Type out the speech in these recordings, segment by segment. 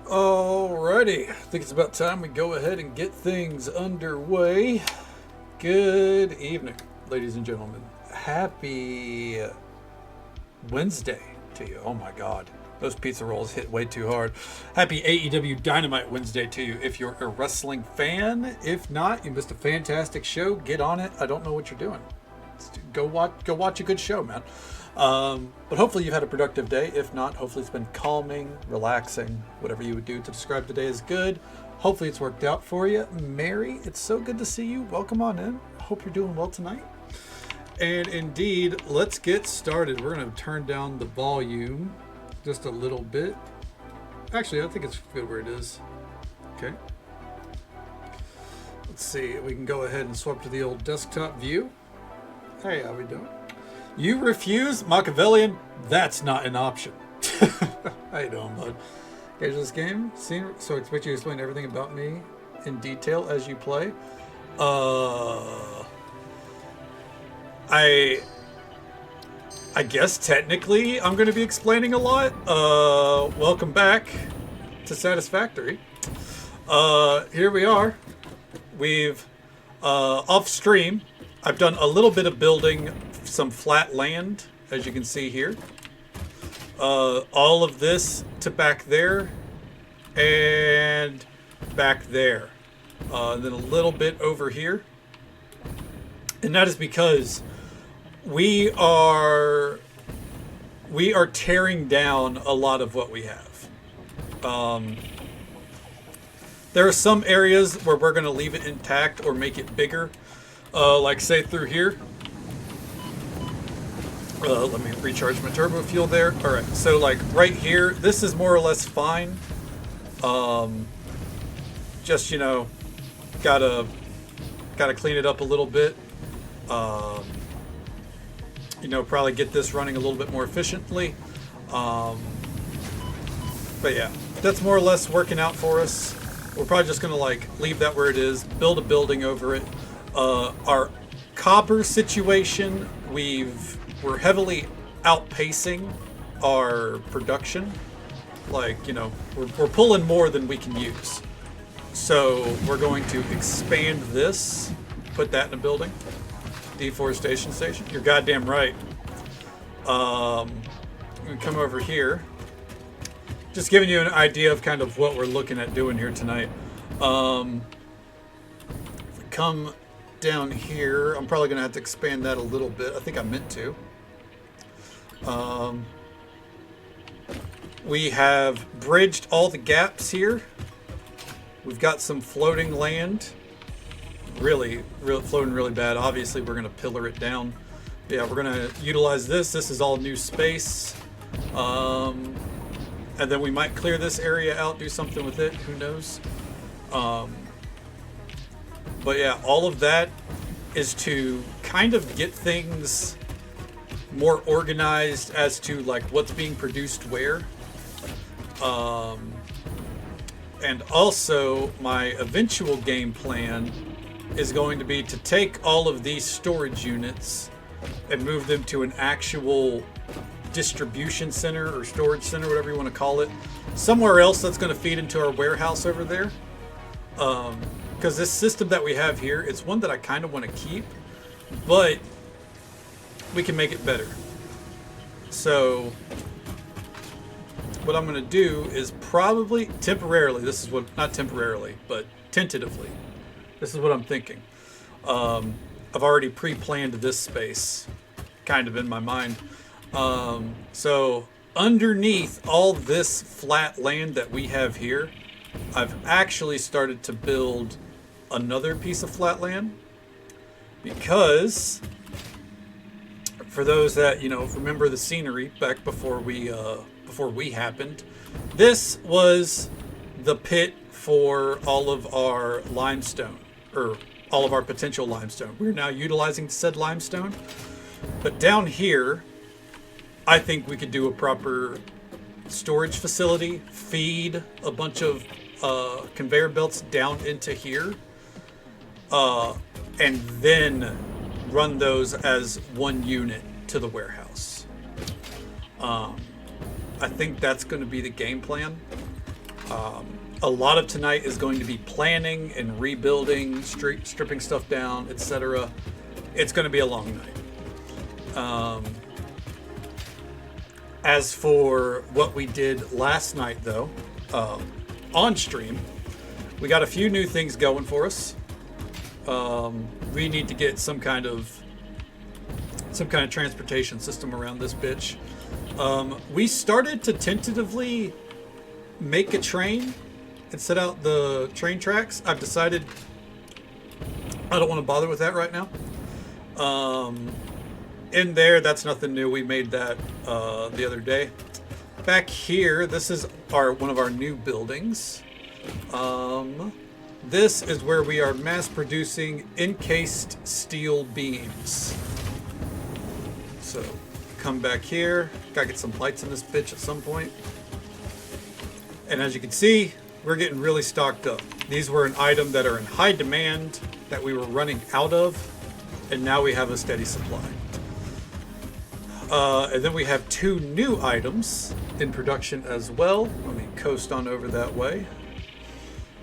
Alrighty, I think it's about time we go ahead and get things underway. Good evening, ladies and gentlemen. Happy Wednesday to you. Oh my god, those pizza rolls hit way too hard. Happy AEW Dynamite Wednesday to you if you're a wrestling fan. If not, you missed a fantastic show. Get on it. I don't know what you're doing. Go watch a good show, man. But hopefully you've had a productive day. If not, hopefully it's been calming, relaxing, whatever you would do to describe the day as good. Hopefully it's worked out for you. Mary, it's so good to see you. Welcome on in. Hope you're doing well tonight. And indeed, let's get started. We're going to turn down the volume just a little bit. Actually, I think it's good where it is. Okay. Let's see. We can go ahead and swap to the old desktop view. Hey, how we doing? You refuse Machiavellian? That's not an option. How you doing, bud? Engage this game? So I expect you to explain everything about me in detail as you play. I guess technically I'm going to be explaining a lot. Welcome back to Satisfactory. Here we are. We've off stream. I've done a little bit of building some flat land, as you can see here. All of this to back there and back there. And then a little bit over here. And that is because we are tearing down a lot of what we have. There are some areas where we're going to leave it intact or make it bigger. Like say through here. Let me recharge my turbo fuel there. All right, so like right here, this is more or less fine. Just, you know, gotta clean it up a little bit. You know, probably get this running a little bit more efficiently. But yeah, that's more or less working out for us. We're probably just gonna like leave that where it is, build a building over it. Our copper situation, we're heavily outpacing our production. Like, you know, we're pulling more than we can use. So we're going to expand this, put that in a building. Deforestation station. You're goddamn right. I'm gonna come over here. Just giving you an idea of kind of what we're looking at doing here tonight. If we come down here, I'm probably gonna have to expand that a little bit. I think I meant to. We have bridged all the gaps here. We've got some floating land. Really floating really bad. Obviously, we're gonna pillar it down. Yeah, we're gonna utilize this. This is all new space. And then we might clear this area out, do something with it. Who knows? But yeah, all of that is to kind of get things more organized as to like what's being produced where. And also my eventual game plan is going to be to take all of these storage units and move them to an actual distribution center or storage center, whatever you want to call it, somewhere else that's going to feed into our warehouse over there. Because this system that we have here, it's one that I kind of want to keep, but we can make it better. So what I'm going to do is probably temporarily, this is what, not temporarily, but tentatively, this is what I'm thinking. I've already pre-planned this space kind of in my mind. So underneath all this flat land that we have here, I've actually started to build another piece of flat land, because for those that, you know, remember the scenery back before we happened, this was the pit for all of our limestone, or all of our potential limestone. We're now utilizing said limestone, but down here I think we could do a proper storage facility, feed a bunch of conveyor belts down into here, and then run those as one unit to the warehouse. I think that's going to be the game plan. A lot of tonight is going to be planning and rebuilding, stripping stuff down, etc. It's going to be a long night. As for what we did last night, though, on stream, we got a few new things going for us. We need to get some kind of transportation system around this bitch. We started to tentatively make a train and set out the train tracks. I've decided I don't want to bother with that right now. In there, that's nothing new. We made that the other day. Back here, this is one of our new buildings. This is where we are mass producing encased steel beams. So come back here. Gotta get some lights in this bitch at some point. And as you can see, we're getting really stocked up. These were an item that are in high demand that we were running out of, and now we have a steady supply. And then we have 2 new items in production as well. Let me coast on over that way.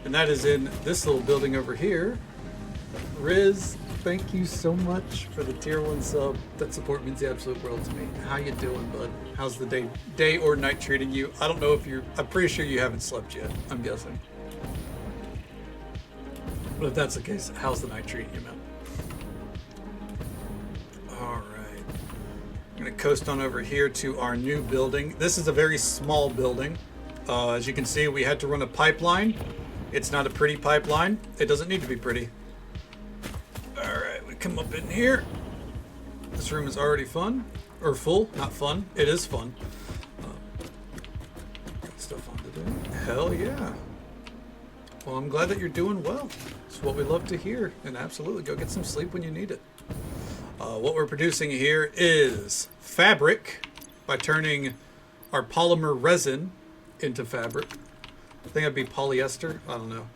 And that is in this little building over here. Riz, thank you so much for the tier 1 sub. That support means the absolute world to me. How you doing, bud? How's the day or night treating you? I don't know if I'm pretty sure you haven't slept yet, I'm guessing. But if that's the case, how's the night treating you, man? All right. I'm gonna coast on over here to our new building. This is a very small building. As you can see, we had to run a pipeline. It's not a pretty pipeline. It doesn't need to be pretty. All right, we come up in here. This room is already fun, or full, not fun. It is fun. Got stuff on to do. Hell yeah. Well, I'm glad that you're doing well. It's what we love to hear. And absolutely, go get some sleep when you need it. What we're producing here is fabric by turning our polymer resin into fabric. I think that'd be polyester. I don't know.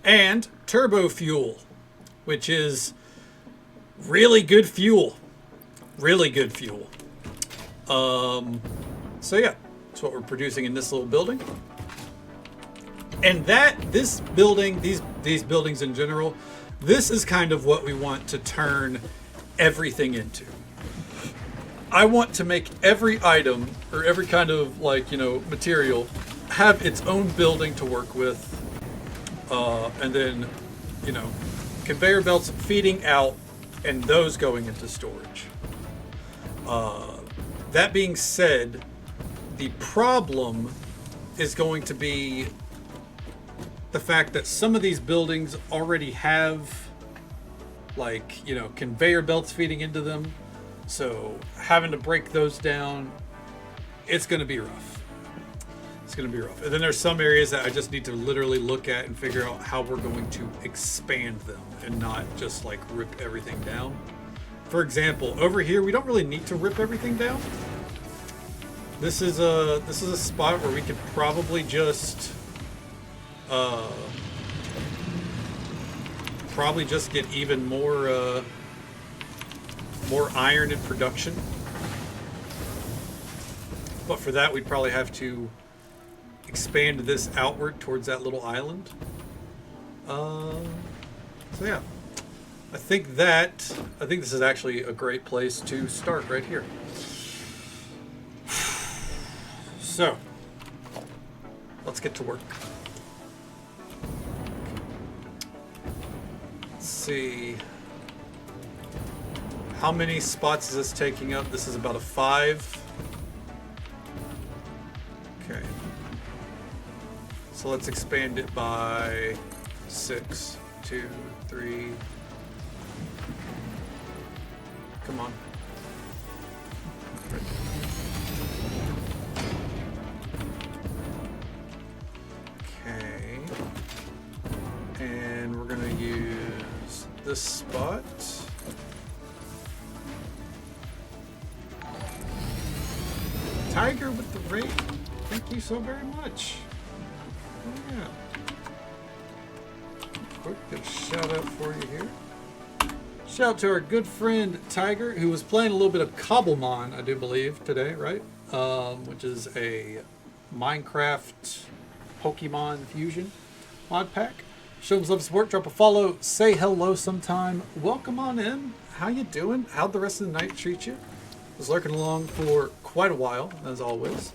And turbo fuel, which is really good fuel. Really good fuel. So yeah, that's what we're producing in this little building. And this building, these buildings in general, this is kind of what we want to turn everything into. I want to make every item or every kind of material have its own building to work with, and then conveyor belts feeding out and those going into storage. That being said, the problem is going to be the fact that some of these buildings already have conveyor belts feeding into them. So having to break those down, it's going to be rough. It's going to be rough. And then there's some areas that I just need to literally look at and figure out how we're going to expand them and not just rip everything down. For example, over here, we don't really need to rip everything down. This is a spot where we could probably just get even more iron in production. But for that, we'd probably have to expand this outward towards that little island. So yeah, I think this is actually a great place to start right here. So let's get to work. Let's see. How many spots is this taking up? This is about a 5. Okay. So let's expand it by 6, 2, 3. Come on. Okay. And we're gonna use this spot. Tiger with the raid. Thank you so very much. Oh, yeah. Quick, get a shout out for you here. Shout out to our good friend Tiger, who was playing a little bit of Cobblemon, I do believe, today, right? Which is a Minecraft Pokemon Fusion mod pack. Show them love support, drop a follow, say hello sometime. Welcome on in. How you doing? How'd the rest of the night treat you? Was lurking along for quite a while, as always.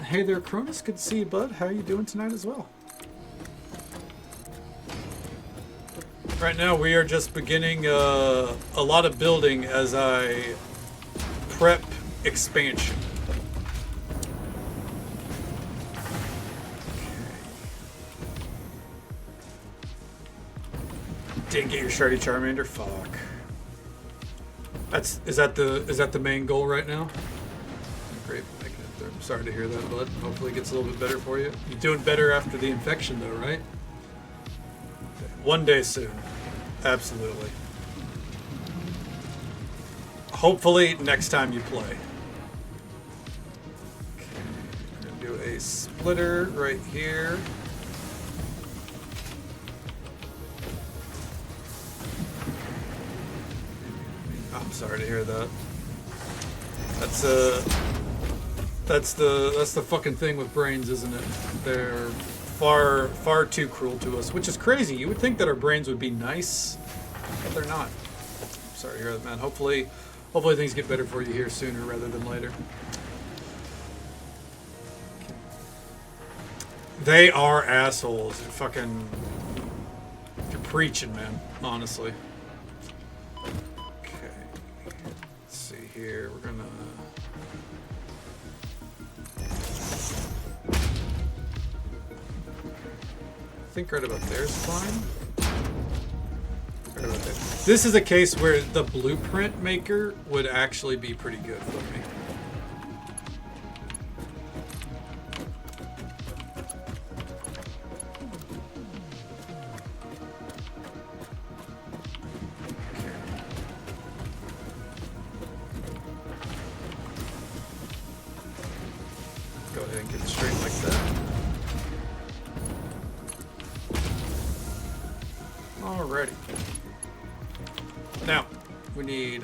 Hey there, Cronus. Good to see you, bud. How you doing tonight as well? Right now we are just beginning a lot of building as I prep expansion. Didn't get your Shreddy Charmander? Fuck. Is that the main goal right now? Great, making it there. I'm sorry to hear that, bud. Hopefully it gets a little bit better for you. You're doing better after the infection though, right? One day soon. Absolutely. Hopefully next time you play. Okay, we're gonna do a splitter right here. I'm sorry to hear that. That's the fucking thing with brains, isn't it? They're far too cruel to us, which is crazy. You would think that our brains would be nice, but they're not. I'm sorry to hear that, man. Hopefully things get better for you here sooner rather than later. They are assholes. You're preaching, man. Honestly. Here, we're gonna I think right about there is fine. Right about there. This is a case where the blueprint maker would actually be pretty good for me.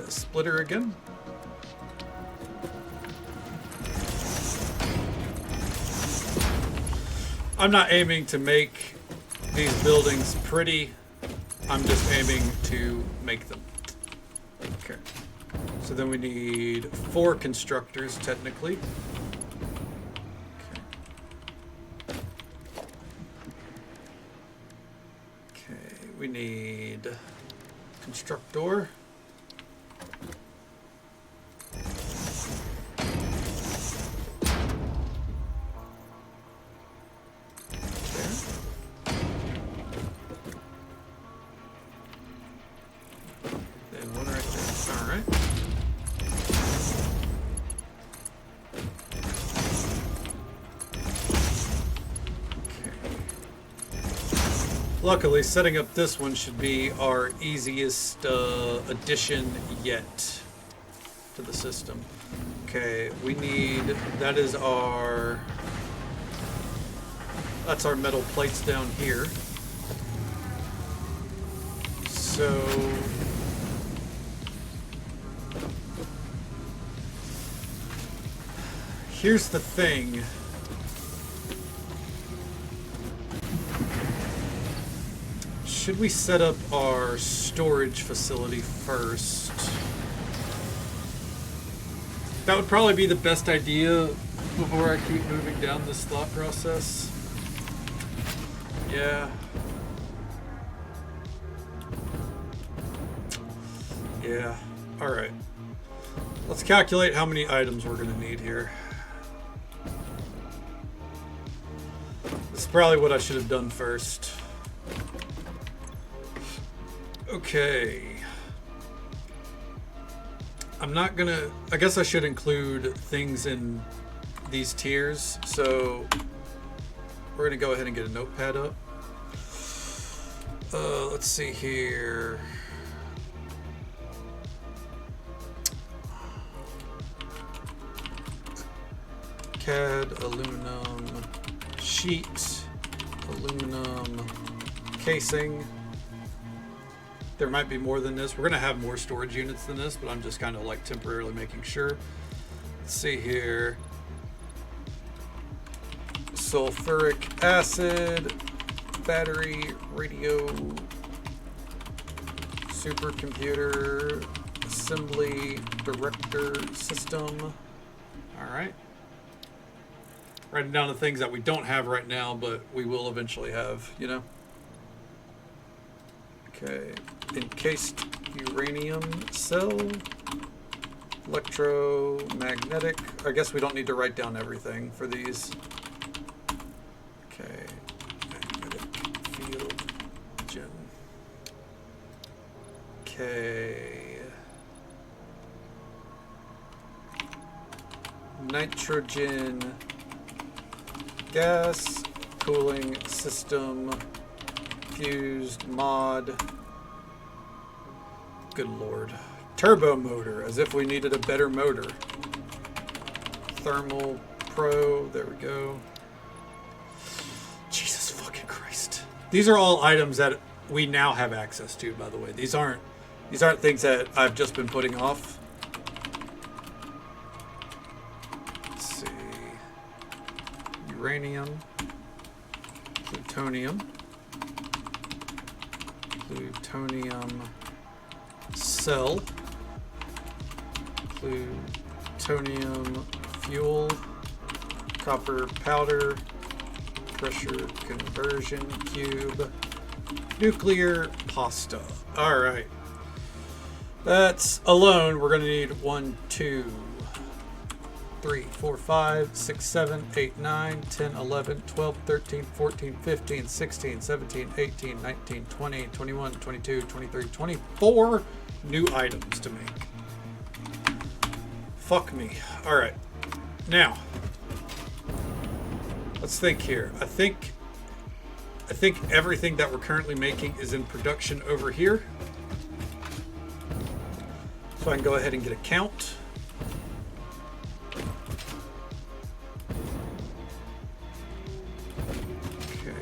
Splitter again. I'm not aiming to make these buildings pretty. I'm just aiming to make them. Okay. So then we need 4 constructors, technically. Okay, we need constructor. Luckily, setting up this one should be our easiest addition yet to the system. Okay, we need, that's our metal plates down here. So here's the thing. Should we set up our storage facility first? That would probably be the best idea before I keep moving down this thought process. Yeah. Yeah. Alright. Let's calculate how many items we're going to need here. This is probably what I should have done first. Okay. I'm not gonna, I guess I should include things in these tiers. So we're gonna go ahead and get a notepad up. Let's see here. CAD, aluminum, sheet, aluminum, casing. There might be more than this. We're gonna have more storage units than this, but I'm just kind of like temporarily making sure. Let's see here. sulfuric acid, battery, radio, supercomputer, assembly, director, system. All right. Writing down the things that we don't have right now, but we will eventually have, you know. Okay. Encased uranium cell, electromagnetic. I guess we don't need to write down everything for these. Okay. Magnetic field gem. Okay. Nitrogen gas cooling system fused mod. Good lord. Turbo motor, as if we needed a better motor. Thermal pro, there we go. Jesus fucking Christ. These are all items that we now have access to, by the way. These aren't things that I've just been putting off. Let's see. Uranium. Plutonium. Plutonium cell. Plutonium fuel. Copper powder. Pressure conversion cube. Nuclear pasta. Alright. That's alone. We're going to need 1, 2, 3, 4, 5, 6, 7, 8, 9, 10, 11, 12, 13, 14, 15, 16, 17, 18, 19, 20, 21, 22, 23, 24 new items to make. Fuck me. Alright. Now, let's think here. I think everything that we're currently making is in production over here. So I can go ahead and get a count. Okay.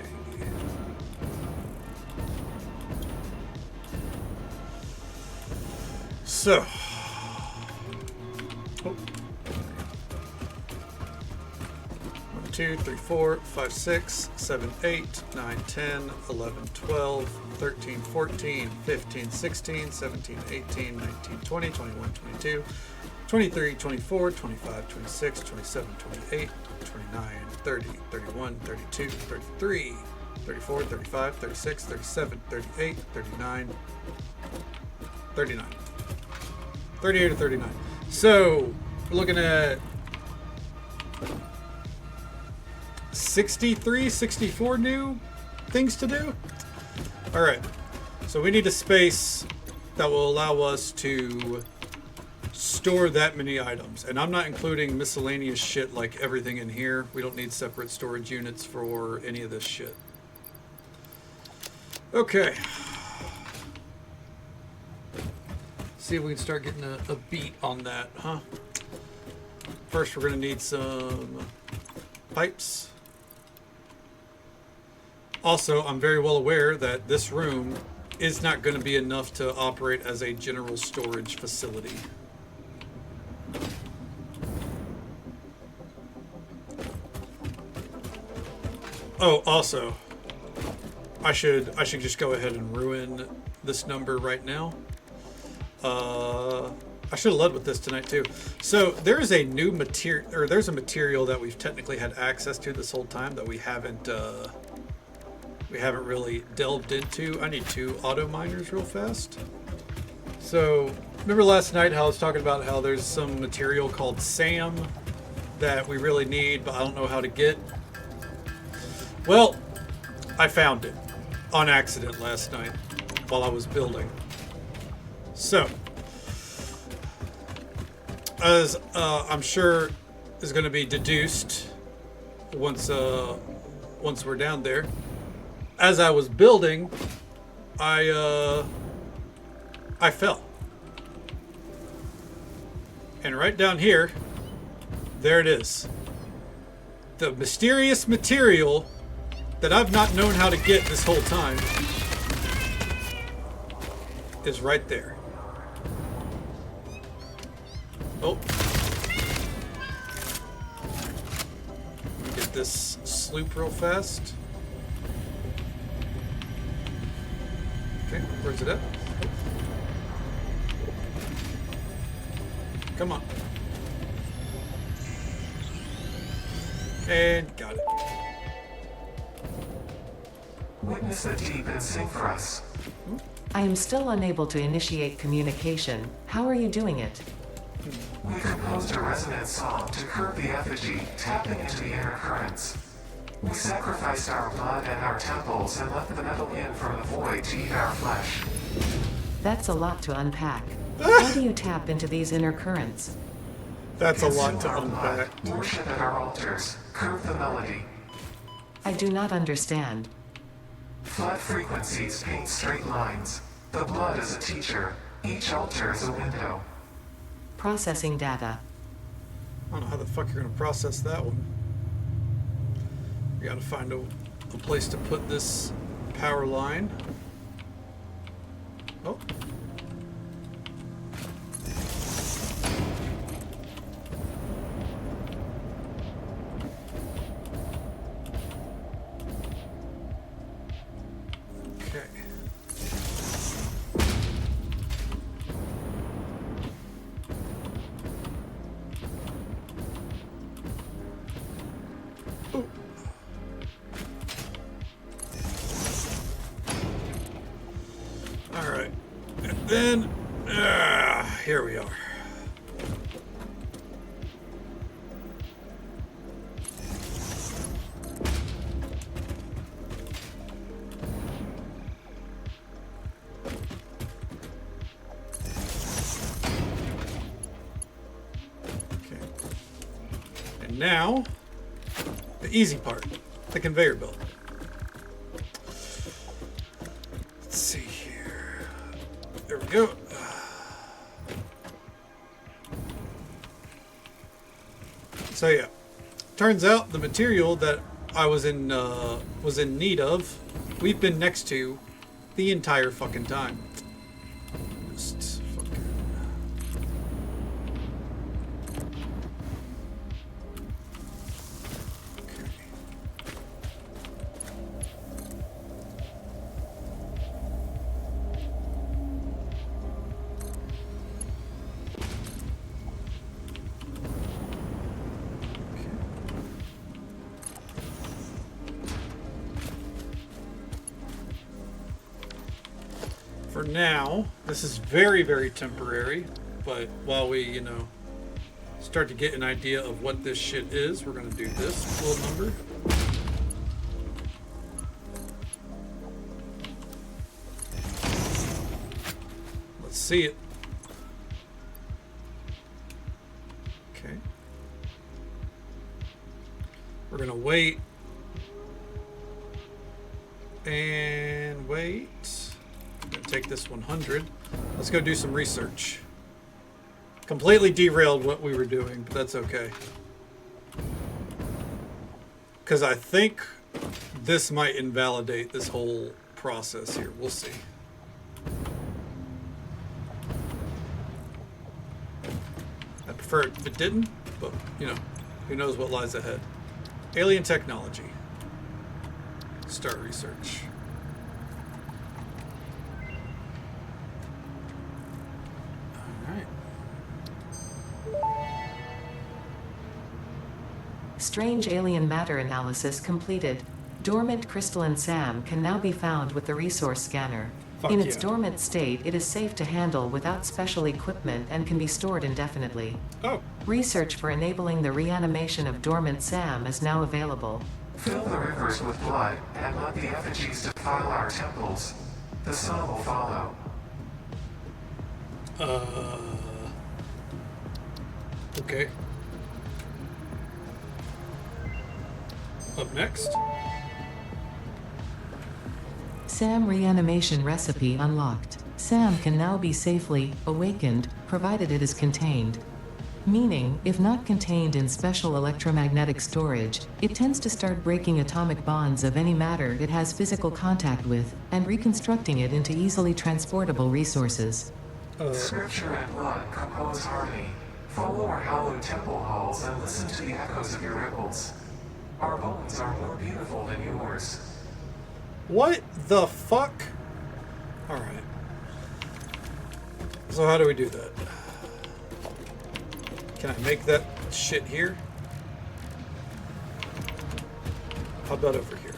So. Oh. 1, 2, 3, 4, 5, 6, 7, 8, 9, 10, 11, 12, 13, 14, 15, 16, 17, 18, 19, 20, 21, 22, 23, 24, 25, 26, 27, 28, 29, 30, 31, 32, 33, 34, 35, 36, 37, 38, 39, 39. 38 or 39. So, we're looking at 63, 64 new things to do. All right. So we need a space that will allow us to store that many items. And I'm not including miscellaneous shit like everything in here. We don't need separate storage units for any of this shit. Okay. See if we can start getting a beat on that, huh? First, we're going to need some pipes. Also, I'm very well aware that this room is not going to be enough to operate as a general storage facility. Oh, also, I should just go ahead and ruin this number right now. I should have led with this tonight too. So there is a new material, or there's a material that we've technically had access to this whole time that we haven't really delved into. I need 2 auto miners real fast. So remember last night how I was talking about how there's some material called SAM that we really need, but I don't know how to get. Well, I found it on accident last night while I was building. So, as I'm sure is going to be deduced once we're down there, as I was building, I fell. And right down here, there it is. The mysterious material that I've not known how to get this whole time is right there. Oh. Get this sloop real fast. Okay, where's it at? Come on. And got it. Witness the deep and sing for us. I am still unable to initiate communication. How are you doing it? We composed a resonant song to curb the effigy, tapping into the inner currents. We sacrificed our blood and our temples and let the metal in from the void to eat our flesh. That's a lot to unpack. How do you tap into these inner currents? That's a lot Consume to our blood, unpack. worship at our altars, curve the melody. I do not understand. Flat frequencies paint straight lines. The blood is a teacher. Each altar is a window. Processing data. I don't know how the fuck you're gonna process that one. We gotta find a place to put this power line. Oh. Okay. Oh. All right, and then here we are. Okay, and now the easy part, the conveyor belt. Let's see here. There we go. So yeah, turns out the material that I was in need of, we've been next to the entire fucking time. Just fucking. Okay. For now, this is very, very temporary, but while we, you know, start to get an idea of what this shit is, we're gonna do this little number. Let's see it. Okay. We're gonna wait and wait. Take this 100. Let's go do some research. Completely derailed what we were doing, but that's okay. Because I think this might invalidate this whole process here. We'll see. I prefer it if it didn't, but, you know, who knows what lies ahead. Alien technology. Start research. Strange alien matter analysis completed. Dormant crystalline SAM can now be found with the resource scanner. In its dormant state, it is safe to handle without special equipment and can be stored indefinitely. Oh. Research for enabling the reanimation of dormant SAM is now available. Fill the rivers with blood and let the effigies defile our temples. The sun will follow. Okay. Up next. SAM reanimation recipe unlocked. SAM can now be safely awakened, provided it is contained. Meaning, if not contained in special electromagnetic storage, it tends to start breaking atomic bonds of any matter it has physical contact with, and reconstructing it into easily transportable resources. Scripture and blood compose harmony. Follow our hallowed temple halls and listen to the echoes of your ripples. Our bones are more beautiful than yours. What the fuck? Alright. So how do we do that? Can I make that shit here? How about over here?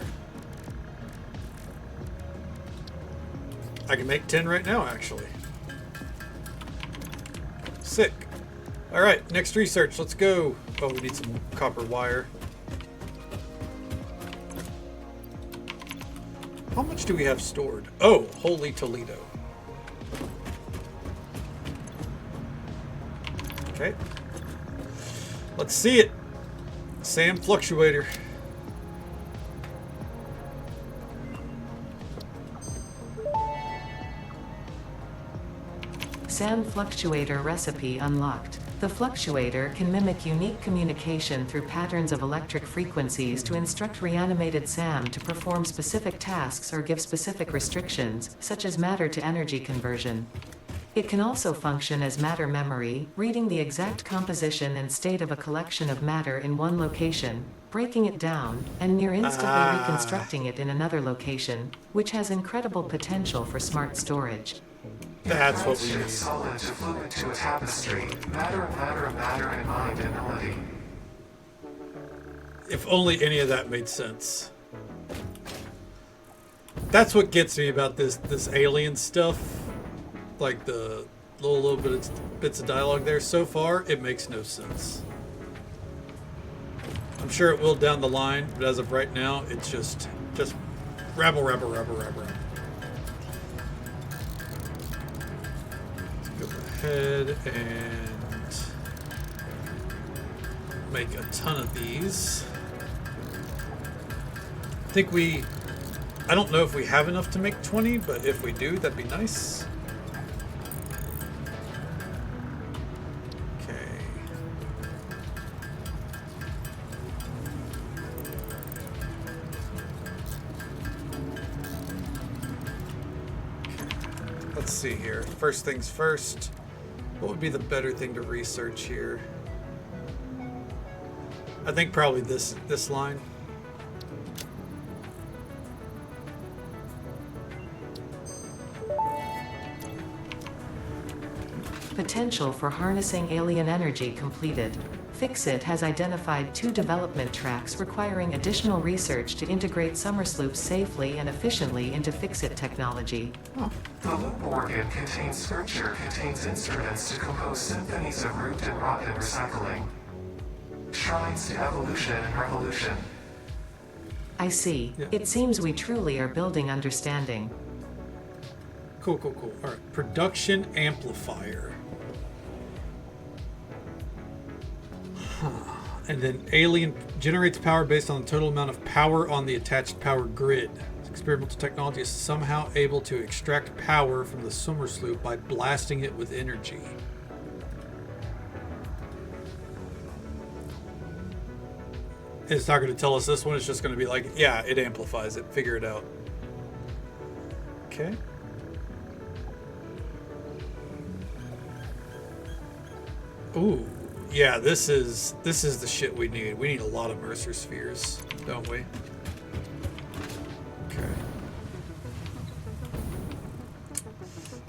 I can make 10 right now, actually. Sick. Alright, next research. Let's go. Oh, we need some copper wire. How much do we have stored? Oh, holy Toledo. Okay. Let's see it. Sam Fluctuator. SAM Fluctuator recipe unlocked. The fluctuator can mimic unique communication through patterns of electric frequencies to instruct reanimated SAM to perform specific tasks or give specific restrictions, such as matter to energy conversion. It can also function as matter memory, reading the exact composition and state of a collection of matter in one location, breaking it down, and near instantly reconstructing it in another location, which has incredible potential for smart storage. That's what we need. Solid to fluid to a tapestry. Matter and matter and matter and mind and melody. If only any of that made sense. That's what gets me about this alien stuff. Like the little bits of dialogue there. So far, it makes no sense. I'm sure it will down the line, but as of right now, it's just rabble. Go ahead and make a ton of these. I don't know if we have enough to make 20, but if we do, that'd be nice. Okay. Let's see here. First things first. What would be the better thing to research here? I think probably this line. Potential for harnessing alien energy completed. Fixit has identified 2 development tracks requiring additional research to integrate Summersloops safely and efficiently into Fixit technology. The loop organ contains scripture, contains instruments to compose symphonies of root and rot and recycling. Shrines to evolution and revolution. I see. Yeah. It seems we truly are building understanding. Cool. All right. Production amplifier. And then alien generates power based on the total amount of power on the attached power grid. This experimental technology is somehow able to extract power from the Summersloop by blasting it with energy. It's not going to tell us this one. It's just going to be like, yeah, it amplifies it. Figure it out. Okay. Ooh. Yeah, this is the shit we need. We need a lot of Mercer spheres, don't we? Okay.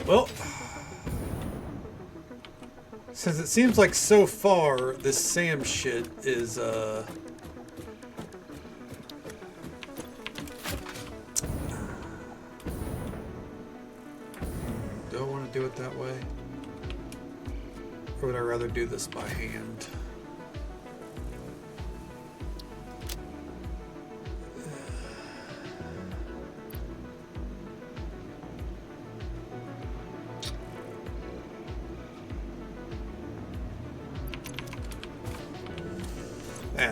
Well, since it seems like so far this Sam shit is do I want to do it that way? Or would I rather do this by hand?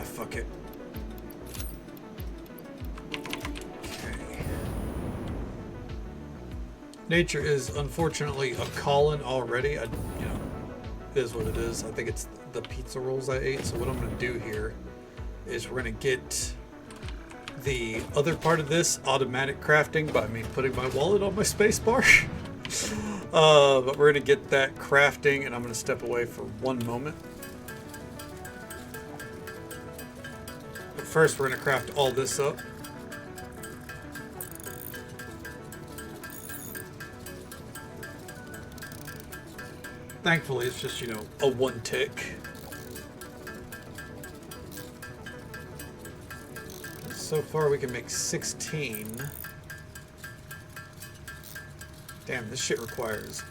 Fuck it. Okay. Nature is unfortunately a calling already. Is what it is. I think it's the pizza rolls I ate. So what I'm going to do here is we're going to get the other part of this automatic crafting by me putting my wallet on my space bar. But we're going to get that crafting, and I'm going to step away for one moment. But first we're going to craft all this up. Thankfully, it's just, you know, a one tick. So far, we can make 16. Damn, this shit requires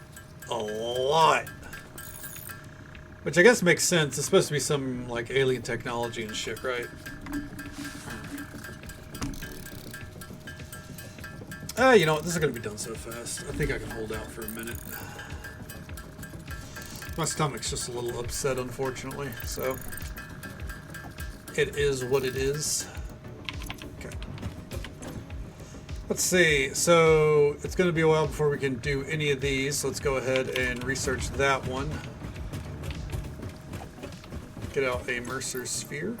a lot. Which I guess makes sense. It's supposed to be some, like, alien technology and shit, right? You know what? This is going to be done so fast. I think I can hold out for a minute. My stomach's just a little upset, unfortunately, so it is what it is. Okay. Let's see. So it's going to be a while before we can do any of these. So let's go ahead and research that one. Get out a Mercer sphere.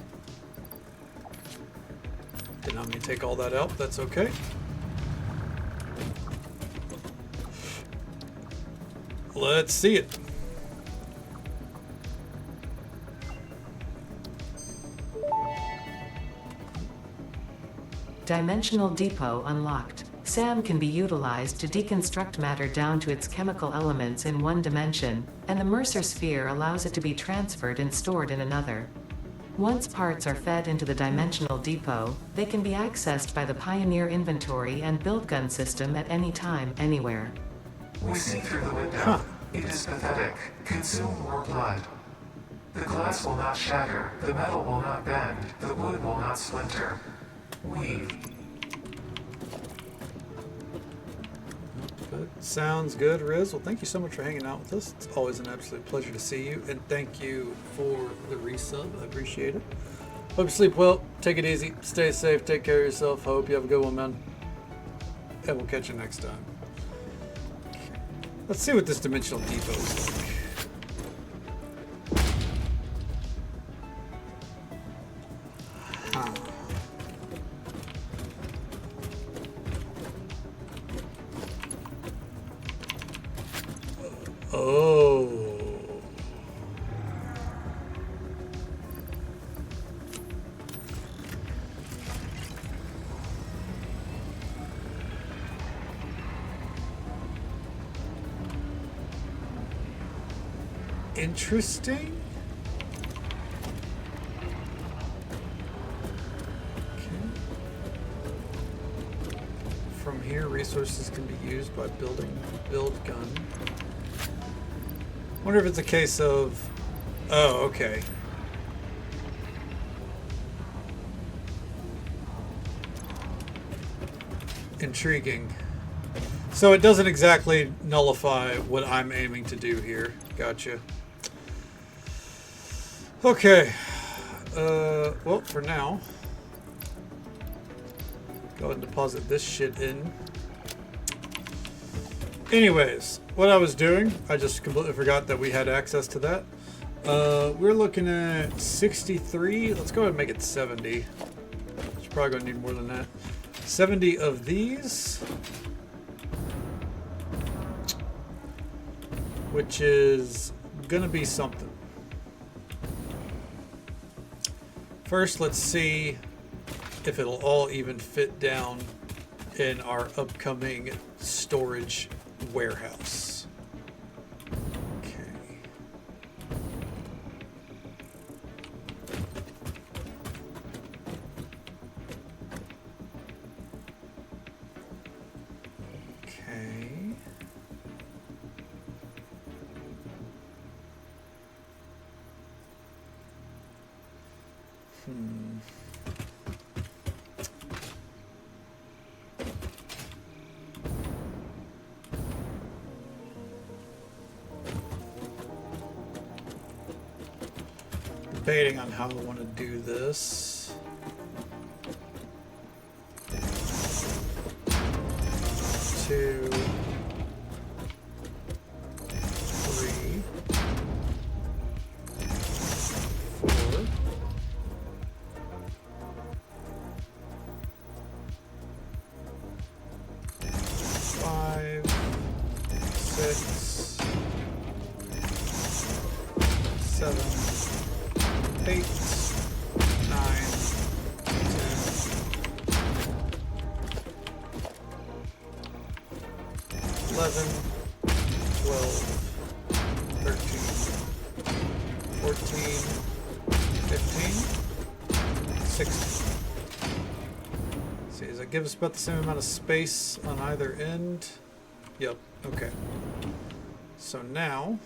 Did not mean to take all that out. That's okay. Let's see it. Dimensional Depot unlocked. SAM can be utilized to deconstruct matter down to its chemical elements in one dimension, and the Mercer sphere allows it to be transferred and stored in another. Once parts are fed into the Dimensional Depot, they can be accessed by the Pioneer inventory and build gun system at any time, anywhere. We see through the window. It is pathetic. Consume more blood. The glass will not shatter, the metal will not bend, the wood will not splinter. Weave. Good. Sounds good, Riz. Well, thank you so much for hanging out with us. It's always an absolute pleasure to see you, and thank you for the resub. I appreciate it. Hope you sleep well. Take it easy. Stay safe. Take care of yourself. Hope you have a good one, man. And we'll catch you next time. Let's see what this dimensional depot is like. Huh. Oh. Interesting. Okay. From here, resources can be used by building build gun. Wonder if it's a case of, oh, okay. Intriguing. So it doesn't exactly nullify what I'm aiming to do here. Gotcha. Okay. Well, for now, go ahead and deposit this shit in. Anyways, what I was doing, I just completely forgot that we had access to that. We're looking at 63. Let's go ahead and make it 70. It's probably going to need more than that. 70 of these. Which is going to be something. First, let's see if it'll all even fit down in our upcoming storage warehouse. Okay. Okay. Debating on how I want to do this. 2, 3, 4, 5, 6, 7, 8, 9, 11, 12, 13, 14, 15, 16. See, does that give us about the same amount of space on either end? Yep, okay. So now,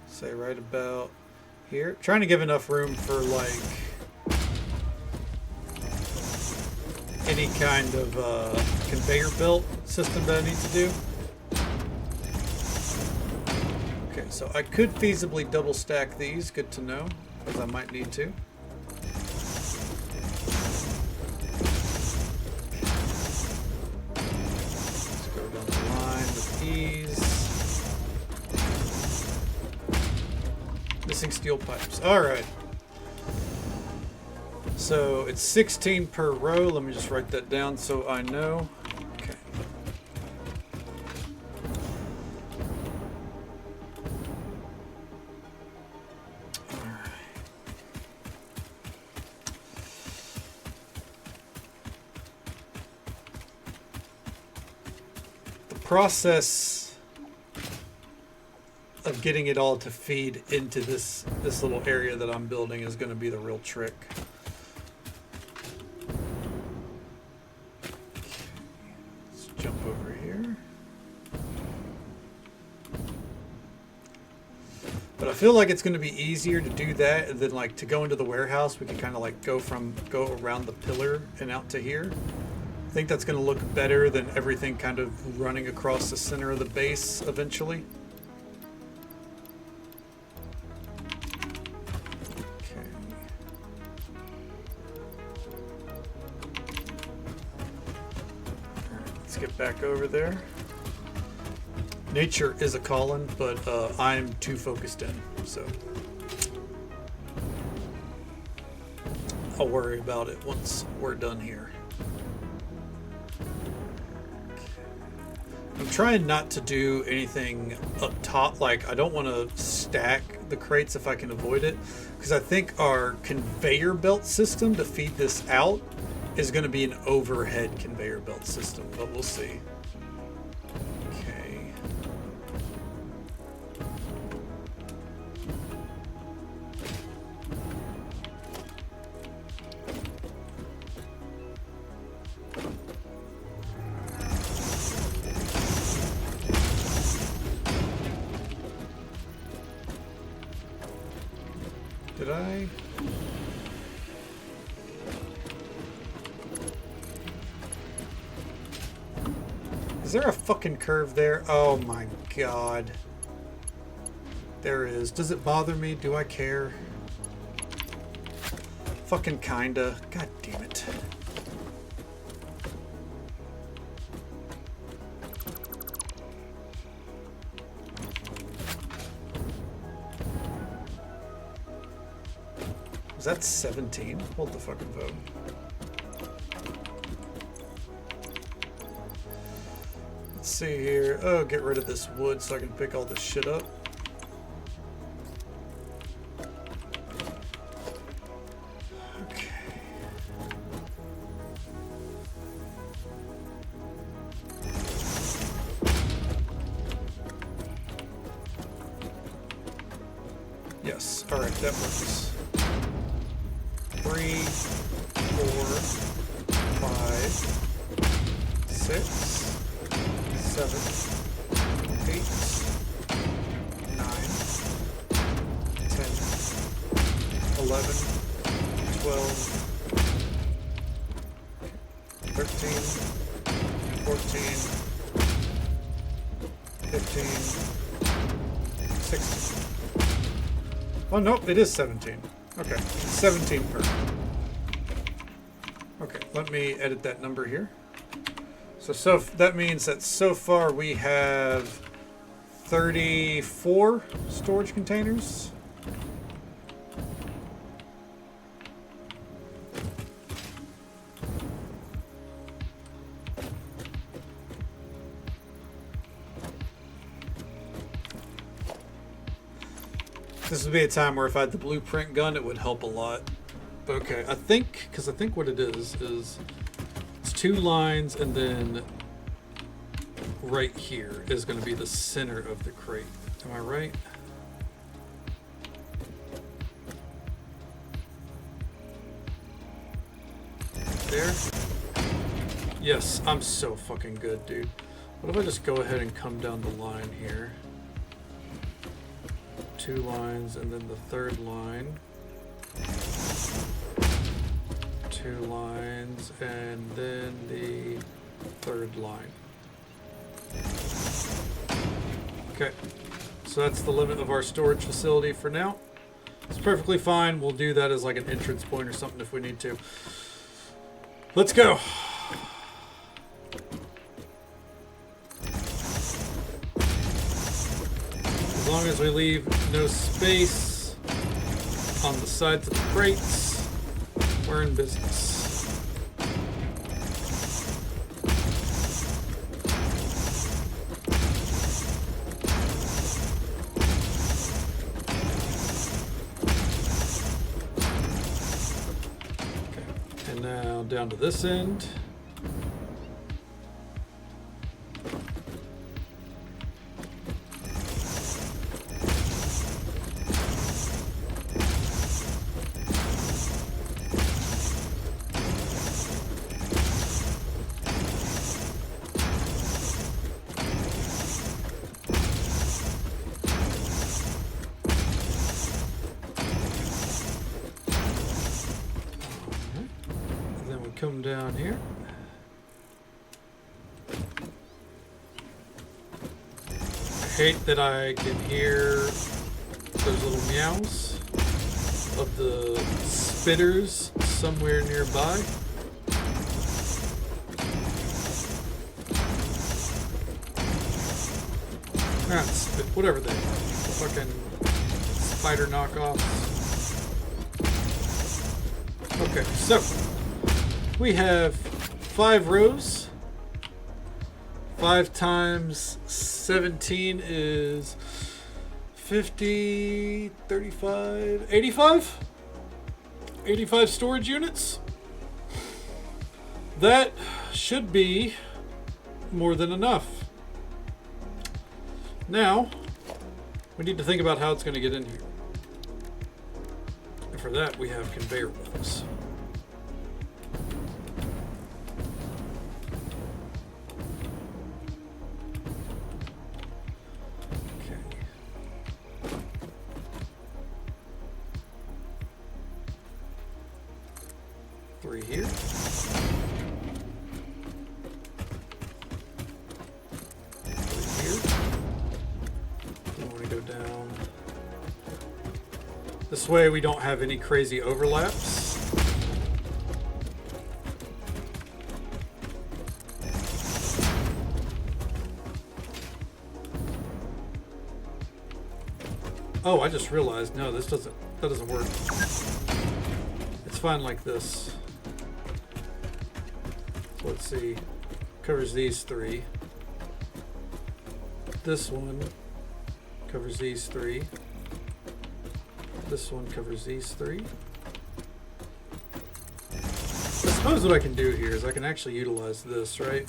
say right about here. Trying to give enough room for like any kind of conveyor belt system that I need to do. Okay, so I could feasibly double stack these. Good to know, because I might need to. Let's go down the line with ease. Missing steel pipes. All right. So it's 16 per row. Let me just write that down so I know. Okay. All right. The process of getting it all to feed into this little area that I'm building is going to be the real trick. Let's jump over here. But I feel like it's going to be easier to do that than like to go into the warehouse. We can kind of like go around the pillar and out to here. I think that's going to look better than everything kind of running across the center of the base eventually. Get back over there. Nature is a calling, but I'm too focused in, so I'll worry about it once we're done here. I'm trying not to do anything up top. Like, I don't want to stack the crates if I can avoid it, because I think our conveyor belt system to feed this out is going to be an overhead conveyor belt system, but we'll see. Okay. Did I? Is there a fucking curve there? Oh my god. There is. Does it bother me? Do I care? Fucking kinda. God damn it. Was that 17? Hold the fucking phone. Let's see here. Oh, get rid of this wood so I can pick all this shit up. Okay. Yes. All right, that works. 3, 4, 5, 6, 7, 8, 9, 10, 11, 12, 13, 14, 15, 16. Oh, nope, it is 17. Okay, 17 per. Okay, let me edit that number here. So that means that so far we have 34 storage containers. This would be a time where if I had the blueprint gun, it would help a lot. Okay, I think what it is it's 2 lines, and then right here is going to be the center of the crate. Am I right? There? Yes, I'm so fucking good, dude. What if I just go ahead and come down the line here? 2 lines, and then the 3rd line. 2 lines, and then the 3rd line. Okay, so that's the limit of our storage facility for now. It's perfectly fine. We'll do that as like an entrance point or something if we need to. Let's go. As long as we leave no space on the sides of the crates, we're in business. Okay, and now down to this end. Come down here. I hate that I can hear those little meows of the spitters somewhere nearby. Not spit, whatever they are. Fucking spider knockoffs. Okay, so we have 5 rows. 5 times 17 is 50, 35, 85? 85 storage units. That should be more than enough. Now, we need to think about how it's going to get in here. And for that, we have conveyor belts. Here. 3 here. I want to go down. This way we don't have any crazy overlaps. Oh, I just realized, no, that doesn't work. It's fine like this. Let's see, covers these 3. This one covers these 3. This one covers these 3. I suppose what I can do here is I can actually utilize this, right?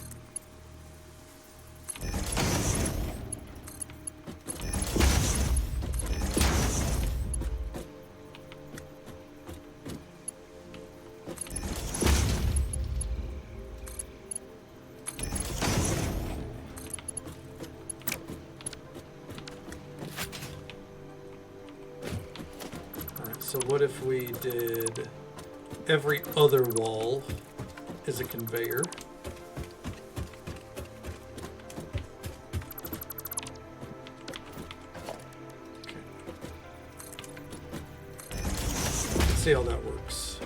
So what if we did every other wall is a conveyor? Okay. Let's see how that works.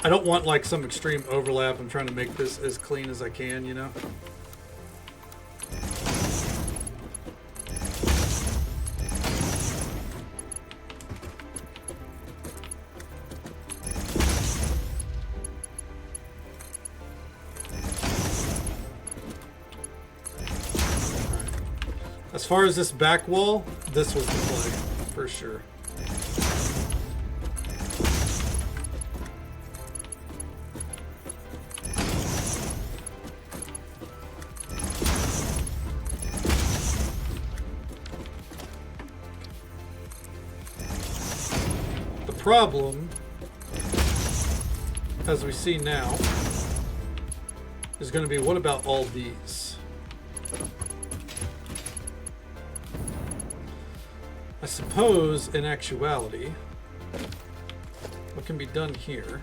I don't want like some extreme overlap. I'm trying to make this as clean as I can, you know? As far as this back wall, this was the play, for sure. problem, as we see now, is going to be, what about all these? I suppose, in actuality, what can be done here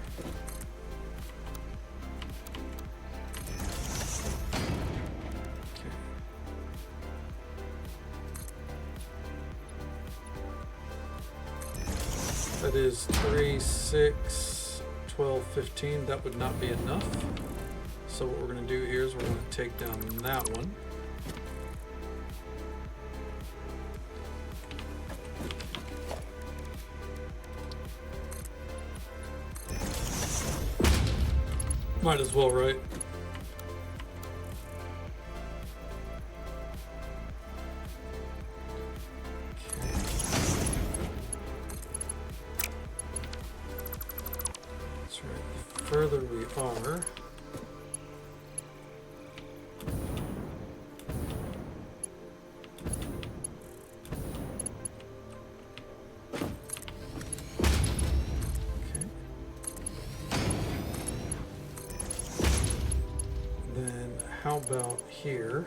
that is 3, 6, 12, 15. That would not be enough. So what we're going to do here is we're going to take down that one. Might as well, right? That's right. The further we are, how about here?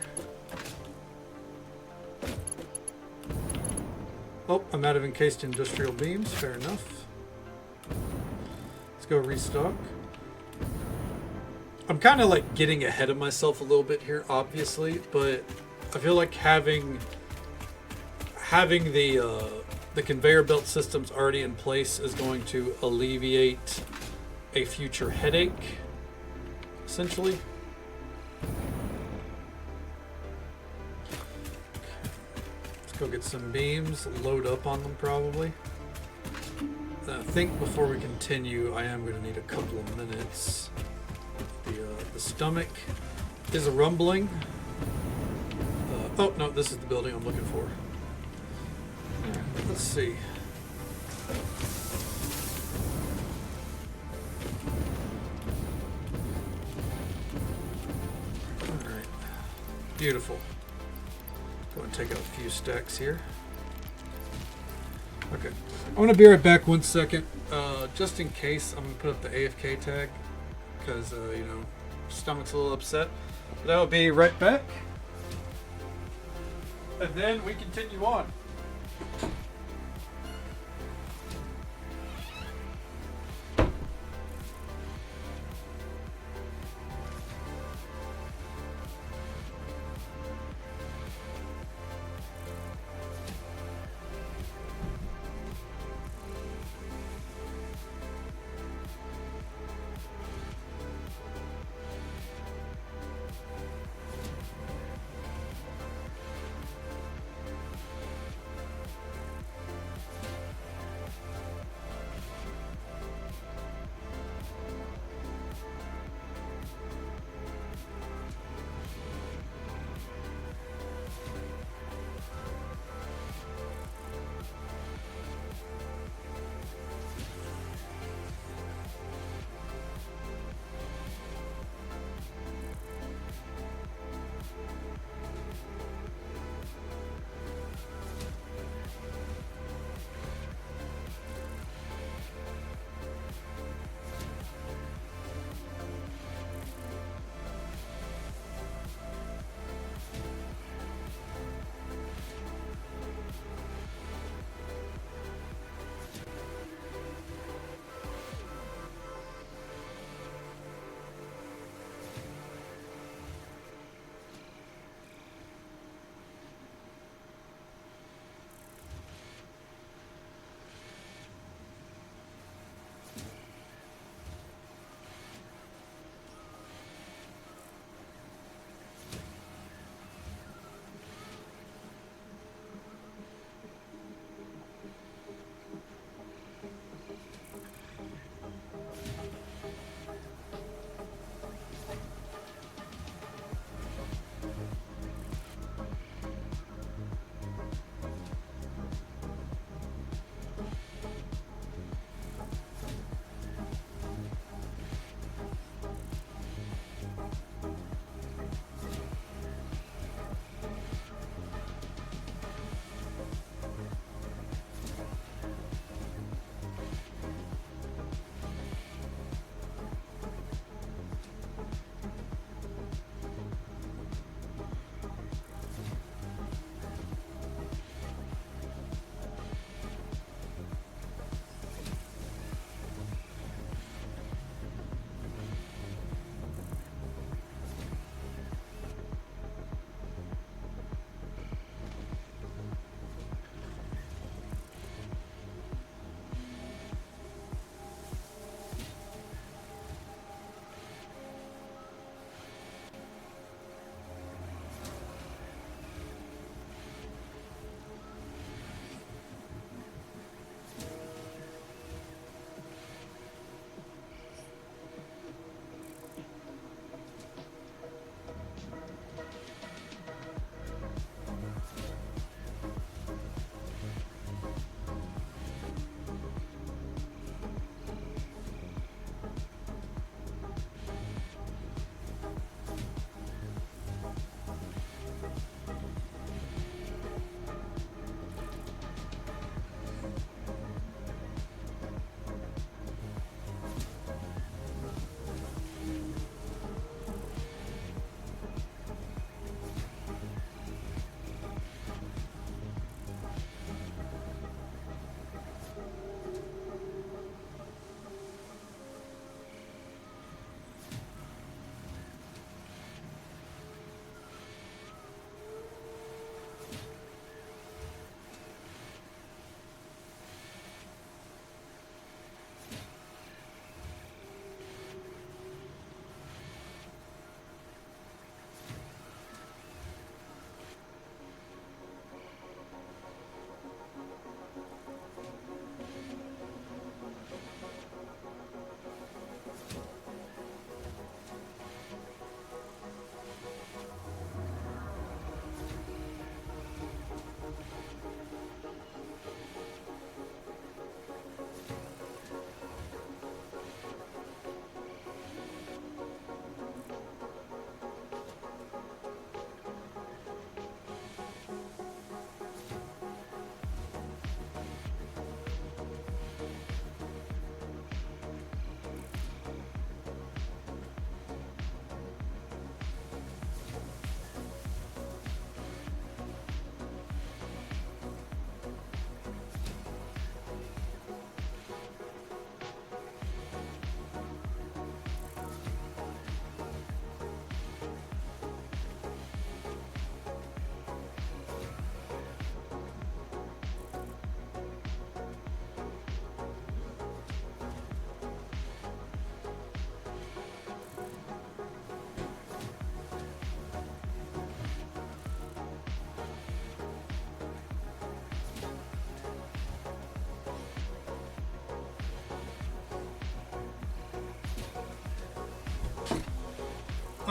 Oh, I'm out of encased industrial beams. Fair enough. Let's go restock. I'm kind of like getting ahead of myself a little bit here, obviously, but I feel like having the conveyor belt systems already in place is going to alleviate a future headache, essentially. Go get some beams, load up on them probably. I think before we continue, I am going to need a couple of minutes. The stomach is a rumbling. Oh, no, this is the building I'm looking for. Let's see. All right. Beautiful. Go and take out a few stacks here. Okay, I'm gonna be right back 1 second. Just in case, I'm gonna put up the AFK tag because you know, stomach's a little upset. But I'll be right back, and then we continue on.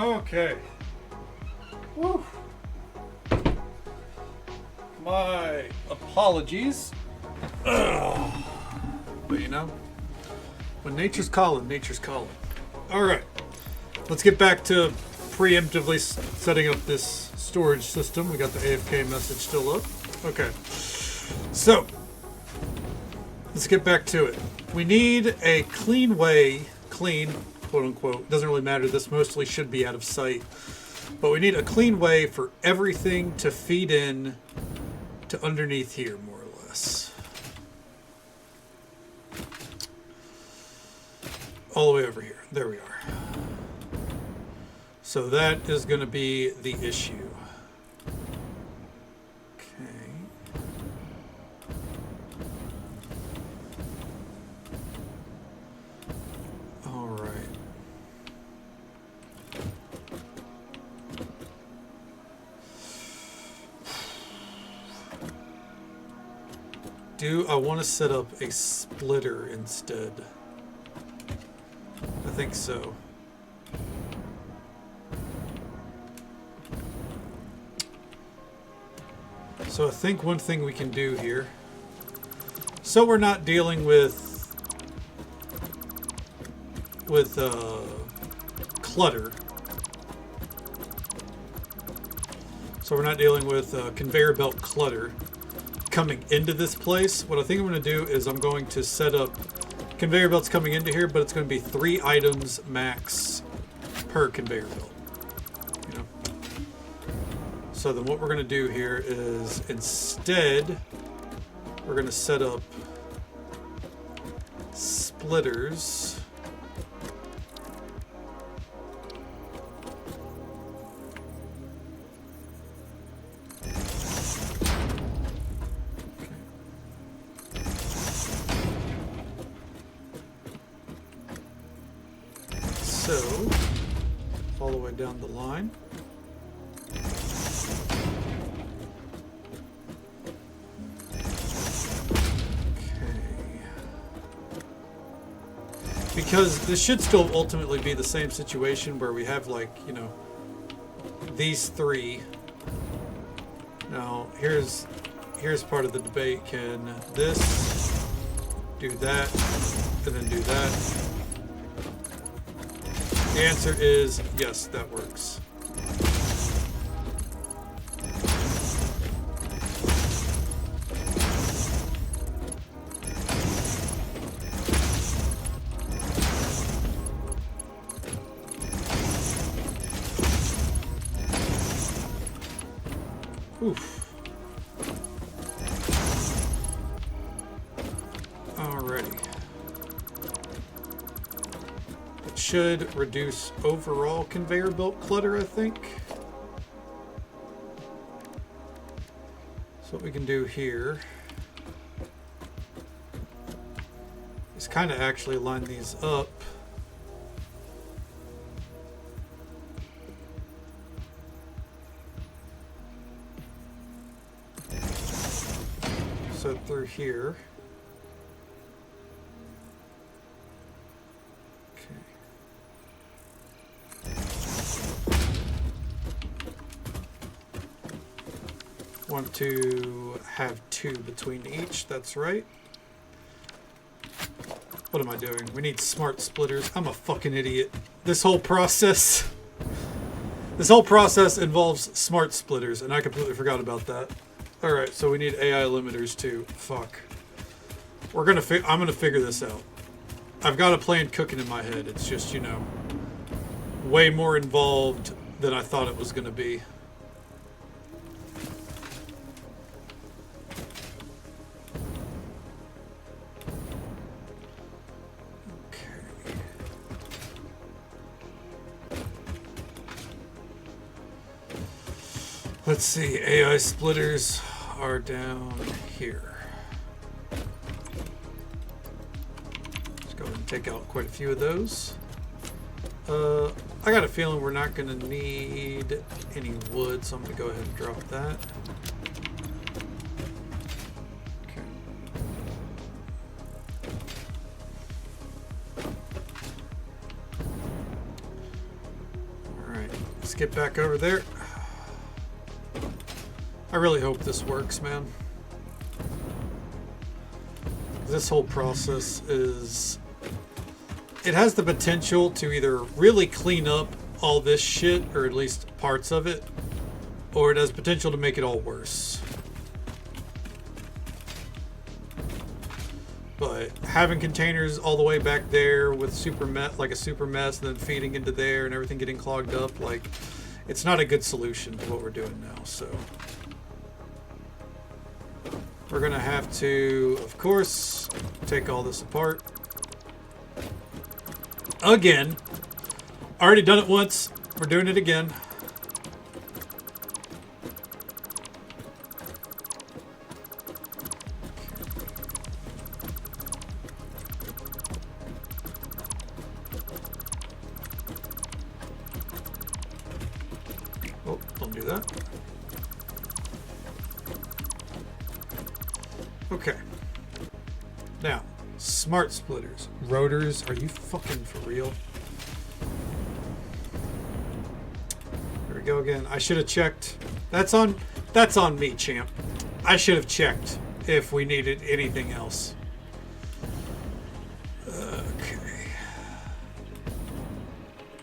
Okay. Woo. My apologies. Ugh. But you know, when nature's calling, nature's calling. All right. Let's get back to preemptively setting up this storage system. We got the AFK message still up. Okay. So, let's get back to it. We need a clean way, clean, quote unquote, doesn't really matter, this mostly should be out of sight, but we need a clean way for everything to feed in to underneath here, more or less. All the way over here. There we are. So that is going to be the issue. I want to set up a splitter instead. I think so. So I think one thing we can do here, so we're not dealing with clutter. So we're not dealing with conveyor belt clutter coming into this place. What I think I'm going to do is I'm going to set up conveyor belts coming into here, but it's going to be 3 items max per conveyor belt. You know? So then what we're going to do here is instead we're going to set up splitters. So, all the way down the line. Because this should still ultimately be the same situation where we have, like, you know, these 3. Now, here's part of the debate. Can this do that and then do that? The answer is yes, that works. Oof. Alrighty. It should reduce overall conveyor belt clutter, I think. So what we can do here is kind of actually line these up. So through here. Want to have 2 between each, that's right. What am I doing? We need smart splitters. I'm a fucking idiot. This whole process involves smart splitters, and I completely forgot about that. Alright, so we need AI limiters too. Fuck. I'm gonna figure this out. I've got a plan cooking in my head. It's just, you know, way more involved than I thought it was gonna be. Let's see, AI splitters are down here. Let's go ahead and take out quite a few of those. I got a feeling we're not going to need any wood, so I'm going to go ahead and drop that. Okay. All right. get back over there. I really hope this works, man. This whole process is... It has the potential to either really clean up all this shit, or at least parts of it, or it has potential to make it all worse. But having containers all the way back there with like a super mess, and then feeding into there and everything getting clogged up, like, it's not a good solution to what we're doing now. So we're gonna have to, of course, take all this apart again. Already done it once. We're doing it again. Oh, don't do that. Okay. Now, smart splitters. Rotors, are you fucking for real? There we go again. I should have checked. That's on me, champ. I should have checked if we needed anything else. Okay.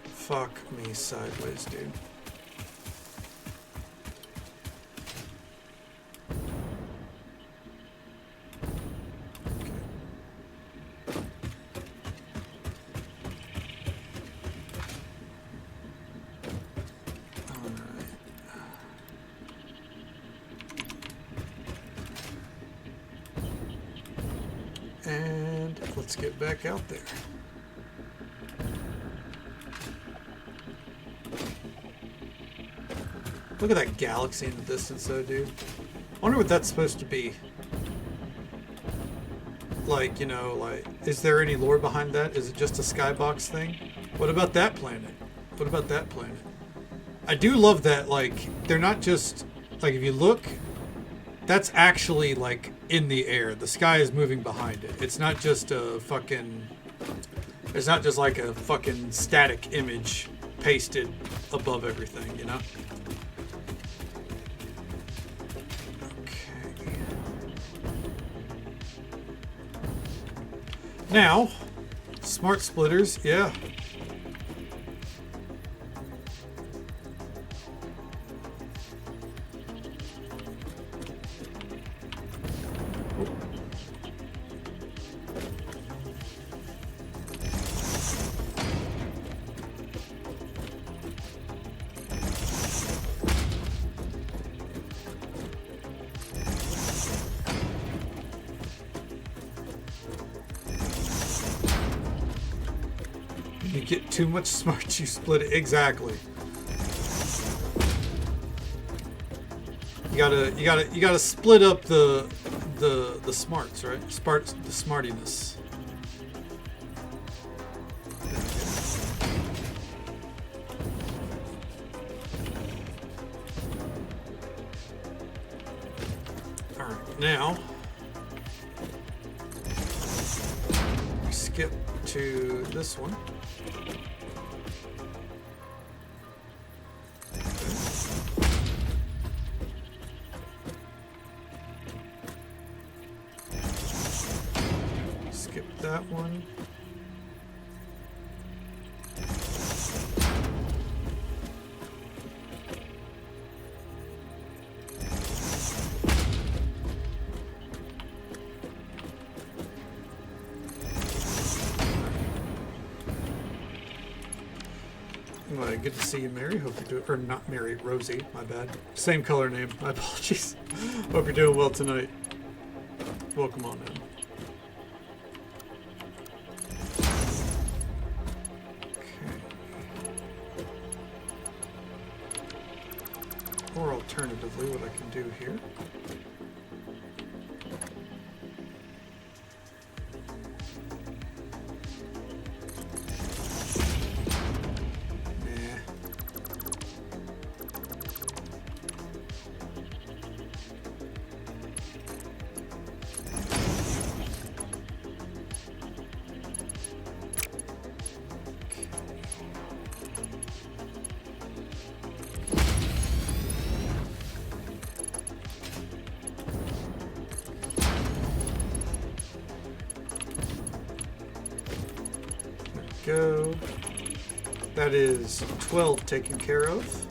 Fuck me sideways, dude. And let's get back out there. Look at that galaxy in the distance though, dude. I wonder what that's supposed to be. Like, you know, like, is there any lore behind that? Is it just a skybox thing? What about that planet? What about that planet? I do love that, like, they're not just, like, if you look, that's actually, like, in the air. The sky is moving behind it. It's not just a fucking... It's not just like a fucking static image pasted above everything, you know? Okay. Now, smart splitters, yeah. You get too much smart, you split it. Exactly. You gotta split up the smarts, right? The smartiness. All right, now we skip to this one. Skip that one. Well, good to see you, Mary. Hope you're doing, or not Mary, Rosie, my bad. Same color name, my apologies. Hope you're doing well tonight. Welcome on in. Okay. Or alternatively, what I can do here. go. That is 12 taken care of.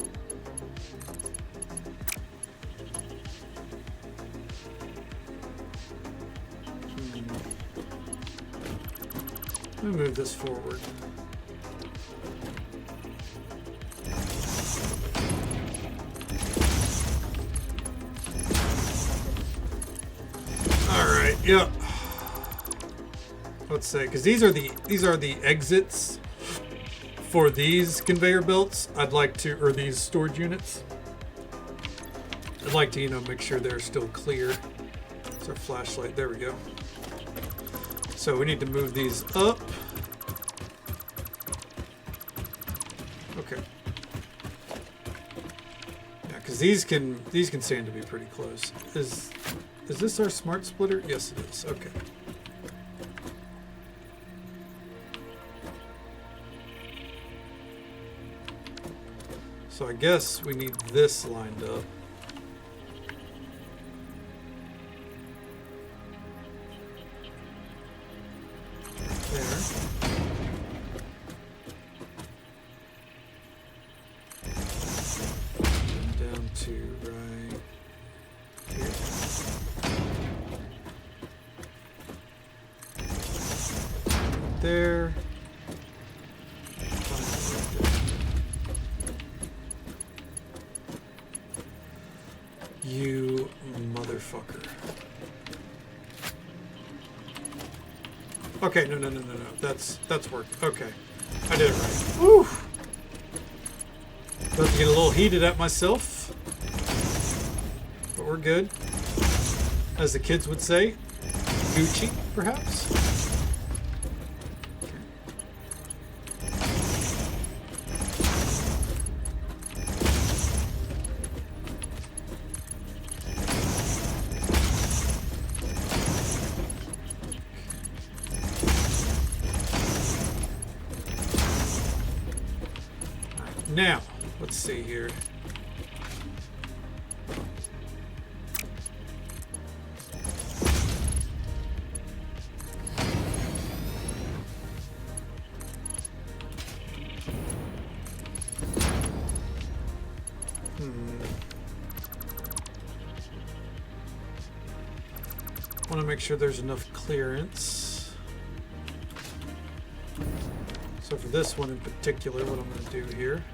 Let me move this forward. All right. Yep. Let's say, because these are the exits for these conveyor belts. I'd like to, or these storage units. I'd like to, make sure they're still clear. It's our flashlight. There we go. So we need to move these up. Okay. Yeah, because these can stand to be pretty close. Is this our smart splitter? Yes, it is. Okay. So I guess we need this lined up. There. Down to right here. There. You motherfucker. Okay, no. That's worked. Okay. I did it right. Woo! About to get a little heated at myself. But we're good. As the kids would say. Gucci, perhaps? Now, let's see here. Want to make sure there's enough clearance. So for this one in particular, what I'm going to do here.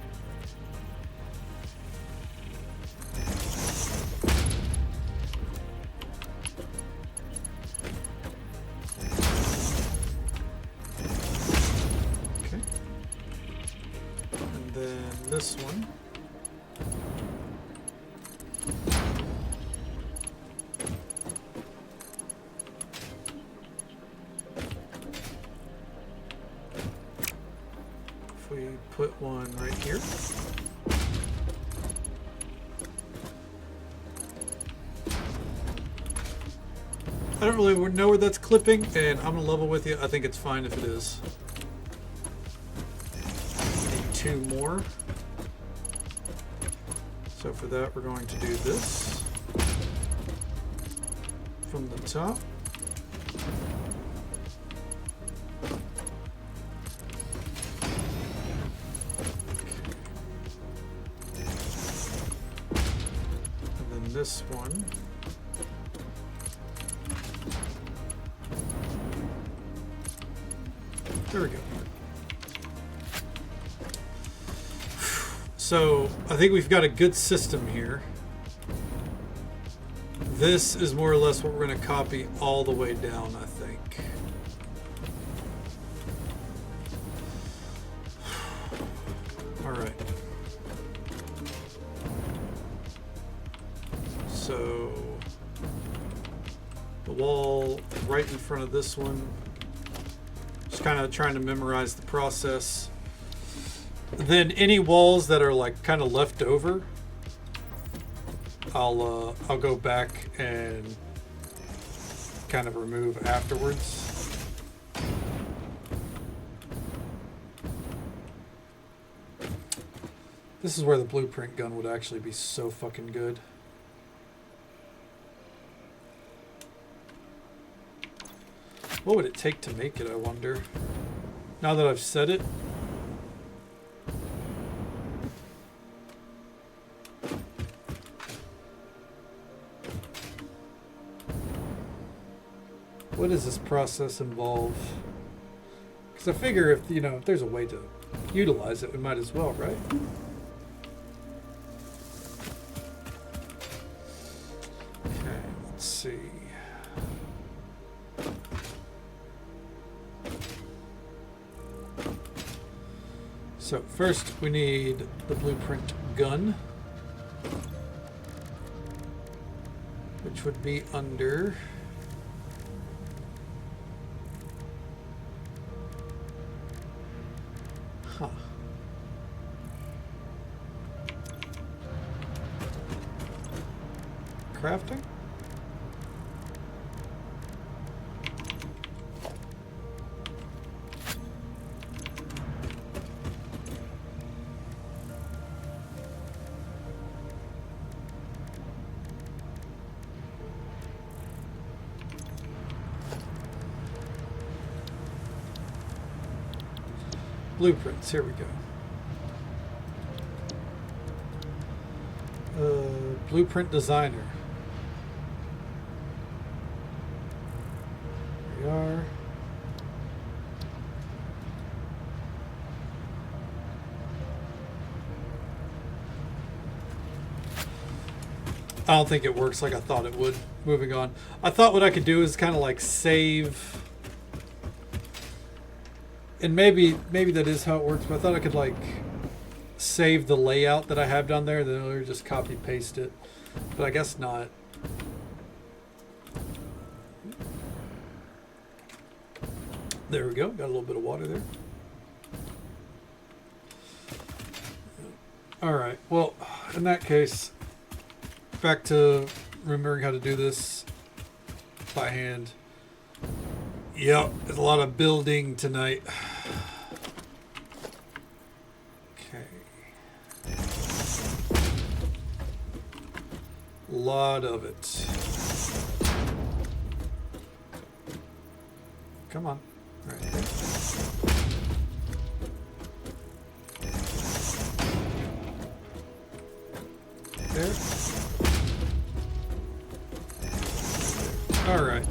This one. If we put one right here. I don't really know where that's clipping, and I'm gonna level with you. I think it's fine if it is. Need two more. So for that, we're going to do this from the top. And then this one. There we go. So I think we've got a good system here. This is more or less what we're going to copy all the way down, I think. All right. So the wall right in front of this one. Just kind of trying to memorize the process. Then any walls that are like kind of left over, I'll go back and kind of remove afterwards. This is where the blueprint gun would actually be so fucking good. What would it take to make it, I wonder? Now that I've said it. What does this process involve? Because I figure if, you know, if there's a way to utilize it, we might as well, right? Okay, let's see. So first we need the blueprint gun, which would be under... Huh. Crafting? Blueprints, here we go. Blueprint designer. Here we are. I don't think it works like I thought it would. Moving on. I thought what I could do is kind of like save... And maybe that is how it works, but I thought I could like save the layout that I have down there, then I'll just copy paste it. But I guess not. There we go. Got a little bit of water there. All right. Well, in that case, back to remembering how to do this by hand. Yep, there's a lot of building tonight. Okay. A lot of it. Come on. Right there. There. All right.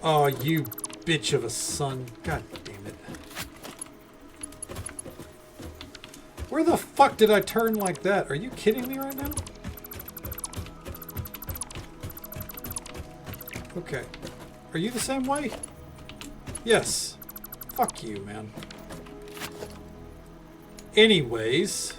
Oh, you bitch of a son. God damn it. Where the fuck did I turn like that? Are you kidding me right now? Okay. Are you the same way? Yes. Fuck you, man. Anyways...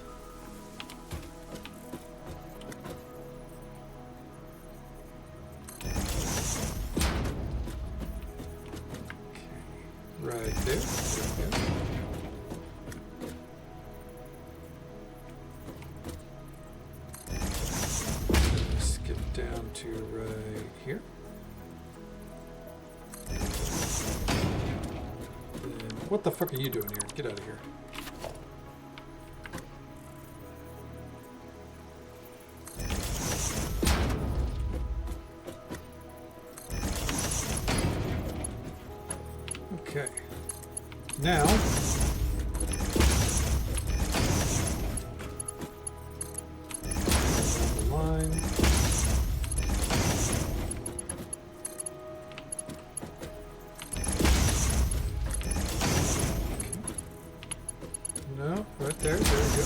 Right there. There we go. Skip down to right here. And what the fuck are you doing here? Get out of here. Okay. Now, the line. No, right there. There we go.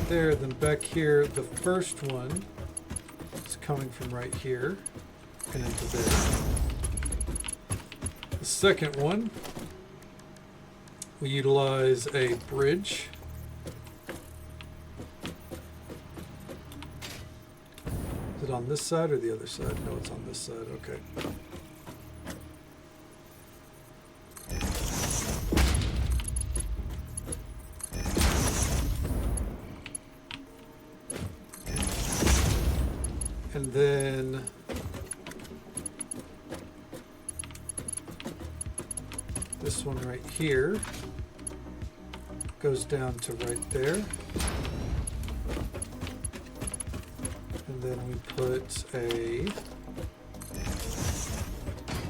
There, then back here, the first one is coming from right here and into there. The second one, we utilize a bridge. Is it on this side or the other side? No, it's on this side. Okay. And then this one right here goes down to right there. And then we put a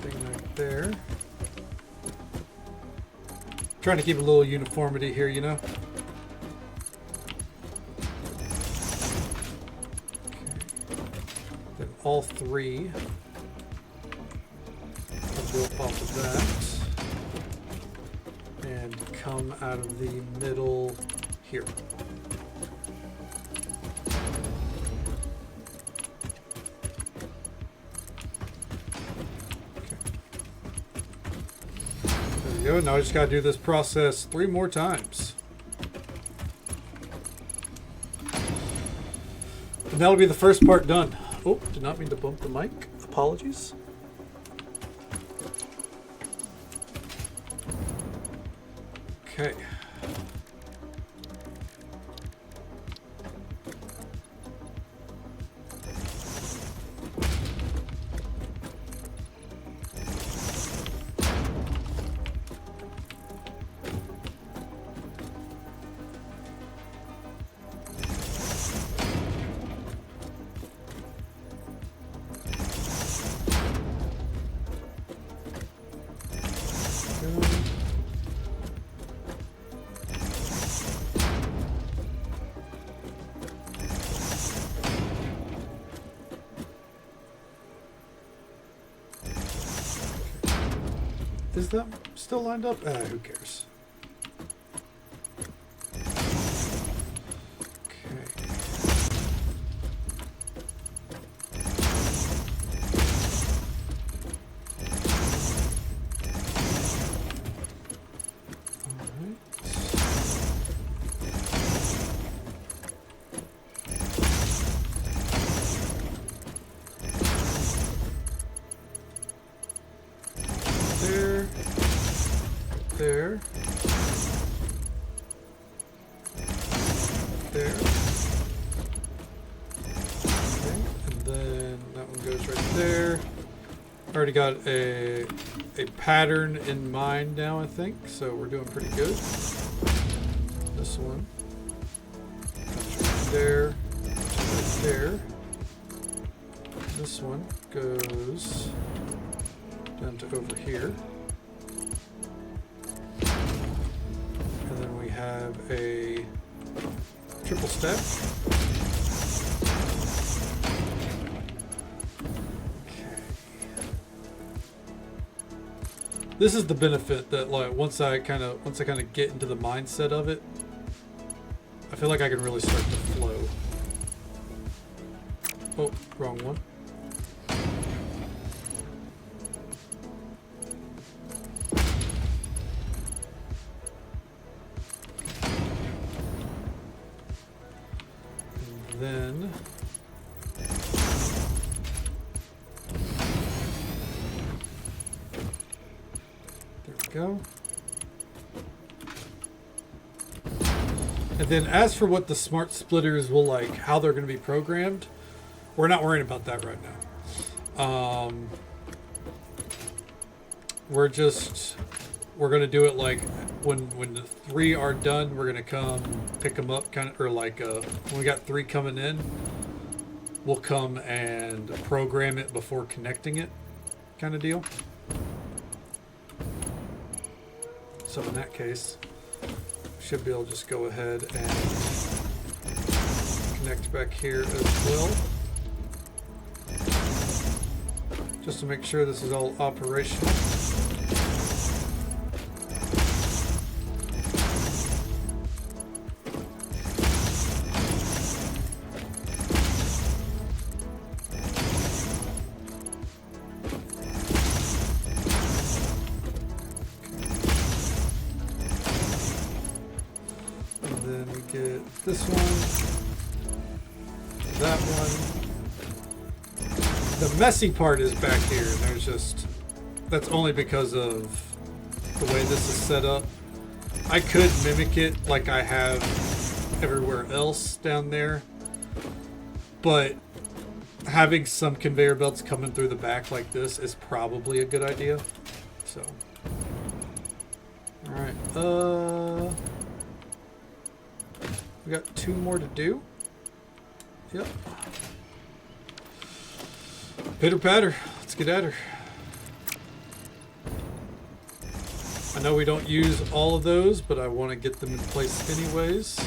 thing right there. Trying to keep a little uniformity here, you know? All three are built off of that and come out of the middle here. Okay. There we go. Now I just got to do this process 3 more times. And that'll be the first part done. Oh, did not mean to bump the mic. Apologies. Okay. Is that still lined up? Who cares? Okay. There. There. Okay. And then that one goes right there. Already got a pattern in mind now, I think, so we're doing pretty good. This one comes right there, right there. This one goes down to over here. And then we have a triple stack. Okay. This is the benefit that, like, once I kind of get into the mindset of it, I feel like I can really start to flow. Oh, wrong one. Then there we go. And then as for what the smart splitters will, like, how they're going to be programmed, we're not worrying about that right now. We're going to do it like when the 3 are done, we're going to come pick them up, kind of, or like when we got 3 coming in, we'll come and program it before connecting it, kind of deal. So in that case, should be able to just go ahead and connect back here as well, just to make sure this is all operational. This one, that one. The messy part is back here. That's only because of the way this is set up. I could mimic it like I have everywhere else down there, but having some conveyor belts coming through the back like this is probably a good idea. So, all right. We got 2 more to do. Yep. Pitter patter. Let's get at her. I know we don't use all of those, but I want to get them in place anyways.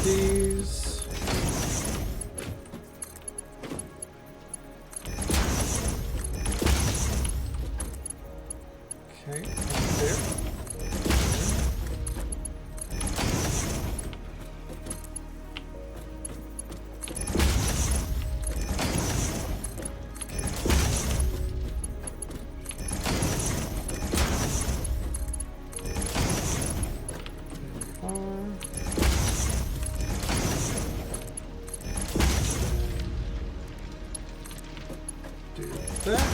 These. Okay, there. Do that.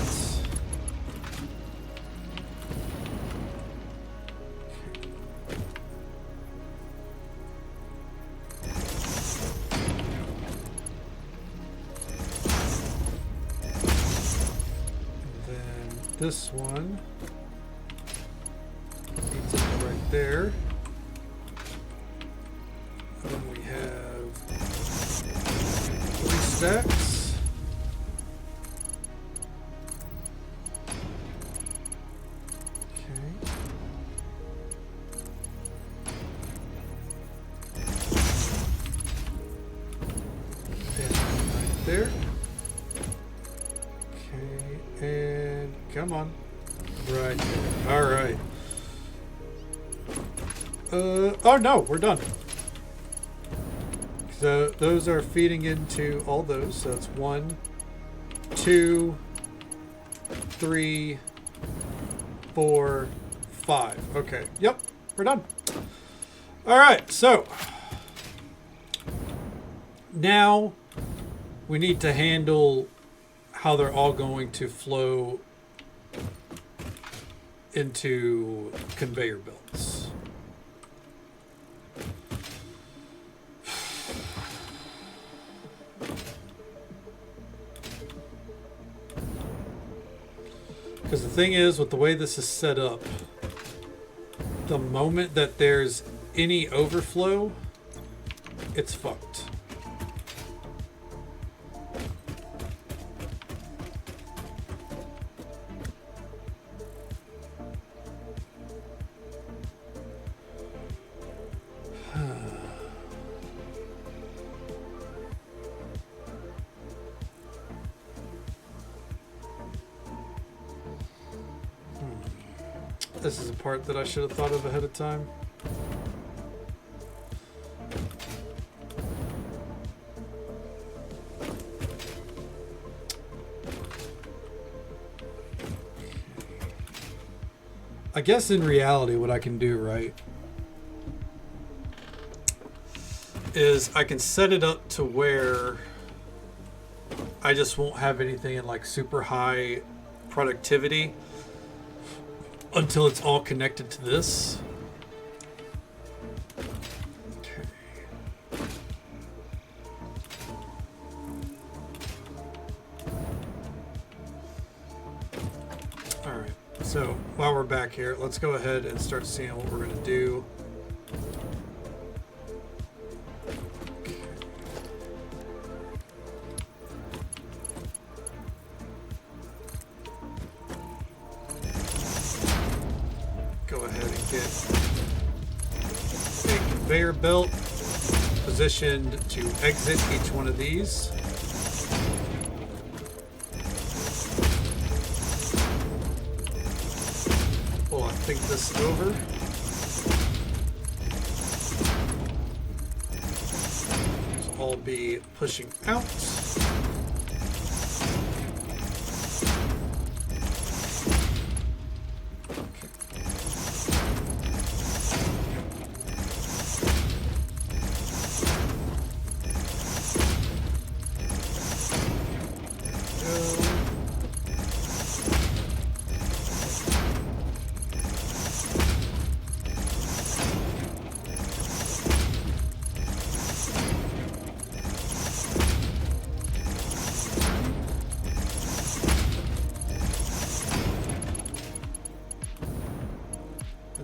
This one needs it right there. And then we have 3 stacks. Okay. And right there. Okay, and come on. Right there. All right. Oh no, we're done. So those are feeding into all those. So it's 1, 2, 3, 4, 5. Okay. Yep, we're done. All right. So now we need to handle how they're all going to flow into conveyor belts. Because the thing is, with the way this is set up, the moment that there's any overflow, it's fucked. This is a part that I should have thought of ahead of time. I guess in reality what I can do, right, is I can set it up to where I just won't have anything in like super high productivity until it's all connected to this. Okay. All right. So while we're back here, let's go ahead and start seeing what we're going to do. Conveyor belt positioned to exit each one of these. Pull, I think, this over. all be pushing out.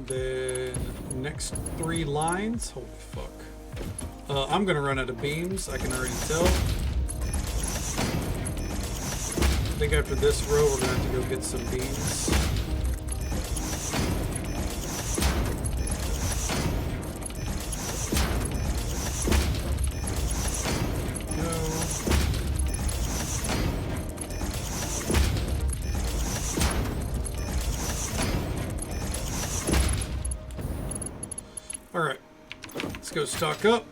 Then next 3 lines. Holy fuck. I'm gonna run out of beams, I can already tell. I think after this row we're gonna have to go get some beams. Alright, let's go stock up.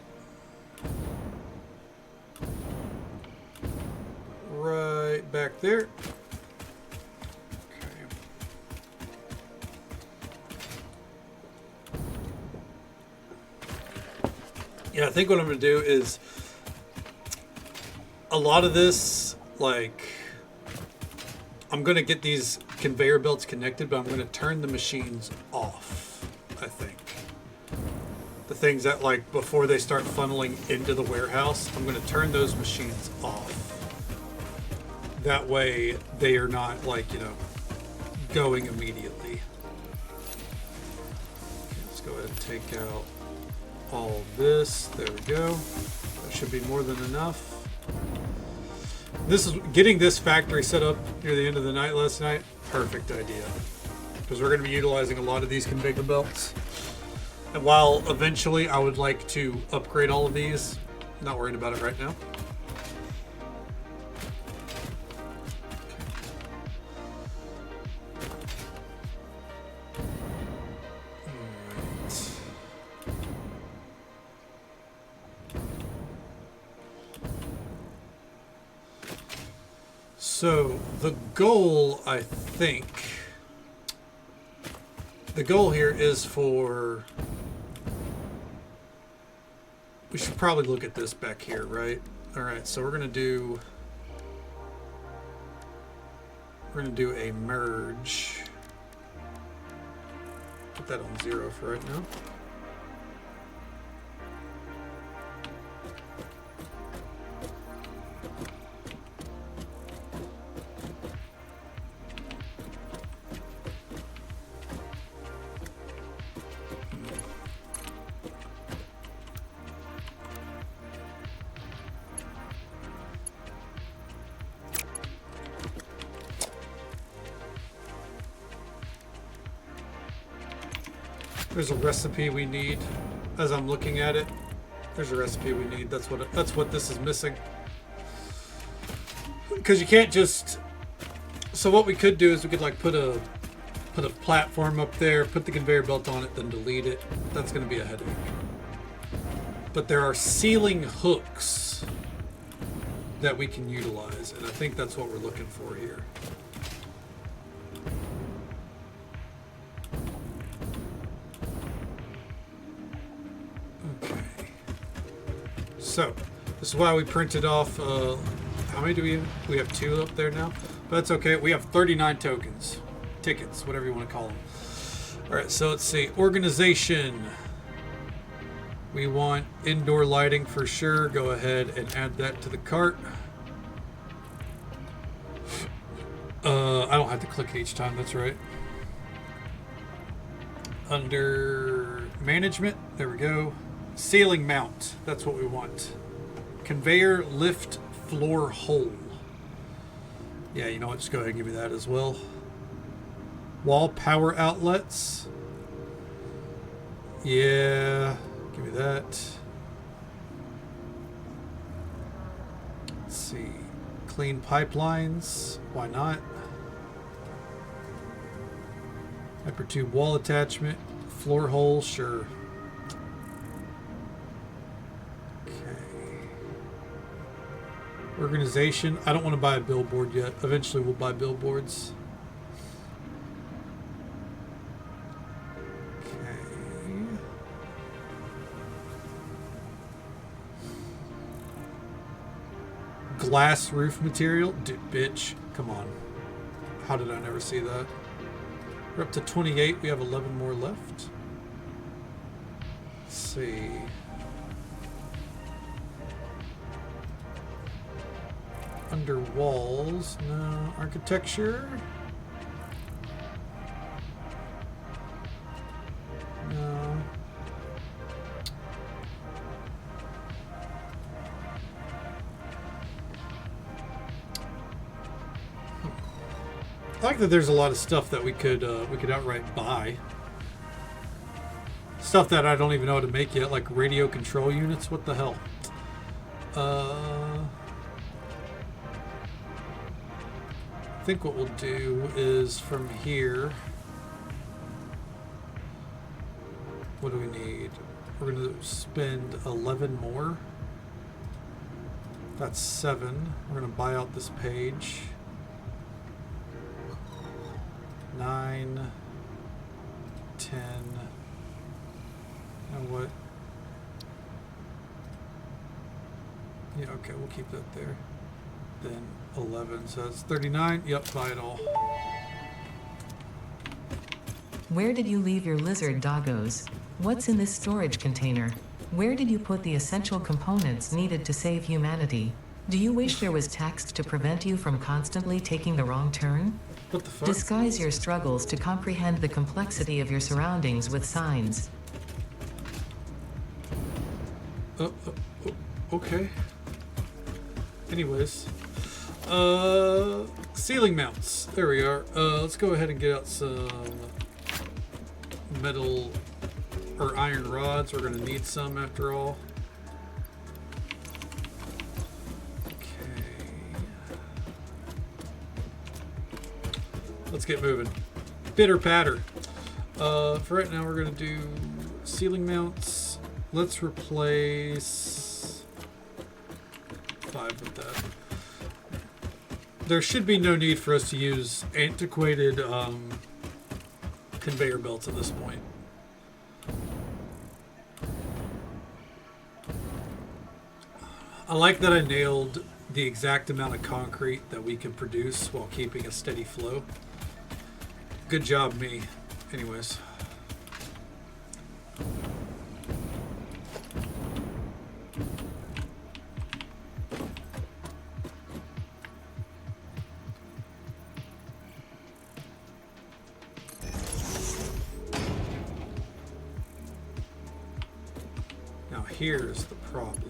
Right back there. Okay. Yeah, I think what I'm going to do is a lot of this, like, I'm going to get these conveyor belts connected, but I'm going to turn the machines off, I think. The things that, like, before they start funneling into the warehouse, I'm going to turn those machines off. That way they are not, like, you know, going immediately. Okay, let's go ahead and take out all this. There we go. That should be more than enough. This is getting this factory set up near the end of the night last night. Perfect idea. Because we're going to be utilizing a lot of these conveyor belts. And while eventually I would like to upgrade all of these, not worried about it right now. Alright. So the goal, I think, the goal here is for, we should probably look at this back here, right? All right, so we're gonna do a merge. Put that on 0 for right now. There's a recipe we need. As I'm looking at it, there's a recipe we need. That's what this is missing. Because you can't just. So what we could do is we could, like, put a platform up there, put the conveyor belt on it, then delete it. That's going to be a headache. But there are ceiling hooks that we can utilize, and I think that's what we're looking for here. So, this is why we printed off, how many do we have? We have 2 up there now, but that's okay. We have 39 tokens, tickets, whatever you want to call them. All right, so let's see. Organization. We want indoor lighting for sure. Go ahead and add that to the cart. I don't have to click it each time, that's right. Under management, there we go. Ceiling mount, that's what we want. Conveyor lift floor hole. Yeah, you know what, just go ahead and give me that as well. Wall power outlets. Yeah, give me that. Let's see. Clean pipelines, why not? Hypertube wall attachment, floor hole, sure. Okay. Organization. I don't want to buy a billboard yet. Eventually we'll buy billboards. Okay. Glass roof material? Dude, bitch. Come on. How did I never see that? We're up to 28. We have 11 more left. Let's see. Under walls, no. Architecture, no. I like that there's a lot of stuff that we could outright buy. Stuff that I don't even know how to make yet, like radio control units. What the hell? I think what we'll do is from here. What do we need? We're going to spend 11 more. That's 7. We're going to buy out this page. 9, 10. And what? Yeah, okay, we'll keep that there. Then 11, so that's 39. Yep, buy it all. Where did you leave your lizard doggos? What's in this storage container? Where did you put the essential components needed to save humanity? Do you wish there was text to prevent you from constantly taking the wrong turn? What the fuck? Disguise your struggles to comprehend the complexity of your surroundings with signs. Okay. Anyways. Ceiling mounts. There we are. Let's go ahead and get out some metal or iron rods. We're going to need some after all. Okay. Let's get moving. Bitter patter. For right now, we're going to do ceiling mounts. Let's replace 5 with that. There should be no need for us to use antiquated conveyor belts at this point. I like that I nailed the exact amount of concrete that we can produce while keeping a steady flow. Good job, me. Anyways. Now here's the problem.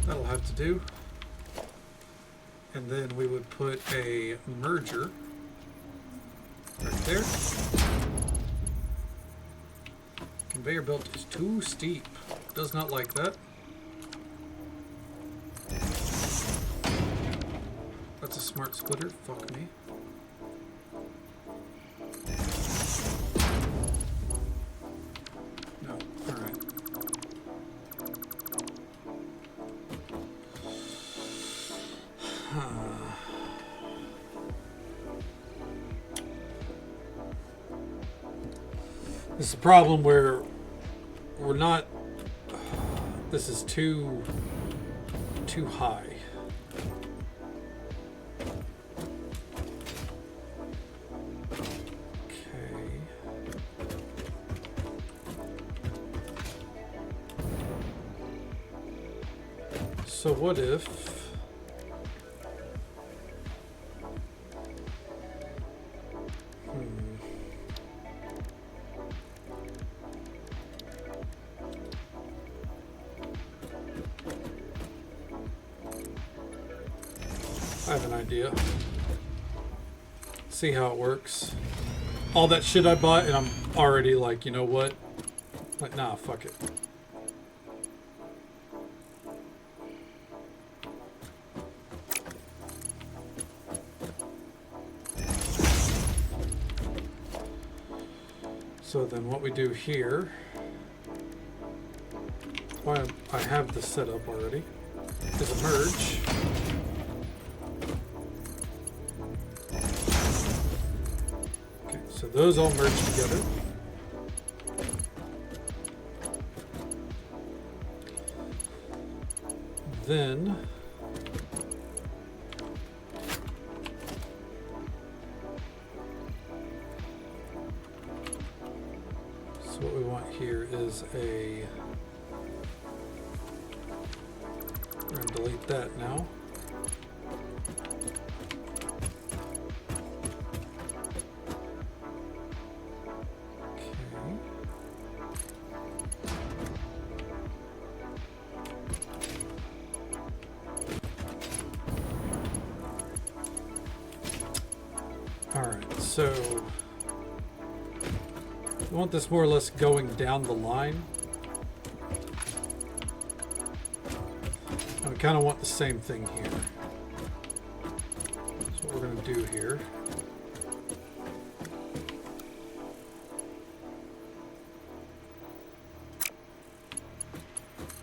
That'll have to do. And then we would put a merger right there. Conveyor belt is too steep. Does not like that. That's a smart splitter. Fuck me. No. Alright. This is a problem where we're not. This is too high. Okay. So what if? have an idea. See how it works. All that shit I bought, and I'm already like, you know what? Like, nah, fuck it. So then what we do here, why I have this set up already, is a merge. Okay, so those all merge together. Then so what we want here is a, we're going to delete that now. Okay. All right, so I want this more or less going down the line. And we kind of want the same thing here. That's what we're going to do here.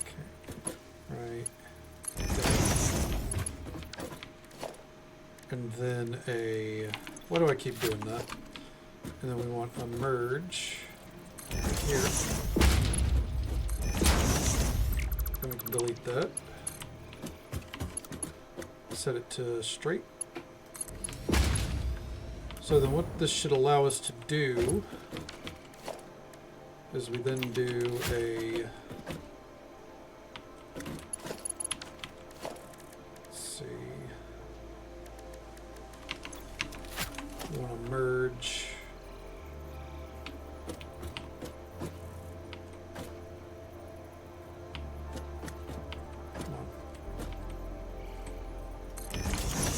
Okay, right there. And then a, why do I keep doing that? And then we want a merge right here. Then we can delete that. Set it to straight. So then what this should allow us to do is we then do a, let's see, we want to merge.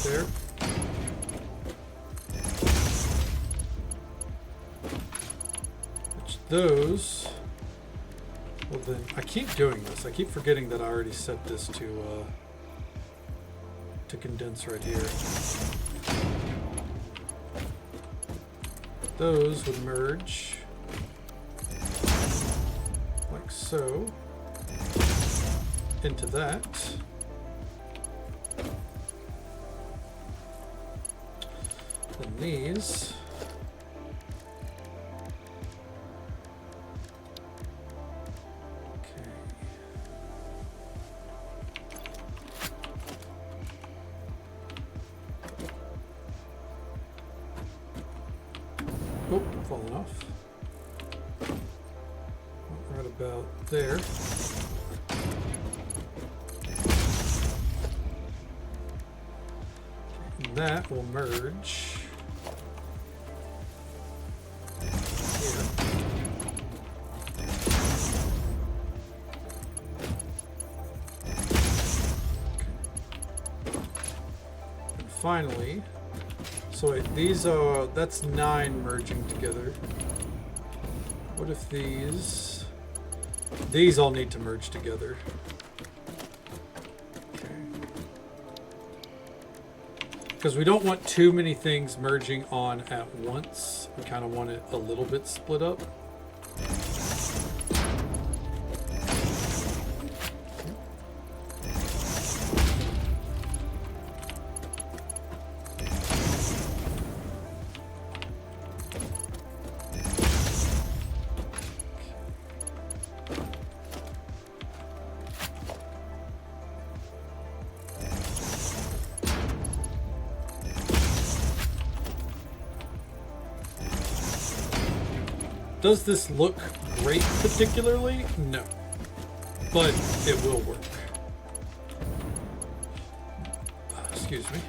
There. Which those, well then, I keep doing this. I keep forgetting that I already set this to condense right here. Those would merge like so into that. Then these okay. Oh, falling off. Right about there. And that will merge. Finally, so wait, these are, that's 9 merging together. What if these all need to merge together? Okay. Because we don't want too many things merging on at once. We kind of want it a little bit split up. Does this look great particularly? No. But it will work. Excuse me.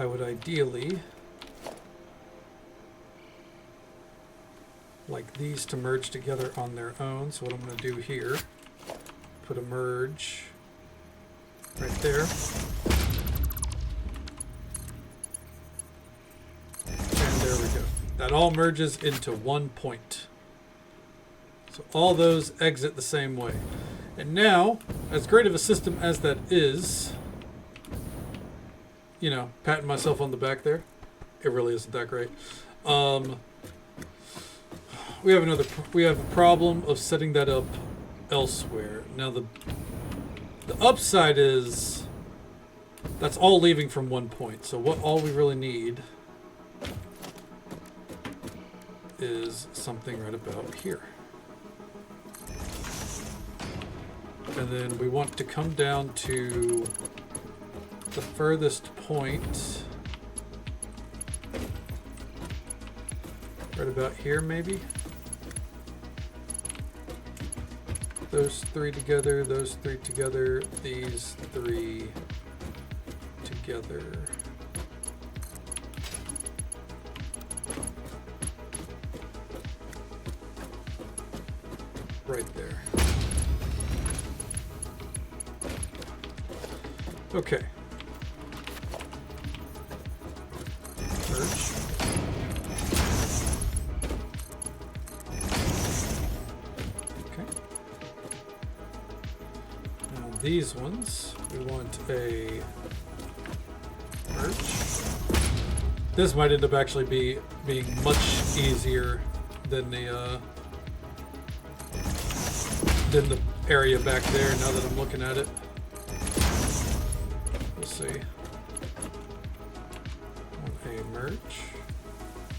I would ideally like these to merge together on their own. So what I'm going to do here, put a merge right there. And there we go. That all merges into one point. So all those exit the same way. And now, as great of a system as that is, you know, patting myself on the back there, it really isn't that great. We have a problem of setting that up elsewhere. Now the upside is that's all leaving from one point. So all we really need is something right about here. And then we want to come down to the furthest point right about here, maybe. Those three together, those three together, these three together. Right there. Okay. Merge. Okay. Now these ones, we want a merge. This might end up actually being much easier than the area back there. Now that I'm looking at it. See. A merge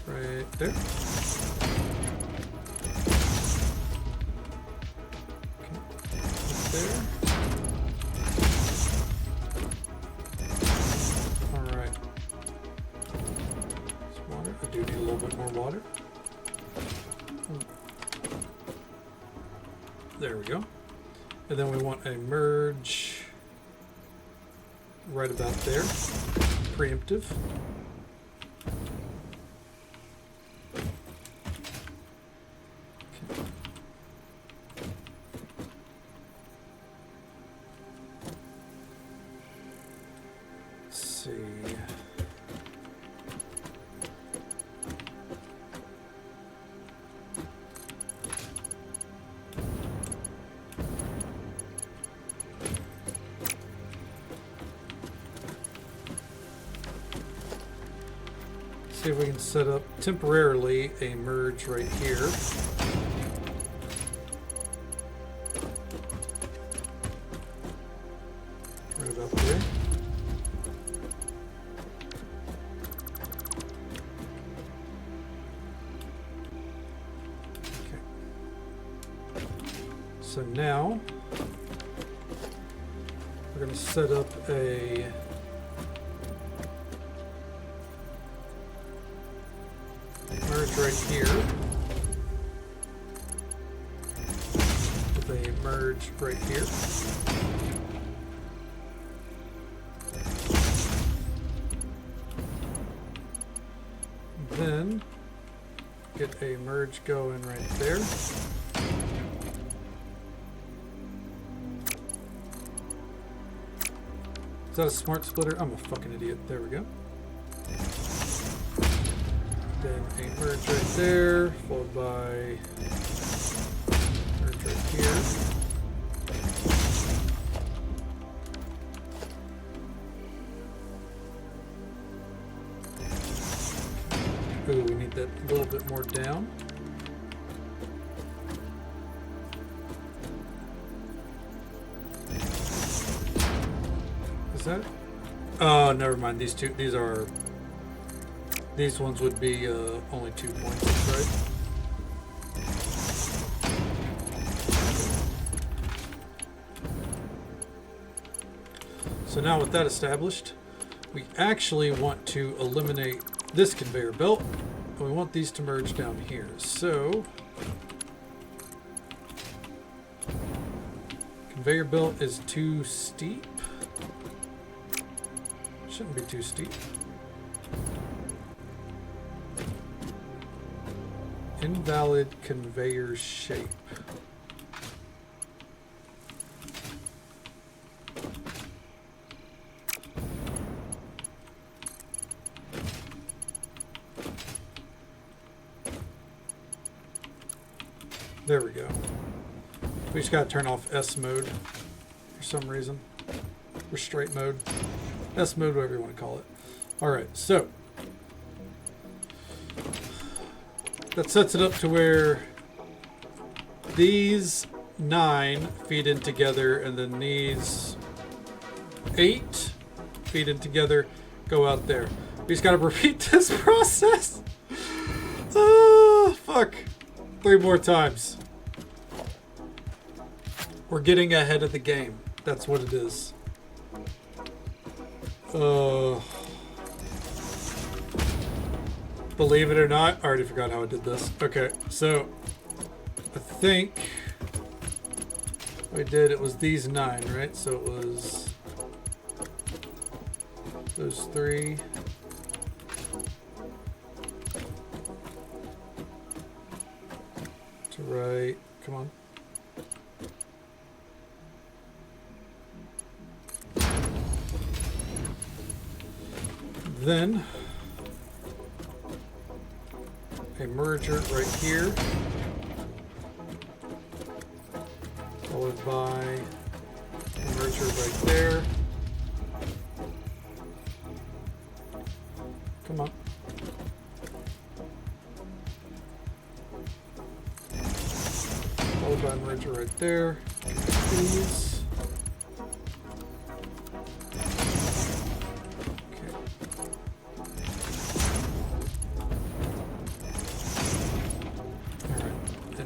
right there. Okay. Up there. All right. It's water. I do need a little bit more water. There we go. And then we want a merge right about there. Preemptive. Okay. Let's see. See if we can set up temporarily a merge right here. Right about there. Okay. So now we're going to set up a merge right here with a merge right here. Then get a merge going right there. Is that a smart splitter? I'm a fucking idiot. There we go. Then a merge right there, followed by merge right here. Ooh, we need that a little bit more down. Is that? Oh, never mind. These ones would be only 2 points, right? So now with that established, we actually want to eliminate this conveyor belt, and we want these to merge down here. So conveyor belt is too steep. Shouldn't be too steep. invalid conveyor shape. There we go. We just gotta turn off S mode for some reason. Or straight mode. S mode, whatever you want to call it. Alright, so that sets it up to where these 9 feed in together, and then these 8 feed in together, go out there. We just gotta repeat this process. Oh, fuck. 3 more times. We're getting ahead of the game. That's what it is. Believe it or not, I already forgot how I did this. Okay, so I think what I did, it was these 9, right? So it was those 3. To right, come on. Then a merger right here, followed by a merger right there. Come on. Followed by a merger right there. Please.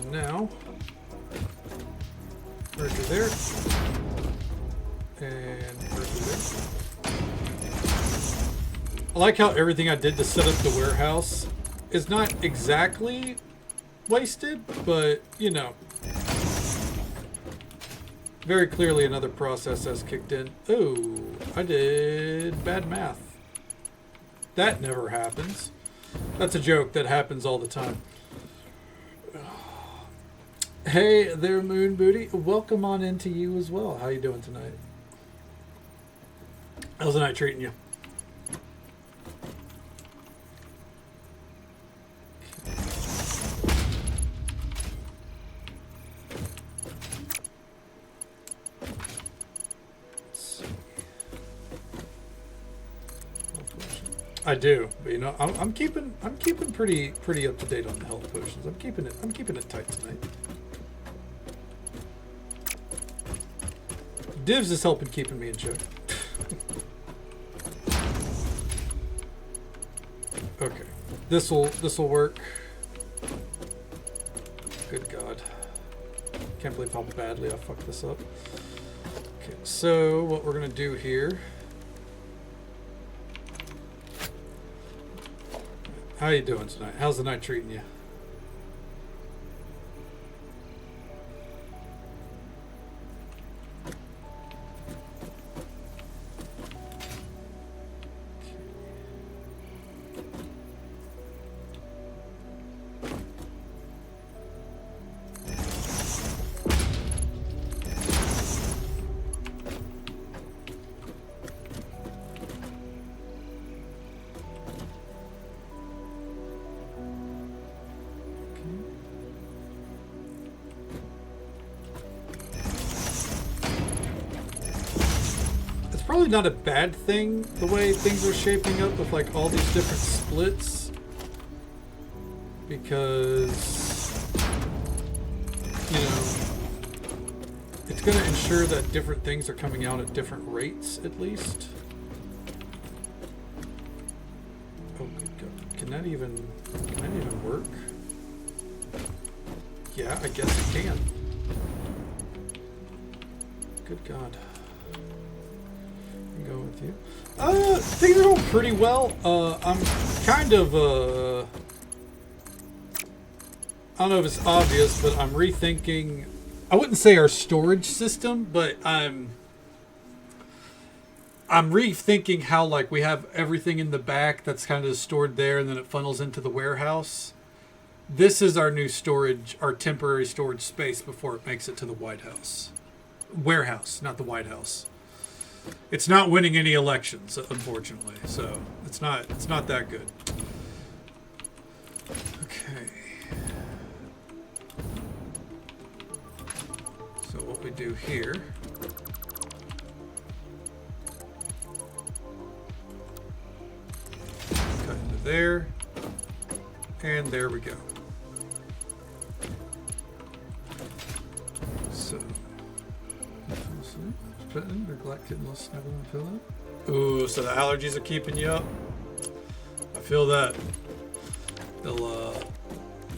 Now, merger there, and merger there. I like how everything I did to set up the warehouse is not exactly wasted, but, you know, very clearly another process has kicked in. Oh, I did bad math. That never happens. That's a joke that happens all the time. Hey there, Moon Booty. Welcome on into you as well. How you doing tonight? How's the night treating you? I do, but you know, I'm keeping pretty up to date on the health potions. I'm keeping it tight tonight. Divs is helping keeping me in check. Okay, this'll work. Good God, can't believe how badly I fucked this up. Okay, so what we're gonna do here. How you doing tonight? How's the night treating you? Probably not a bad thing the way things are shaping up with like all these different splits, because you know it's going to ensure that different things are coming out at different rates at least. Oh good God, can that even work? Yeah, I guess it can. Good God. Go with you. Things are going pretty well. I'm kind of I don't know if it's obvious, but I'm rethinking. I wouldn't say our storage system, but I'm rethinking how like we have everything in the back that's kind of stored there, and then it funnels into the warehouse. This is our new storage, our temporary storage space before it makes it to the White House. Warehouse, not the White House. It's not winning any elections, unfortunately, so it's not that good. Okay. So what we do here, cut into there, and there we go. So, neglect getting a little snuggle and fill up. Ooh, so the allergies are keeping you up. I feel that.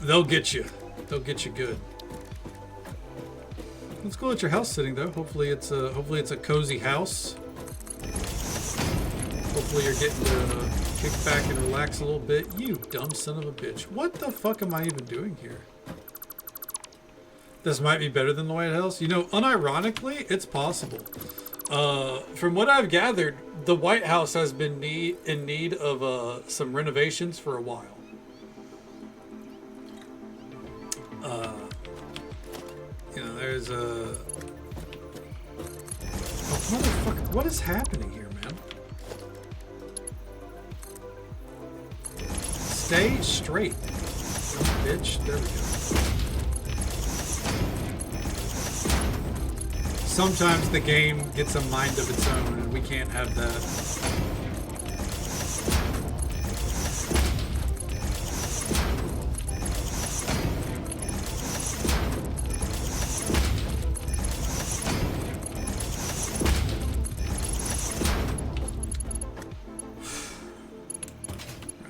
They'll get you. They'll get you good. Let's go at your house sitting though. Hopefully it's a cozy house. Hopefully you're getting to kick back and relax a little bit. You dumb son of a bitch. What the fuck am I even doing here? This might be better than the White House. You know, unironically, it's possible. From what I've gathered, the White House has been in need of some renovations for a while. You know, there's a... Oh, motherfucker, what is happening here, man? Stay straight. Oh, bitch, there we go. Sometimes the game gets a mind of its own, and we can't have that.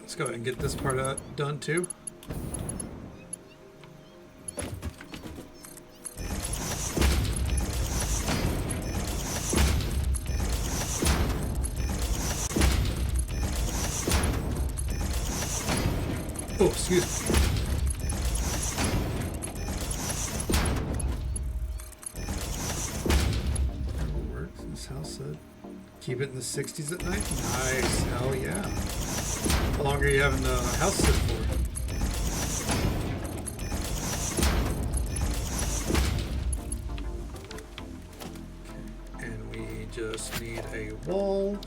Let's go ahead and get this part done too. Oh, excuse me. That works. This house said keep it in the 60s at night. Nice. Hell yeah. How long are you having the house sit for? Okay. And we just need a wall.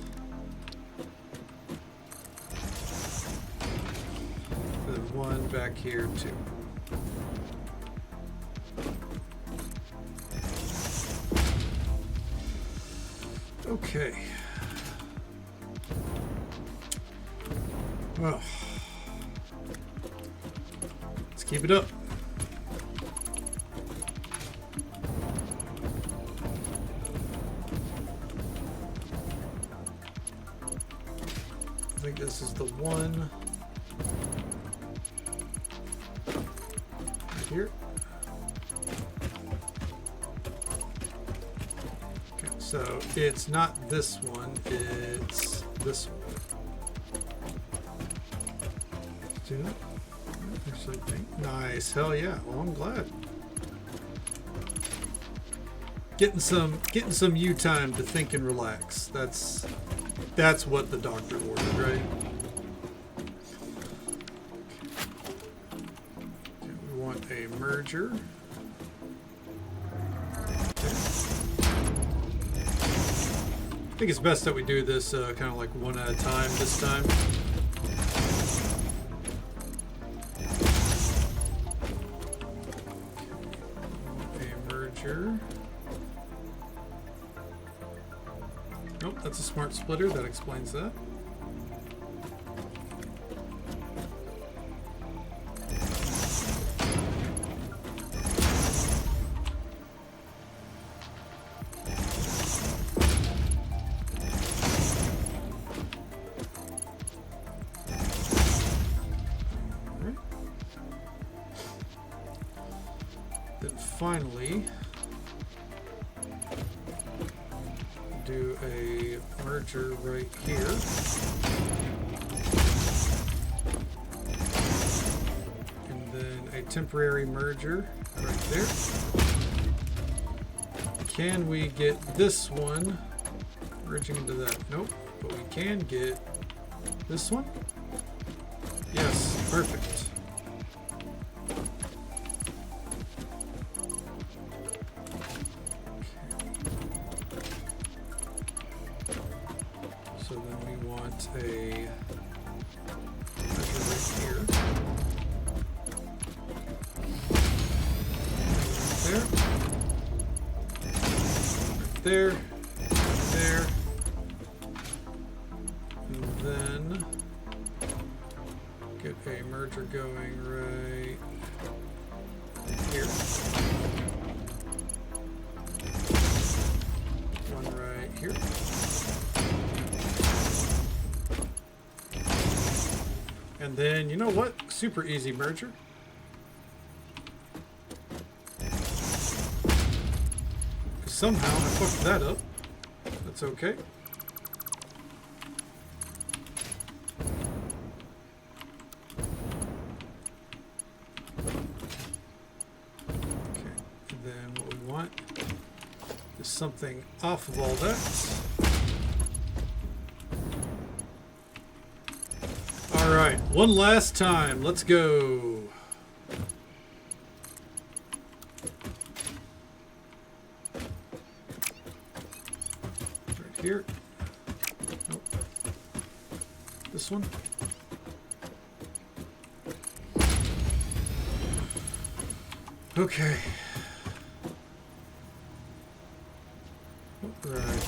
One back here too. Okay. Well, let's keep it up. I think this is the one. Here. Okay, so it's not this one, it's this one. Let's do that. Actually, nice, hell yeah. Well, I'm glad. Getting some you time to think and relax. That's what the doctor ordered, right? A merger. Okay. I think it's best that we do this kind of like one at a time this time. A merger. Nope, that's a smart splitter. That explains that. Finally, do a merger right here. And then a temporary merger right there. Can we get this one merging into that? Nope, but we can get this one. Yes, perfect. So then we want a measure right here. Right there. Right there. There. And then get a merger going right here. One right here. And then, you know what? Super easy merger. Somehow I fucked that up. That's okay. Okay, and then what we want is something off of all that. All right, one last time. Let's go. Right here. Nope. This one. Okay. Right.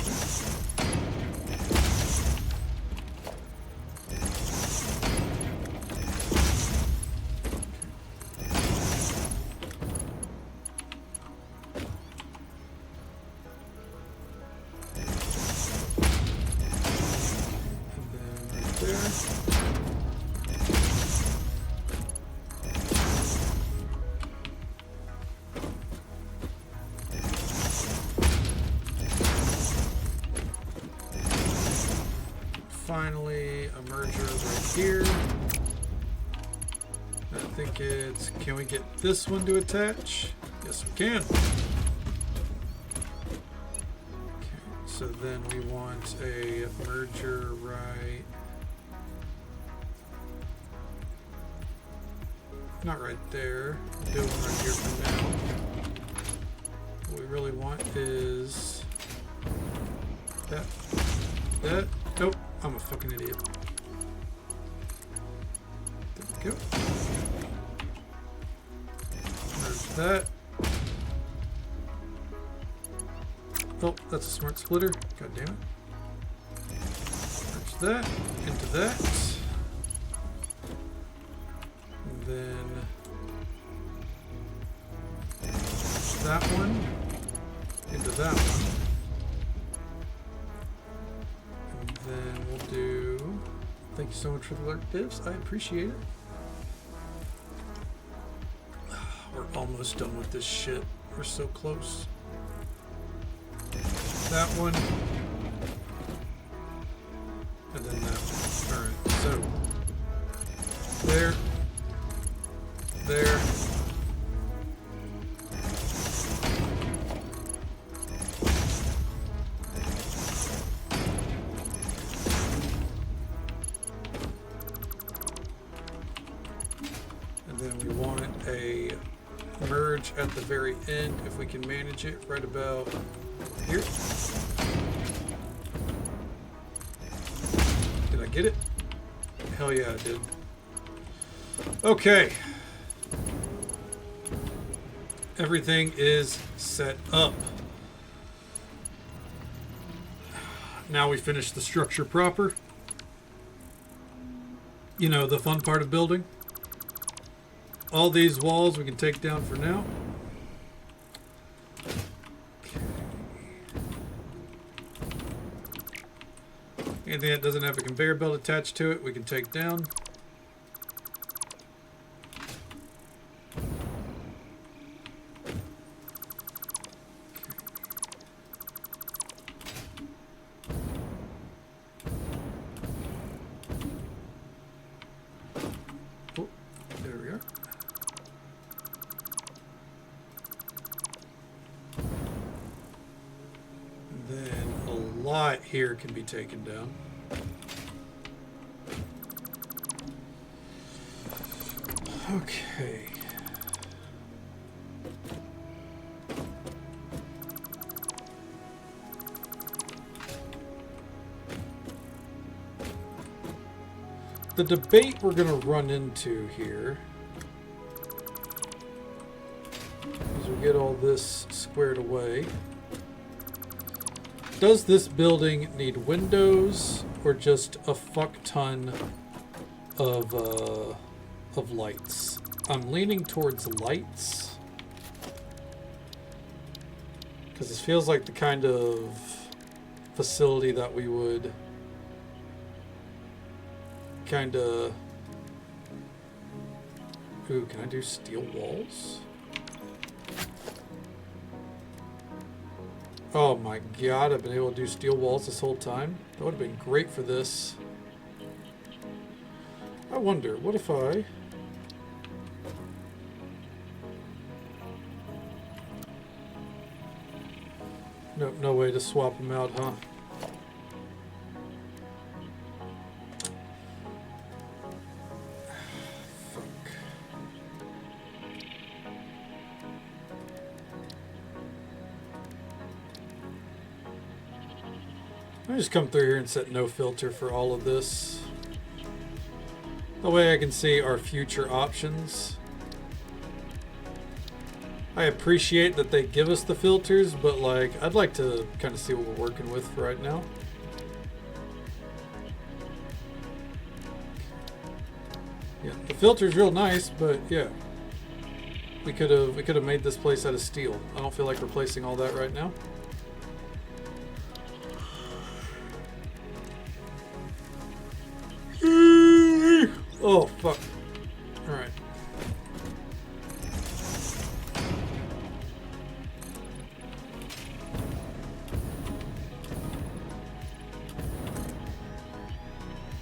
Finally, a merger right here. I think it's, can we get this one to attach? Yes, we can. Okay, so then we want a merger right, not right there. We'll do one right here for now. What we really want is that. Nope. I'm a fucking idiot. There we go. Merge that. Oh, that's a smart splitter. God damn it. Merge that into that. And then merge that one into that one. Then we'll do, thank you so much for the alert divs, I appreciate it. We're almost done with this shit. We're so close. That one. And then that one. Alright, so. There. There. Then we want a merge at the very end, if we can manage it, right about here. Did I get it? Hell yeah, I did. Okay. Everything is set up. Now we finish the structure proper. You know, the fun part of building. All these walls we can take down for now. Okay. Anything that doesn't have a conveyor belt attached to it, we can take down. Oh, there we are. Then a lot here can be taken down. Okay. the debate we're going to run into here, as we get all this squared away, does this building need windows or just a fuck ton of lights? I'm leaning towards lights because this feels like the kind of facility that we would kind of... Ooh, can I do steel walls? Oh my god, I've been able to do steel walls this whole time. That would have been great for this. I wonder, what if I... Nope, no way to swap them out, huh? I just come through here and set no filter for all of this. That way I can see our future options. I appreciate that they give us the filters, but like, I'd like to kind of see what we're working with for right now. Yeah, the filter's real nice, but yeah. We could have made this place out of steel. I don't feel like replacing all that right now. Oh, fuck. Alright.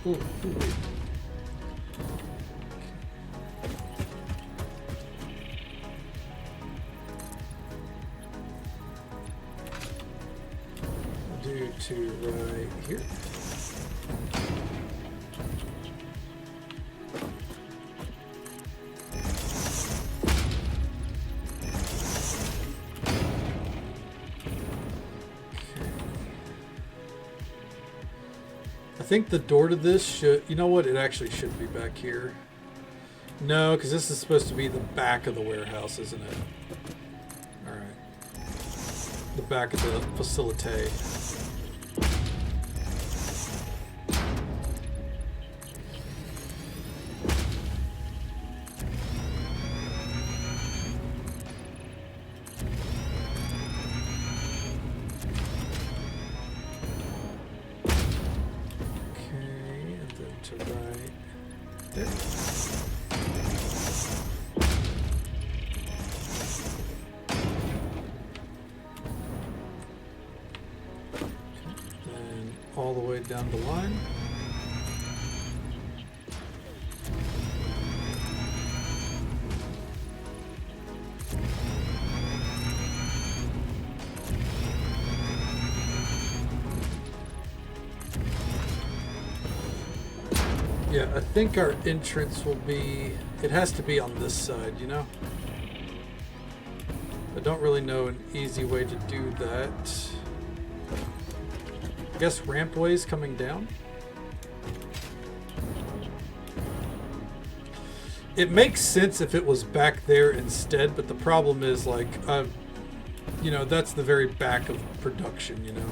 Ooh, wait. Do to right here. I think the door to this should... You know what? It actually should be back here. No, because this is supposed to be the back of the warehouse, isn't it? Alright. The back of the facility. All the way down the line. Yeah, I think our entrance will be... It has to be on this side, you know? I don't really know an easy way to do that. I guess rampways coming down. It makes sense if it was back there instead, but the problem is like, you know, that's the very back of production, you know.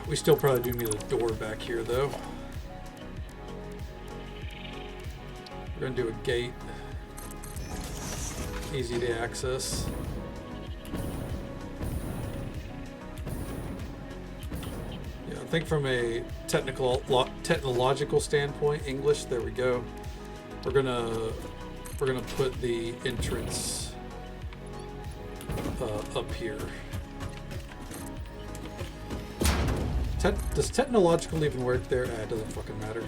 We still probably do need a door back here though. We're gonna do a gate. Easy to access. I think from a technological standpoint, English, there we go. We're gonna put the entrance up here. Does technological even work there? It doesn't fucking matter.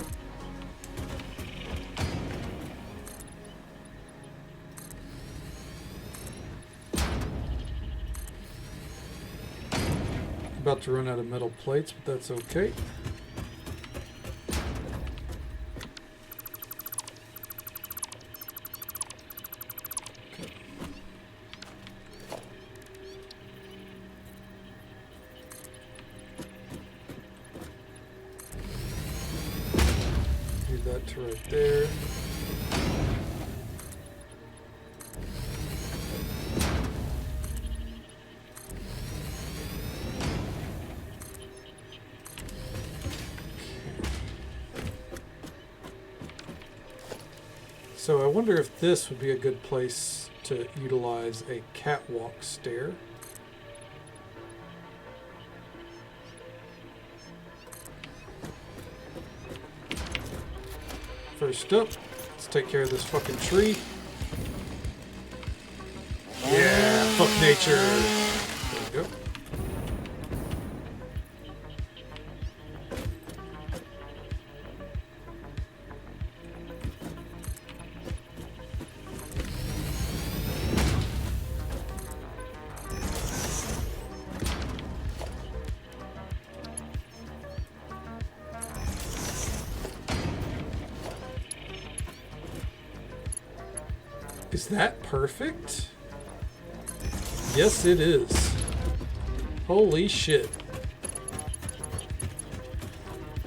About to run out of metal plates, but that's okay. that to right there. So I wonder if this would be a good place to utilize a catwalk stair. First up, let's take care of this fucking tree. Yeah, fuck nature. There we go. Is that perfect? Yes, it is. Holy shit.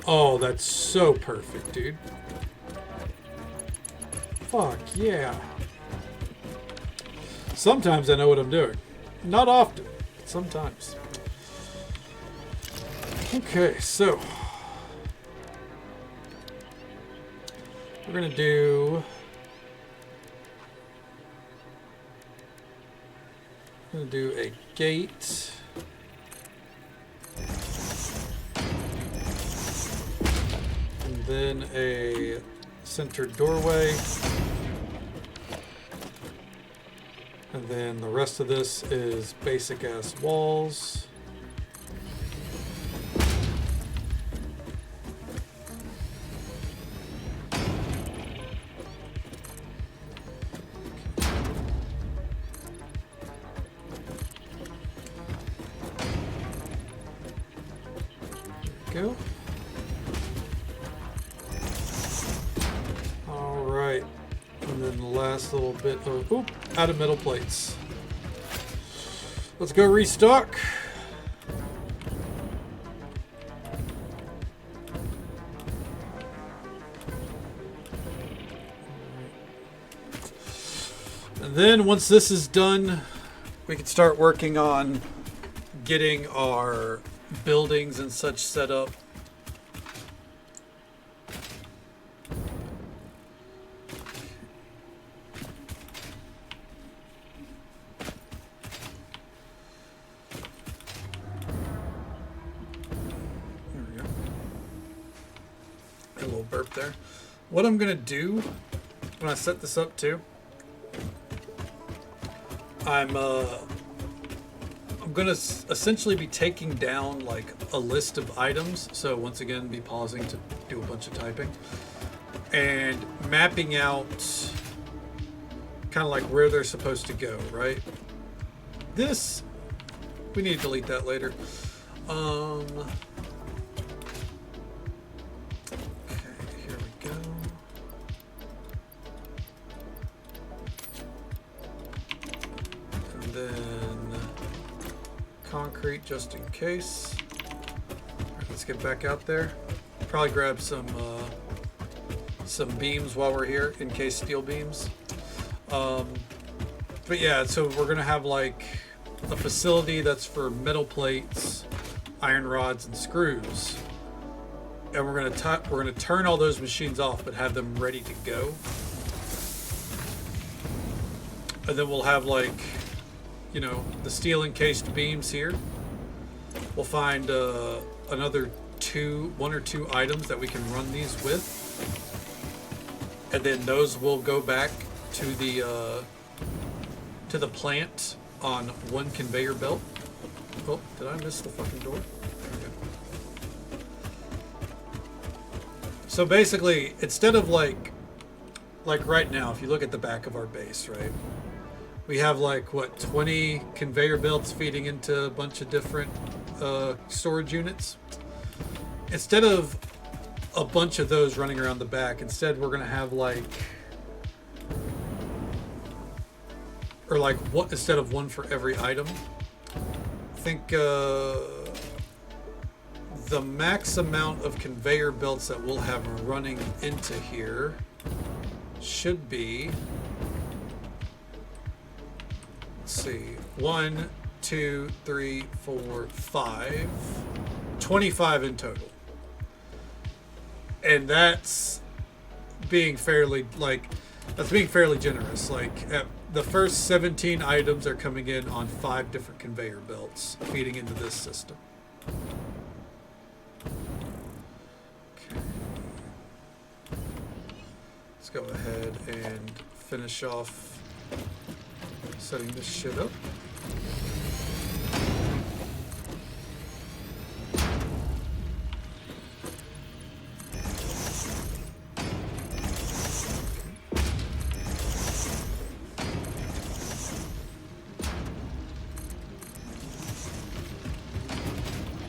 Oh, that's so perfect, dude. Fuck yeah. Sometimes I know what I'm doing. Not often, but sometimes. Okay, so we're gonna do... I'm going to do a gate. And then a centered doorway. And then the rest of this is basic ass walls. Go. All right, and then the last little bit of out of metal plates. Let's go restock. And then once this is done, we can start working on getting our buildings and such set up. There we go. A little burp there. What I'm gonna do when I set this up too, I'm going to essentially be taking down like a list of items. So once again, be pausing to do a bunch of typing and mapping out kind of like where they're supposed to go, right? This, we need to delete that later. Okay, here we go. And then concrete just in case. All right, let's get back out there. Probably grab some beams while we're here in case steel beams. But yeah, so we're gonna have like a facility that's for metal plates, iron rods, and screws, and we're gonna turn all those machines off, but have them ready to go. And then we'll have like, you know, the steel encased beams here. We'll find another one or two items that we can run these with, and then those will go back to the plant on one conveyor belt. Oh, did I miss the fucking door? There we go. So basically, instead of like right now, if you look at the back of our base, right? We have like, what, 20 conveyor belts feeding into a bunch of different storage units. Instead of a bunch of those running around the back, instead we're gonna have like, or like what, instead of one for every item. I think the max amount of conveyor belts that we'll have running into here should be, let's see, 1, 2, 3, 4, 5, 25 in total. And that's being fairly, generous. Like, the first 17 items are coming in on 5 different conveyor belts feeding into this system. Okay. Let's go ahead and finish off setting this shit up.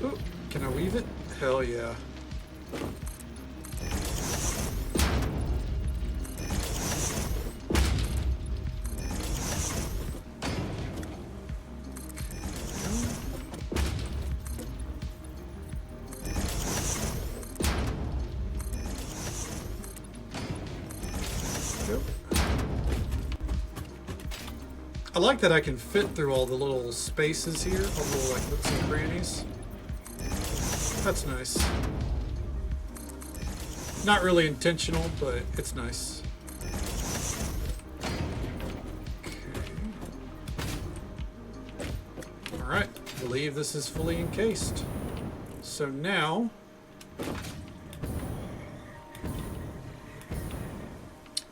Ooh, can I weave it? Hell yeah. I like that I can fit through all the little spaces here, all the little like nooks and crannies. That's nice. Not really intentional, but it's nice. Okay. Alright, I believe this is fully encased. So now,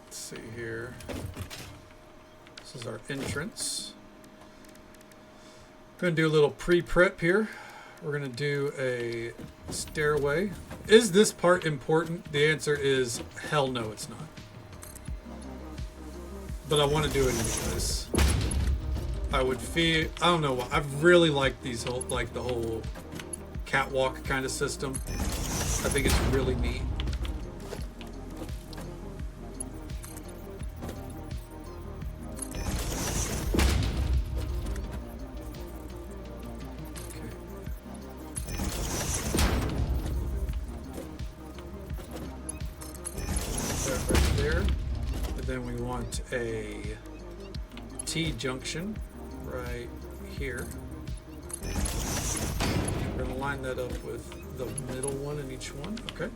let's see here. This is our entrance. Going to do a little pre-prep here. We're going to do a stairway. Is this part important? The answer is hell no, it's not. But I want to do it anyways. I don't know, I really like these whole, like the whole catwalk kind of system. I think it's really neat. A T-junction right here. We're going to line that up with the middle one in each one. Okay.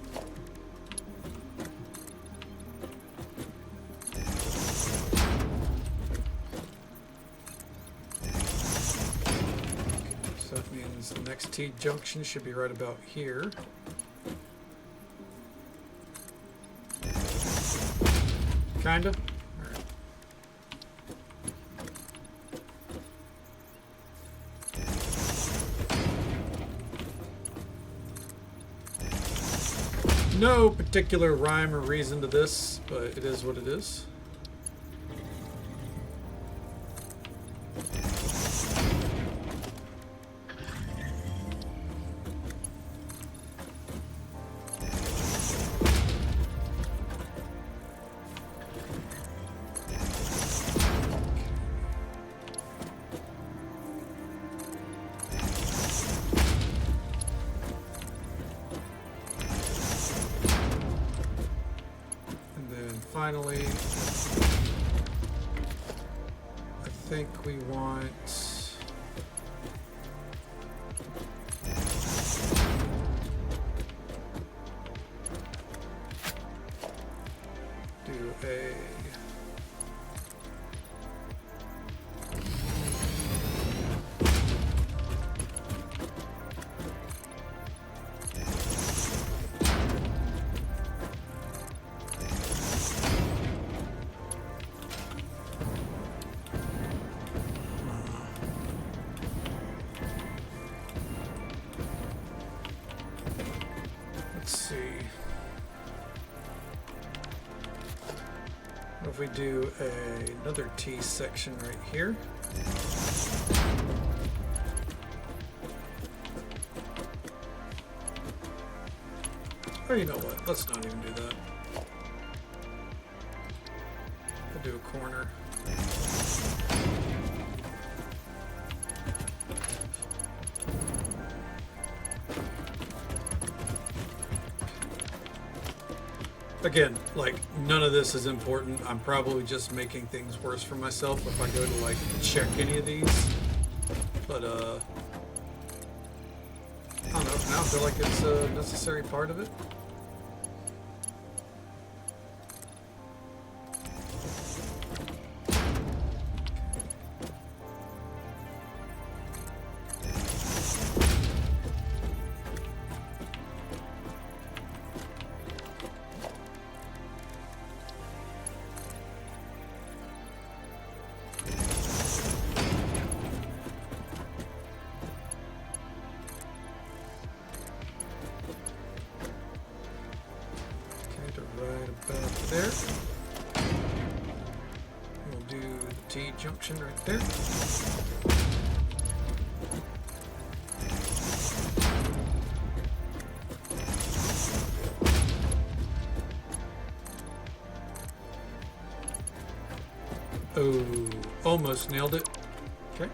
So that means the next T-junction should be right about here. Kinda. No particular rhyme or reason to this, but it is what it is. Finally, I think we want do a if we do another T section right here. Oh, you know what? Let's not even do that. We'll do a corner. Again, like, none of this is important. I'm probably just making things worse for myself if I go to, like, check any of these. But, I don't know. Now I feel like it's a necessary part of it. There. We'll do the T junction right there. Oh, almost nailed it. Okay.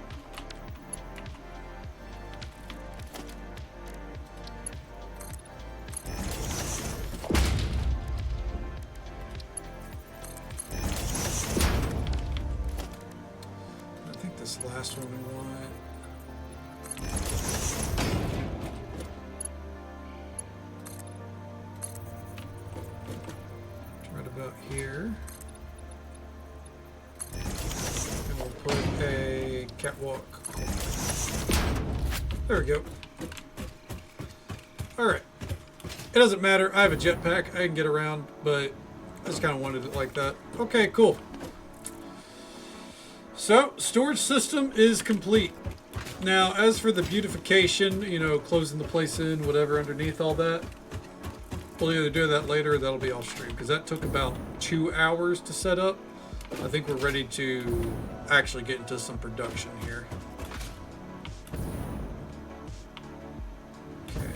Last one we want. Right about here. And we'll put a catwalk. There we go. Alright. It doesn't matter. I have a jetpack. I can get around, but I just kind of wanted it like that. Okay, cool. So, storage system is complete. Now, as for the beautification, you know, closing the place in, whatever underneath all that, we'll either do that later or that'll be off stream, because that took about 2 hours to set up. I think we're ready to actually get into some production here. Okay.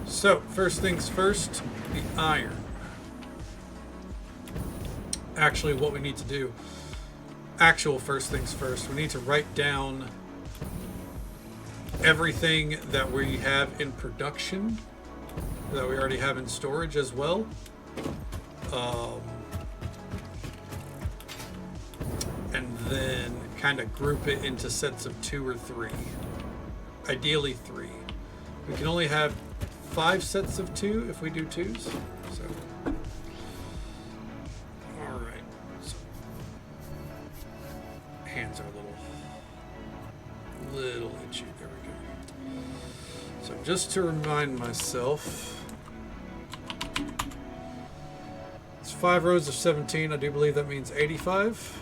So, first things first, the iron. Actually, what we need to do, first things first, we need to write down everything that we have in production, that we already have in storage as well. And then kind of group it into sets of 2 or 3. Ideally 3. We can only have 5 sets of 2 if we do 2s. So. Hands are a little itchy. There we go. So just to remind myself, it's 5 rows of 17. I do believe that means 85.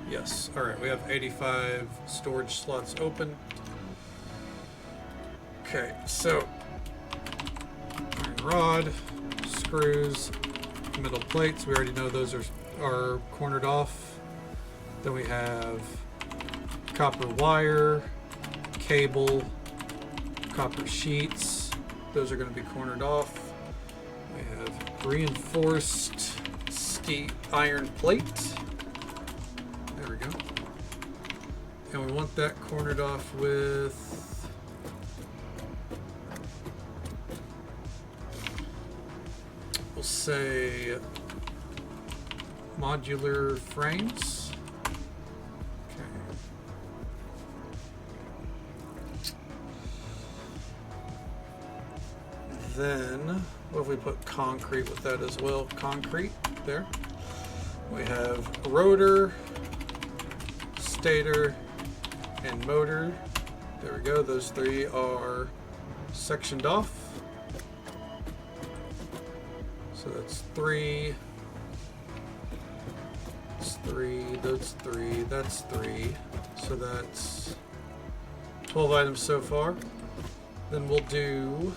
Yes. All right. We have 85 storage slots open. Okay. So iron rod, screws, metal plates. We already know those are cornered off. Then we have copper wire, cable, copper sheets. Those are going to be cornered off. We have reinforced steel iron plate. There we go. And we want that cornered off with we'll say modular frames. Then, what if we put concrete with that as well? Concrete, there. We have rotor, stator, and motor. There we go. Those 3 are sectioned off. So that's 3. That's 3. That's 3. That's 3. So that's 12 items so far. Then we'll do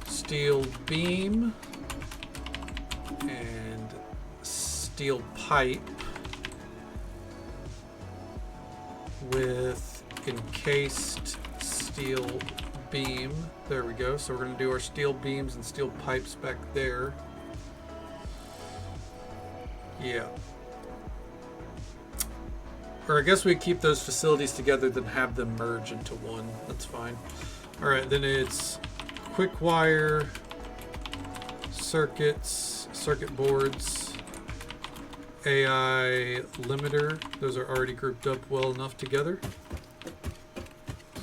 steel beam and steel pipe with encased steel beam. There we go. So we're going to do our steel beams and steel pipes back there. Yeah. Or I guess we keep those facilities together, then have them merge into one. That's fine. Alright, then it's quick wire, circuits, circuit boards, AI limiter. Those are already grouped up well enough together.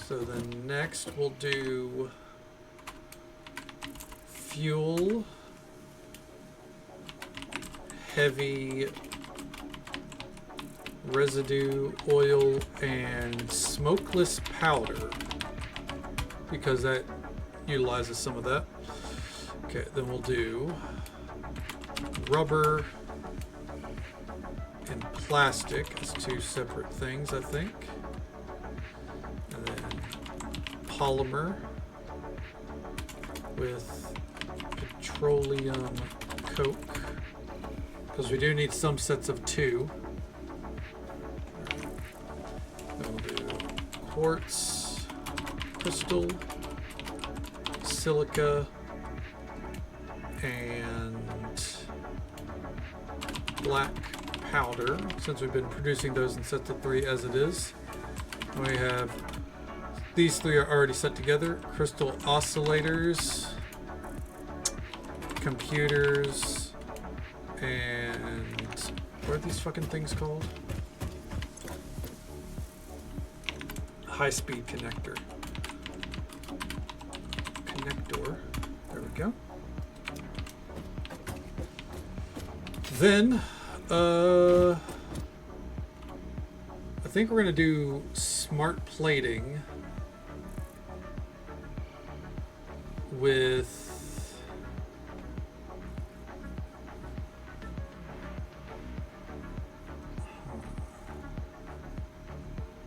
So then next we'll do fuel, heavy, residue, oil, and smokeless powder, because that utilizes some of that. Okay, then we'll do rubber and plastic as two separate things, I think. And then polymer with petroleum coke, because we do need some sets of two. Then we'll do quartz, crystal, silica, and black powder, since we've been producing those in sets of 3 as it is. We have these 3 are already set together: crystal oscillators, computers, and what are these fucking things called? High-speed connector. Connector. There we go. Then, I think we're gonna do smart plating with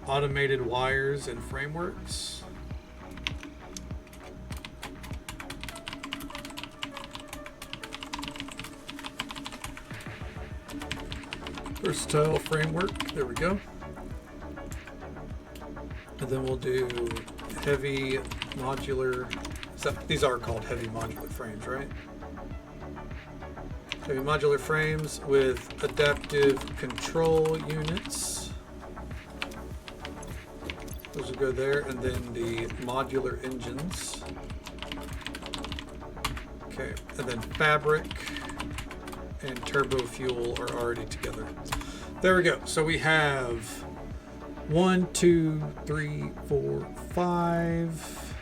automated wires and frameworks. Versatile framework, there we go. And then we'll do heavy modular, these are called heavy modular frames, right? Heavy modular frames with adaptive control units. Those will go there, and then the modular engines. Okay, and then fabric and turbo fuel are already together. There we go. So we have 1, 2, 3, 4, 5.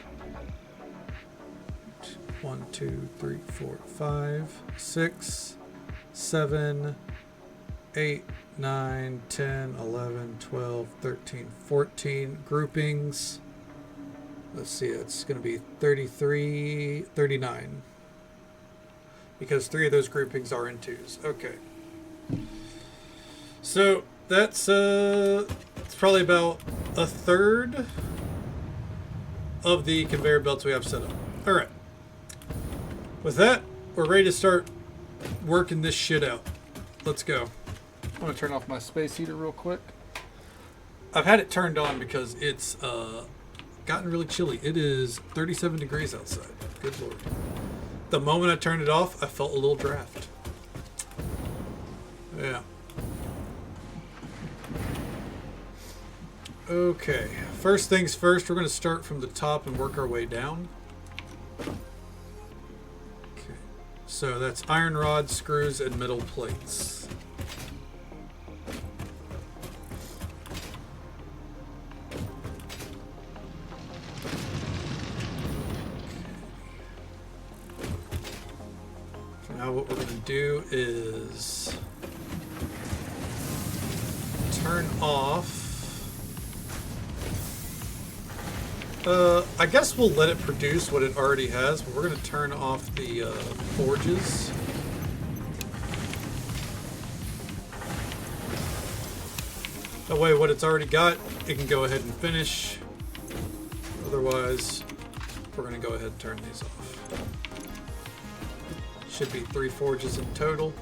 1, 2, 3, 4, 5, 6, 7, 8, 9, 10, 11, 12, 13, 14 groupings. Let's see, it's going to be 33, 39. Because 3 of those groupings are in 2s. Okay. So that's it's probably about a third of the conveyor belts we have set up. All right. With that, we're ready to start working this shit out. Let's go. I'm gonna turn off my space heater real quick. I've had it turned on because it's gotten really chilly. It is 37 degrees outside. Good lord. The moment I turned it off, I felt a little draft. Yeah. Okay. First things first, we're going to start from the top and work our way down. Okay. So that's iron rods, screws, and metal plates. Now what we're going to do is turn off. I guess we'll let it produce what it already has, but we're going to turn off the forges. That way what it's already got, it can go ahead and finish. Otherwise, we're going to go ahead and turn these off. Should be 3 forges in total.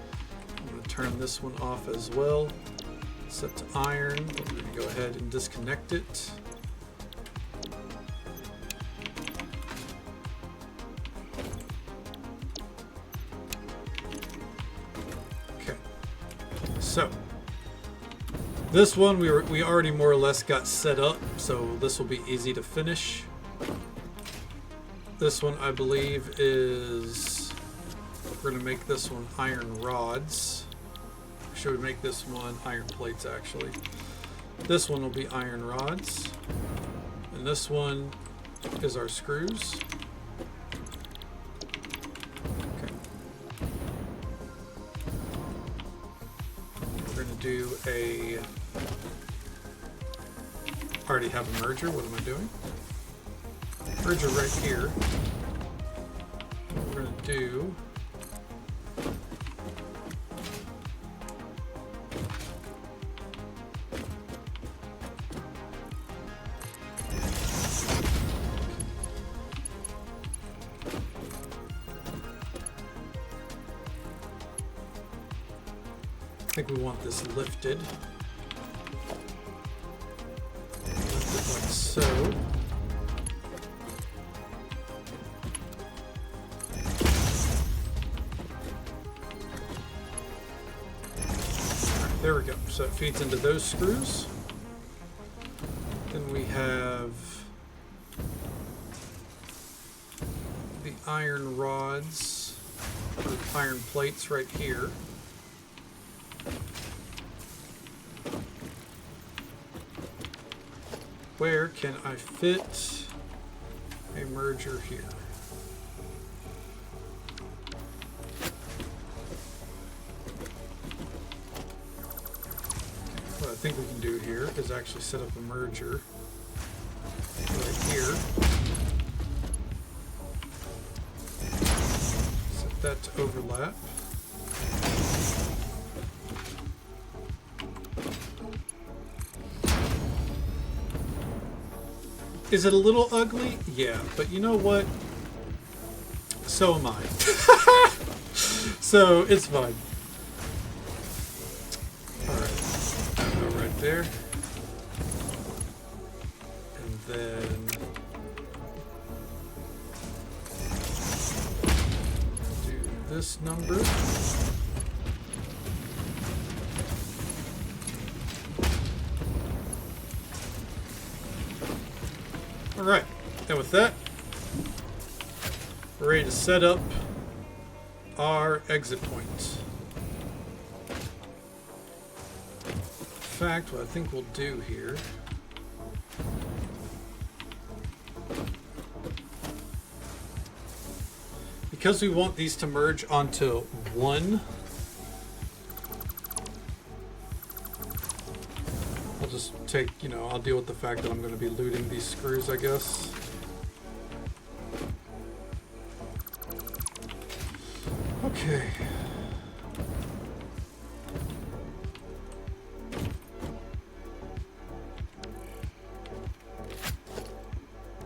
I'm going to turn this one off as well. Set to iron. We're going to go ahead and disconnect it. Okay. So this one we already more or less got set up, so this will be easy to finish. This one, I believe, is... We're going to make this one iron rods. Should we make this one iron plates, actually? This one will be iron rods. And this one is our screws. Okay. We're going to do a... I already have a merger. What am I doing? Merger right here. What we're going to do... I think we want this lifted. Lift it like so. There we go. So it feeds into those screws. Then we have the iron rods, or iron plates right here. Where can I fit a merger here? What I think we can do here is actually set up a merger right here. Set that to overlap. Is it a little ugly? Yeah, but you know what? So am I. So it's fine. Alright, go right there. And then do this number. Alright, and with that, we're ready to set up our exit point. In fact, what I think we'll do here because we want these to merge onto one, I'll just take, I'll deal with the fact that I'm going to be looting these screws, I guess. Okay.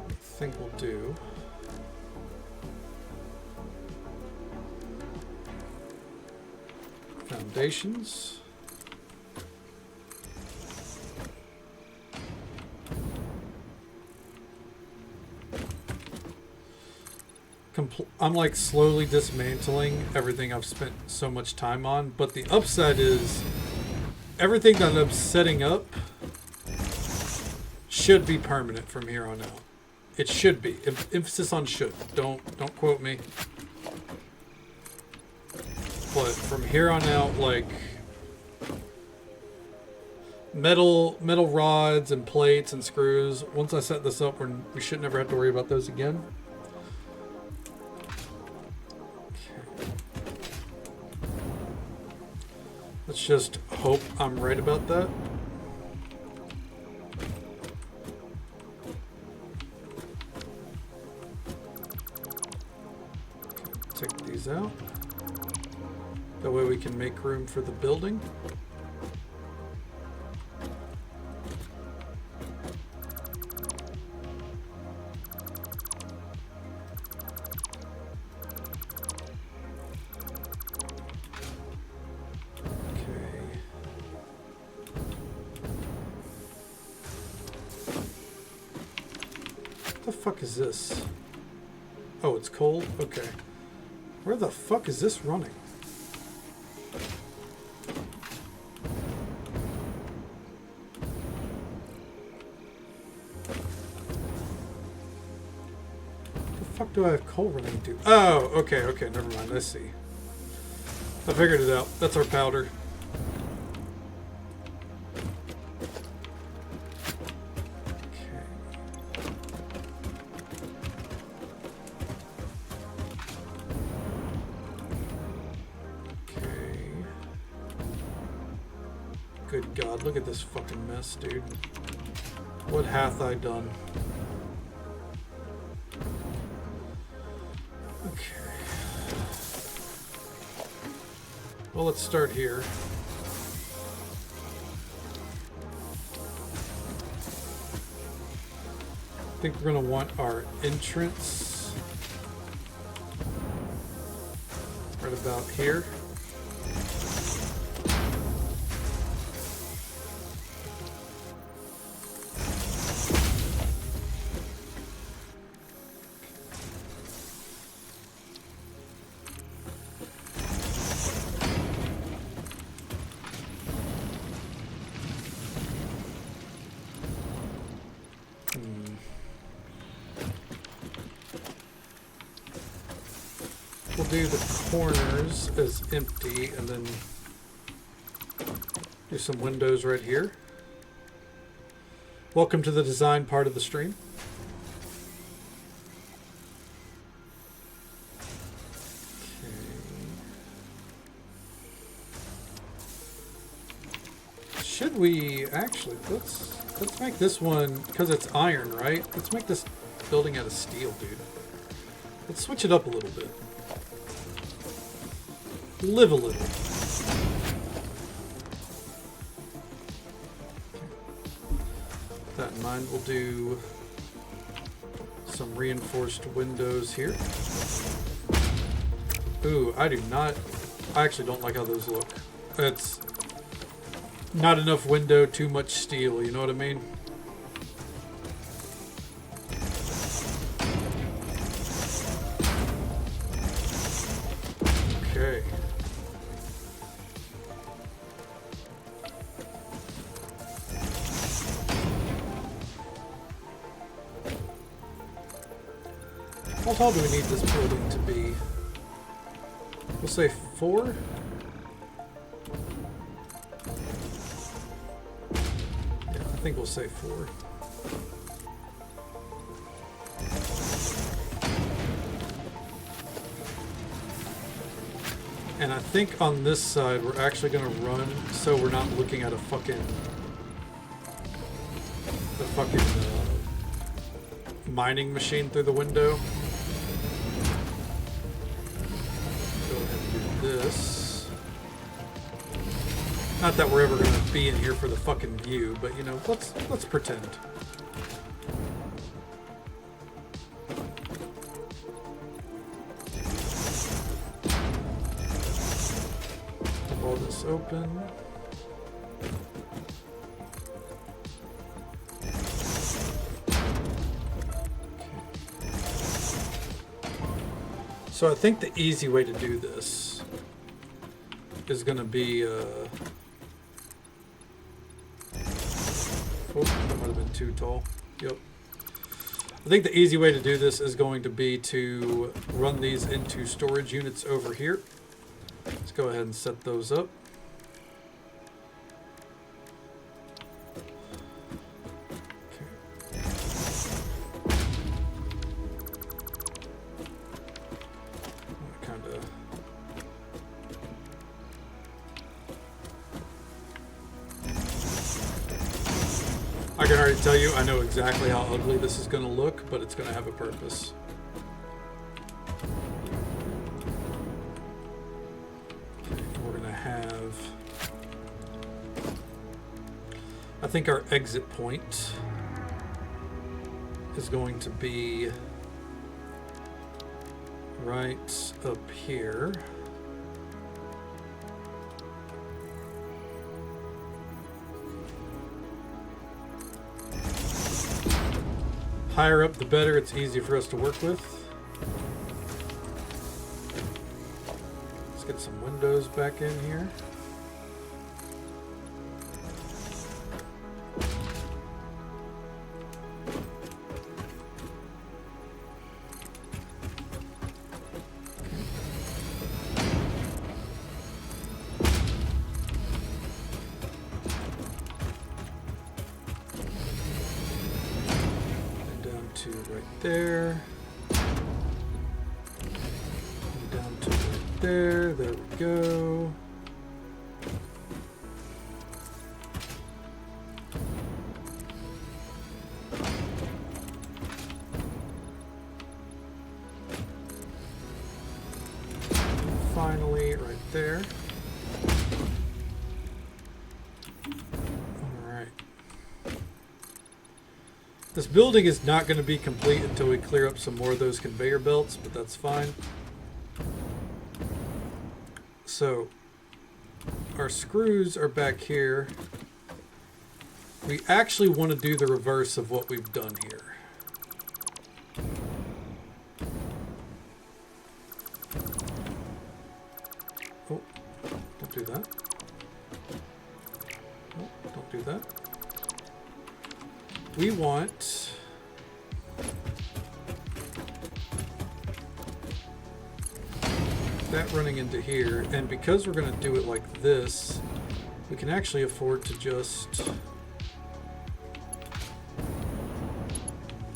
I think we'll do foundations. I'm like slowly dismantling everything I've spent so much time on, but the upside is everything that I'm setting up should be permanent from here on out. It should be. Emphasis on should. Don't quote me. But from here on out, like metal rods and plates and screws, once I set this up, we should never have to worry about those again. Let's just hope I'm right about that. Take these out. That way we can make room for the building. What the fuck is this? Oh, it's cold? Okay. Where the fuck is this running? What the fuck do I have coal running to? Oh, okay, never mind. I see. I figured it out. That's our powder. Good God, look at this fucking mess, dude. What hath I done? Okay. Well, let's start here. I think we're going to want our entrance right about here. We'll do the corners as empty and then do some windows right here. Welcome to the design part of the stream. Okay. Should we actually let's make this one, because it's iron, right? Let's make this building out of steel, dude. Let's switch it up a little bit. Live a little. With that in mind, we'll do some reinforced windows here. Ooh, I actually don't like how those look. It's not enough window, too much steel, you know what I mean? Okay. How tall do we need this building to be? We'll say 4? Yeah, I think we'll say 4. And I think on this side we're actually going to run so we're not looking at a fucking mining machine through the window. Go ahead and do this. Not that we're ever going to be in here for the fucking view, but you know, let's pretend. All this open. So I think the easy way to do this is going to be, oh, that might have been too tall. Yep. I think the easy way to do this is going to be to run these into storage units over here. Let's go ahead and set those up. I can already tell you, I know exactly how ugly this is going to look, but it's going to have a purpose. Okay, we're going to have... I think our exit point is going to be right up here. Higher up the better, it's easy for us to work with. Let's get some windows back in here. to right there. And down to right there. There we go. Finally, right there. Alright. This building is not going to be complete until we clear up some more of those conveyor belts, but that's fine. So, our screws are back here. We actually want to do the reverse of what we've done here. Oh, don't do that. Oh, don't do that. We want that running into here, and because we're going to do it like this, we can actually afford to just...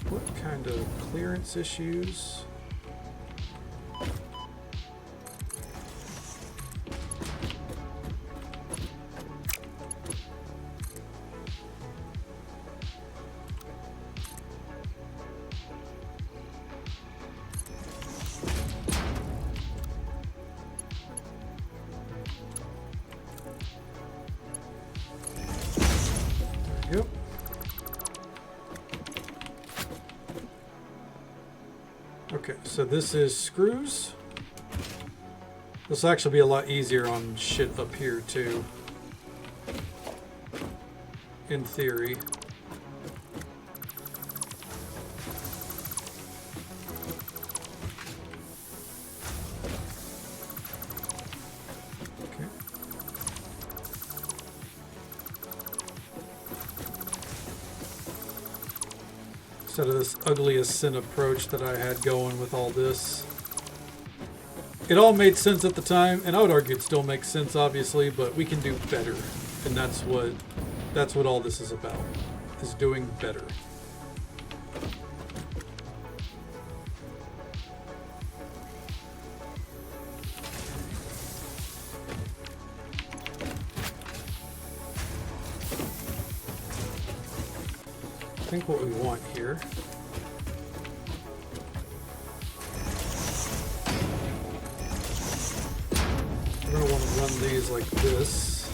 What kind of clearance issues? Yep. Okay, so this is screws. This will actually be a lot easier on shit up here too. In theory. Instead of this ugly as sin approach that I had going with all this. It all made sense at the time, and I would argue it still makes sense, obviously, but we can do better. And that's what all this is about, is doing better. I think what we want here we're going to want to run these like this.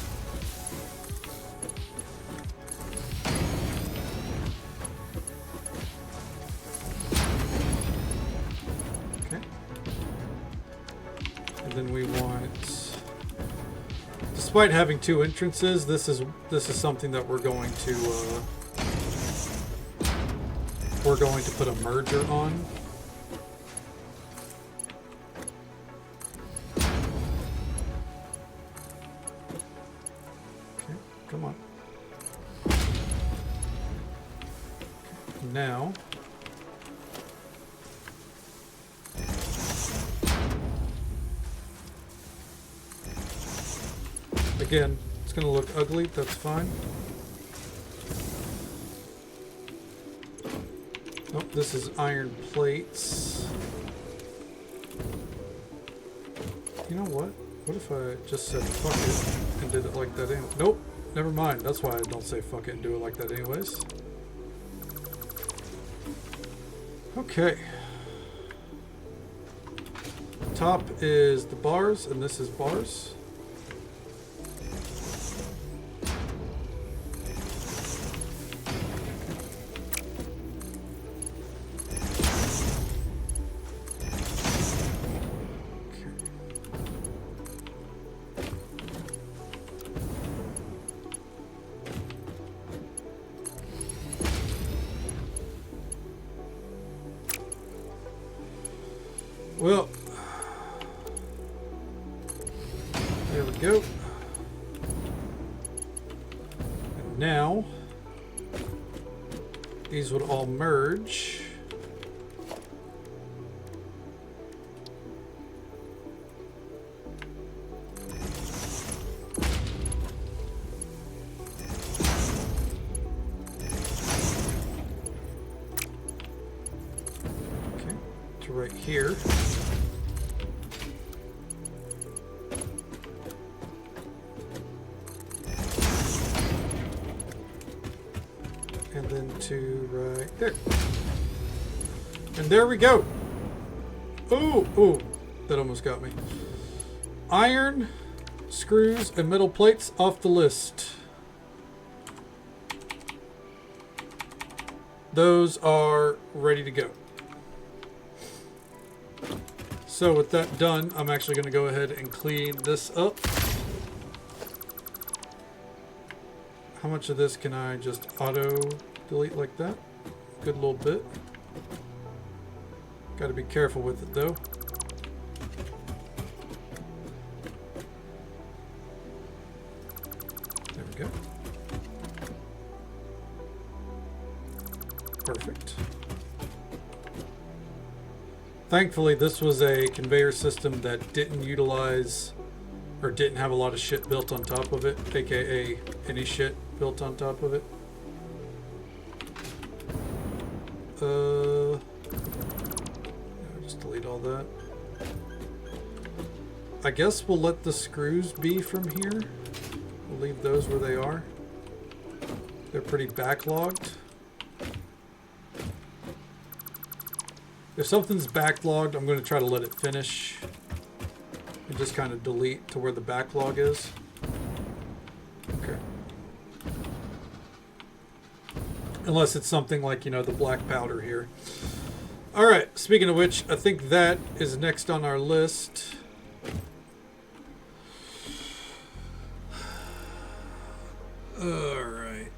Okay. And then we want, despite having two entrances, this is something that we're going to put a merger on. Okay, come on. Okay, now again, it's going to look ugly, that's fine. Nope, this is iron plates. You know what? What if I just said fuck it and did it like that anyway? Nope, never mind. That's why I don't say fuck it and do it like that anyways. Okay. Top is the bars, and this is bars. Well, there we go. And now, these would all merge. to right here. And then to right there. And there we go. Ooh, ooh, that almost got me. Iron, screws, and metal plates off the list. Those are ready to go. So with that done, I'm actually going to go ahead and clean this up. How much of this can I just auto delete like that? Good little bit. Got to be careful with it though. There we go. Perfect. Thankfully, this was a conveyor system that didn't utilize or didn't have a lot of shit built on top of it, aka any shit built on top of it. Just delete all that. I guess we'll let the screws be from here. We'll leave those where they are. They're pretty backlogged. If something's backlogged, I'm going to try to let it finish and just kind of delete to where the backlog is. Okay. Unless it's something like, you know, the black powder here. All right, speaking of which, I think that is next on our list. All right.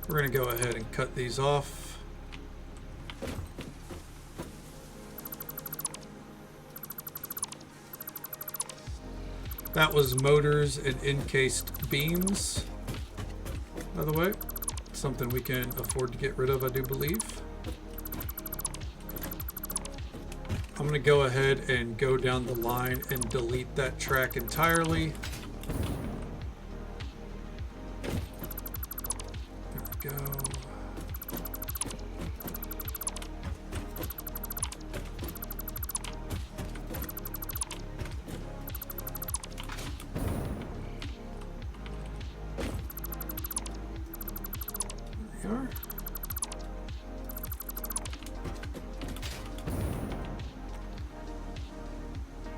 We're going to go ahead and cut these off. That was motors and encased beams, by the way. Something we can afford to get rid of, I do believe. I'm going to go ahead and go down the line and delete that track entirely. There we go. There we are.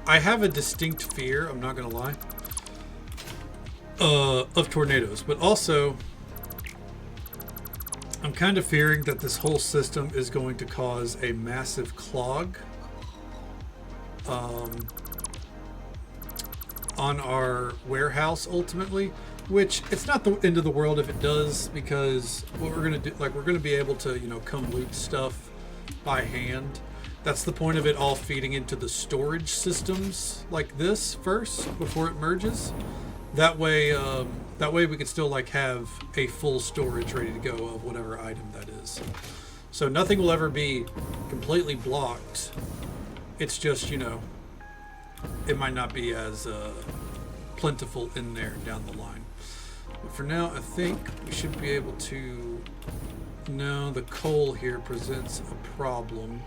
I have a distinct fear, I'm not gonna lie, of tornadoes, but also I'm kind of fearing that this whole system is going to cause a massive clog on our warehouse ultimately, which it's not the end of the world if it does, because what we're gonna do, like, we're gonna be able to, you know, come loot stuff by hand. That's the point of it all feeding into the storage systems like this first before it merges. That way we could still like have a full storage ready to go of whatever item that is. So nothing will ever be completely blocked. It's just, you know, it might not be as plentiful in there down the line. But for now, I think we should be able to... No, the coal here presents a problem.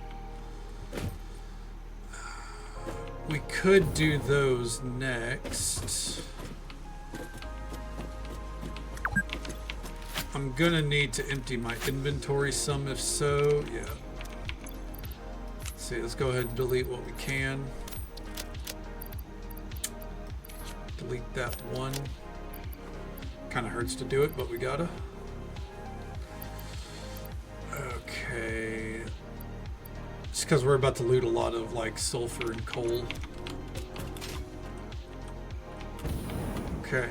We could do those next. I'm gonna need to empty my inventory some, if so, yeah. Let's see, let's go ahead and delete what we can. Delete that one. Kind of hurts to do it, but we gotta. Okay. Just because we're about to loot a lot of like sulfur and coal. Okay.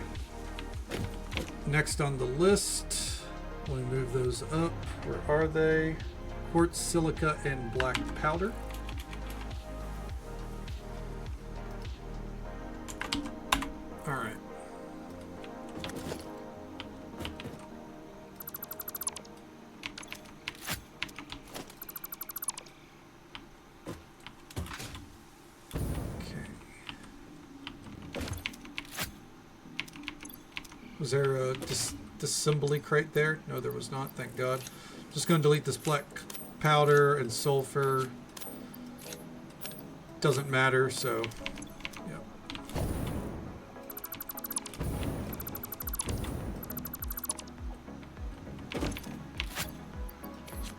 Next on the list, let me move those up. Where are they? Quartz, silica, and black powder. All right. Was there a disassembly crate there? No, there was not, thank God. Just going to delete this black powder and sulfur. Doesn't matter, so, yeah.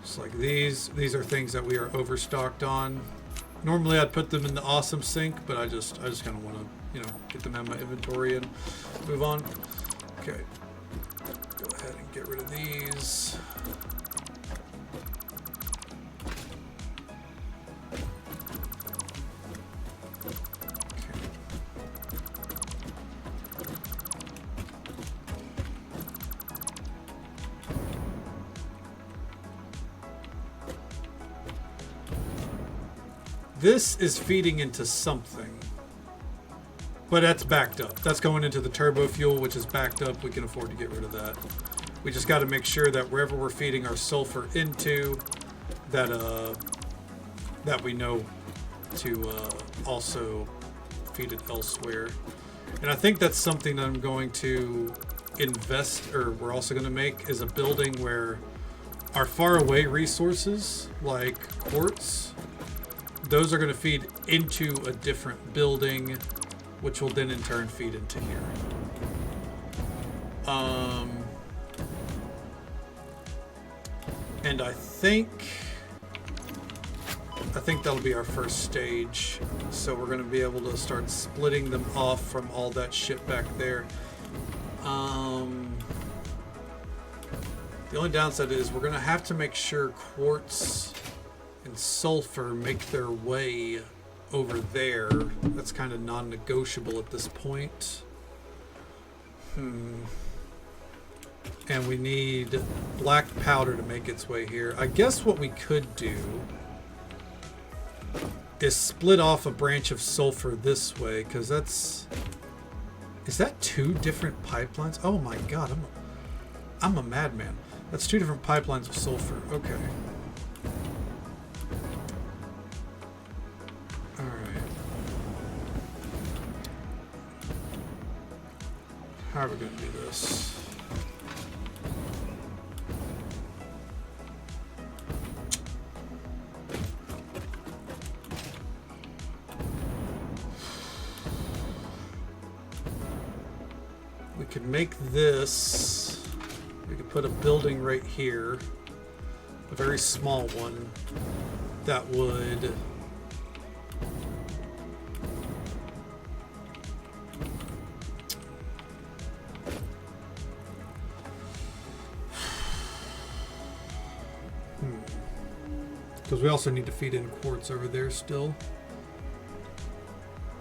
Just like these are things that we are overstocked on. Normally I'd put them in the awesome sink, but I just kind of want to, you know, get them out of my inventory and move on. Okay. Go ahead and get rid of these. This is feeding into something, but that's backed up. That's going into the turbo fuel, which is backed up. We can afford to get rid of that. We just got to make sure that wherever we're feeding our sulfur into, that that we know to also feed it elsewhere. And I think that's something that I'm going to invest, or we're also going to make, is a building where our faraway resources, like quartz, those are going to feed into a different building, which will then in turn feed into here. And I think that'll be our first stage. So we're going to be able to start splitting them off from all that shit back there. The only downside is we're going to have to make sure quartz and sulfur make their way over there. That's kind of non-negotiable at this point. And we need black powder to make its way here. I guess what we could do is split off a branch of sulfur this way, because that's... Is that two different pipelines? Oh my god, I'm a madman. That's two different pipelines of sulfur. Okay. How are we going to do this? We could make this, we could put a building right here, a very small one, that would because we also need to feed in quartz over there still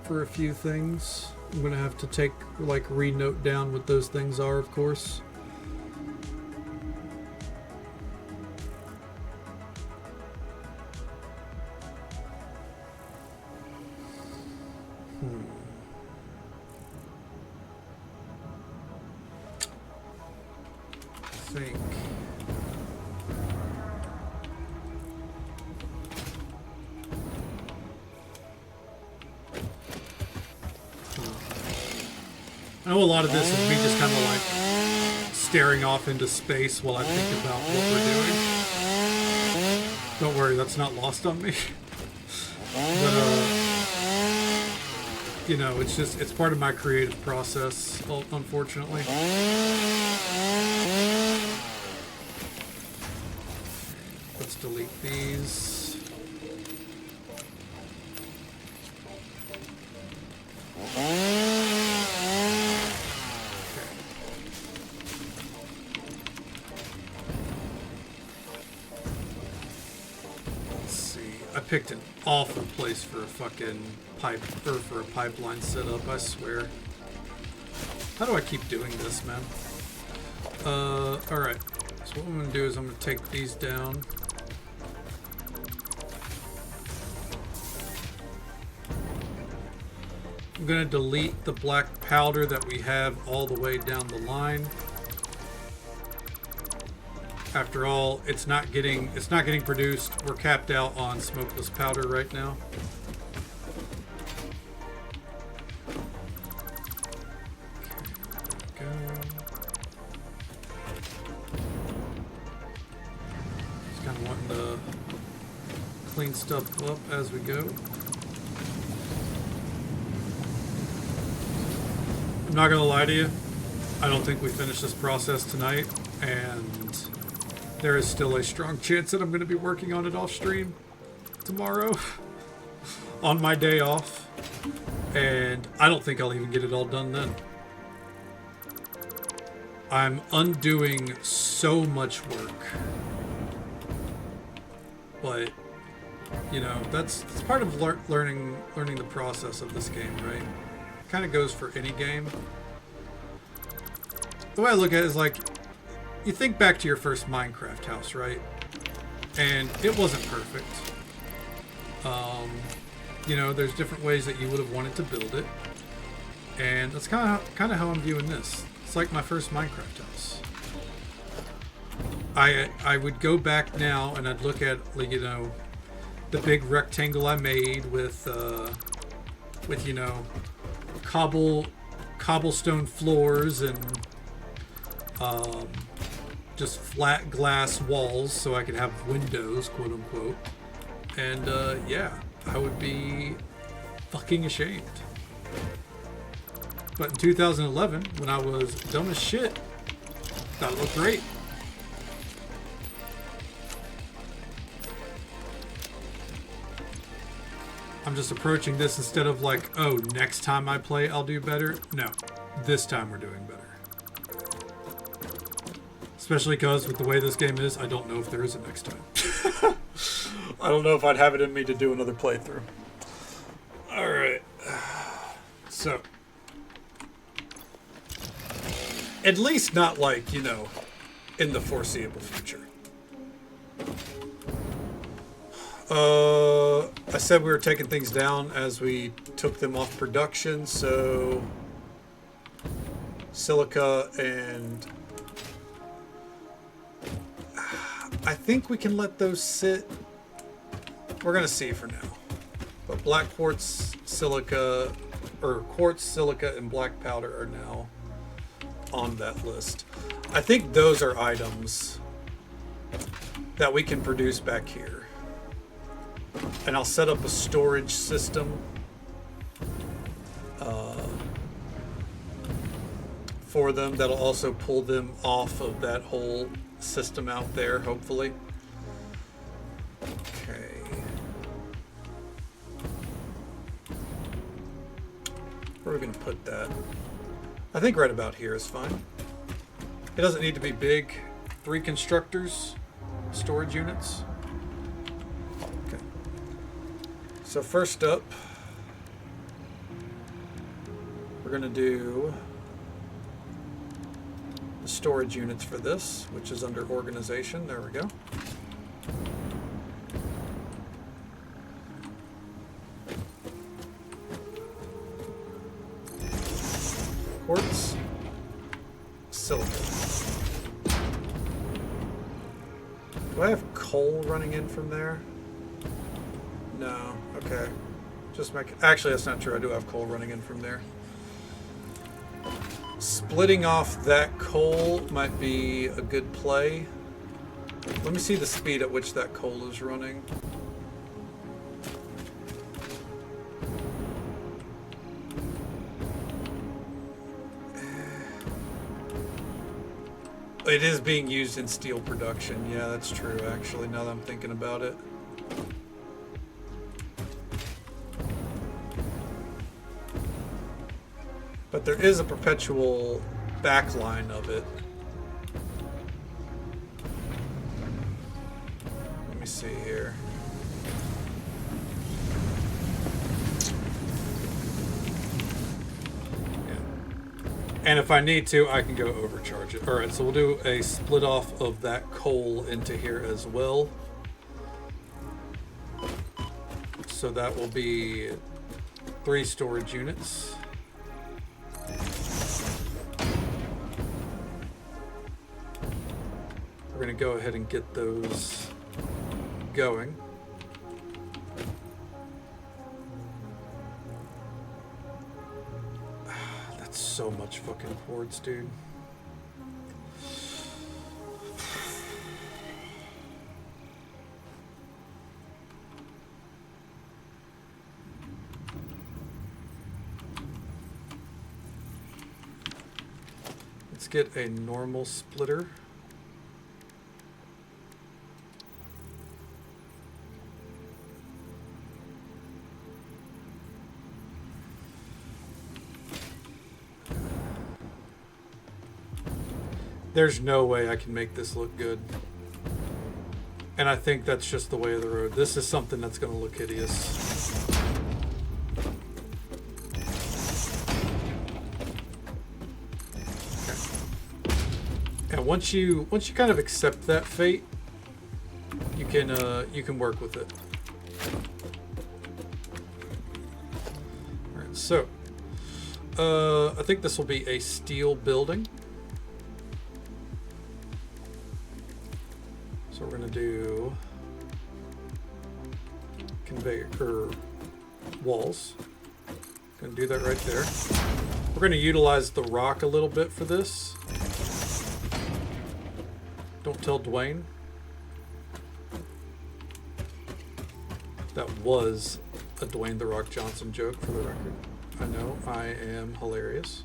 for a few things. I'm gonna have to take, like, re-note down what those things are, of course. I think I know a lot of this is me just kind of like staring off into space while I think about what we're doing. Don't worry, that's not lost on me. But, you know, it's just, it's part of my creative process, unfortunately. Let's delete these. Picked an awful place for a fucking pipe, or for a pipeline setup, I swear. How do I keep doing this, man? Alright. So what I'm gonna do is I'm gonna take these down. I'm gonna delete the black powder that we have all the way down the line. After all, it's not getting produced. We're capped out on smokeless powder right now. Okay, there we go. clean stuff up as we go. I'm not gonna lie to you, I don't think we finish this process tonight, and there is still a strong chance that I'm gonna be working on it off stream tomorrow on my day off, and I don't think I'll even get it all done then. I'm undoing so much work, but you know, that's part of learning the process of this game, right? Kind of goes for any game. The way I look at it is like, you think back to your first Minecraft house, right? And it wasn't perfect. You know, there's different ways that you would have wanted to build it, and that's kind of how I'm viewing this. It's like my first Minecraft house. I would go back now and I'd look at, like, you know, the big rectangle I made with you know, cobblestone floors and just flat glass walls so I could have windows, quote unquote. And yeah, I would be fucking ashamed. But in 2011, when I was dumb as shit, that looked great. I'm just approaching this instead of like, oh, next time I play, I'll do better. No, this time we're doing better. Especially because with the way this game is, I don't know if there is a next time. I don't know if I'd have it in me to do another playthrough. All right. So. At least not like, you know, in the foreseeable future. I said we were taking things down as we took them off production, so silica and I think we can let those sit. We're gonna see for now. But black quartz, silica, or quartz, silica, and black powder are now on that list. I think those are items that we can produce back here. And I'll set up a storage system for them that'll also pull them off of that whole system out there, hopefully. Okay. Where are we going to put that? I think right about here is fine. It doesn't need to be big. 3 constructors, storage units. Okay. So first up, we're going to do the storage units for this, which is under organization. There we go. Quartz, silicon. Do I have coal running in from there? No. Okay. Just make. Actually, that's not true. I do have coal running in from there. Splitting off that coal might be a good play. Let me see the speed at which that coal is running. It is being used in steel production. Yeah, that's true, actually, now that I'm thinking about it. But there is a perpetual backline of it. Let me see here. And if I need to, I can go overcharge it. Alright, so we'll do a split off of that coal into here as well. So that will be 3 storage units. We're going to go ahead and get those going. So much fucking quartz, dude. let's get a normal splitter. There's no way I can make this look good. And I think that's just the way of the road. This is something that's going to look hideous. Okay. And once you kind of accept that fate, you can work with it. All right, so I think this will be a steel building. So we're going to do conveyor or walls. Going to do that right there. We're going to utilize the rock a little bit for this. Don't tell Dwayne. That was a Dwayne "The Rock" Johnson joke, for the record. I know I am hilarious.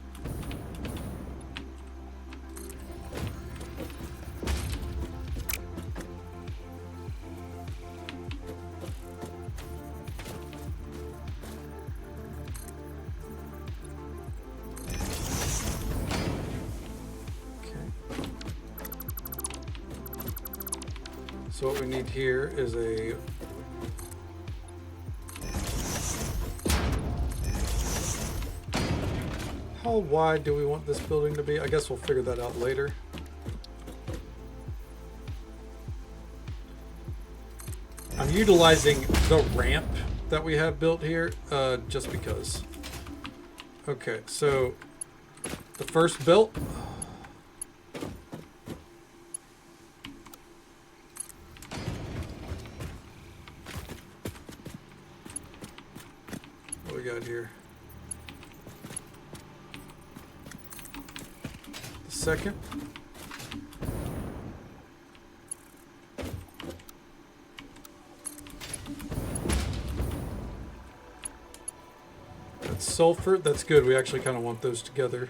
So what we need here is a how wide do we want this building to be? I guess we'll figure that out later. I'm utilizing the ramp that we have built here just because. Okay, so the first built. What we got here? The second. That's sulfur. That's good. We actually kind of want those together.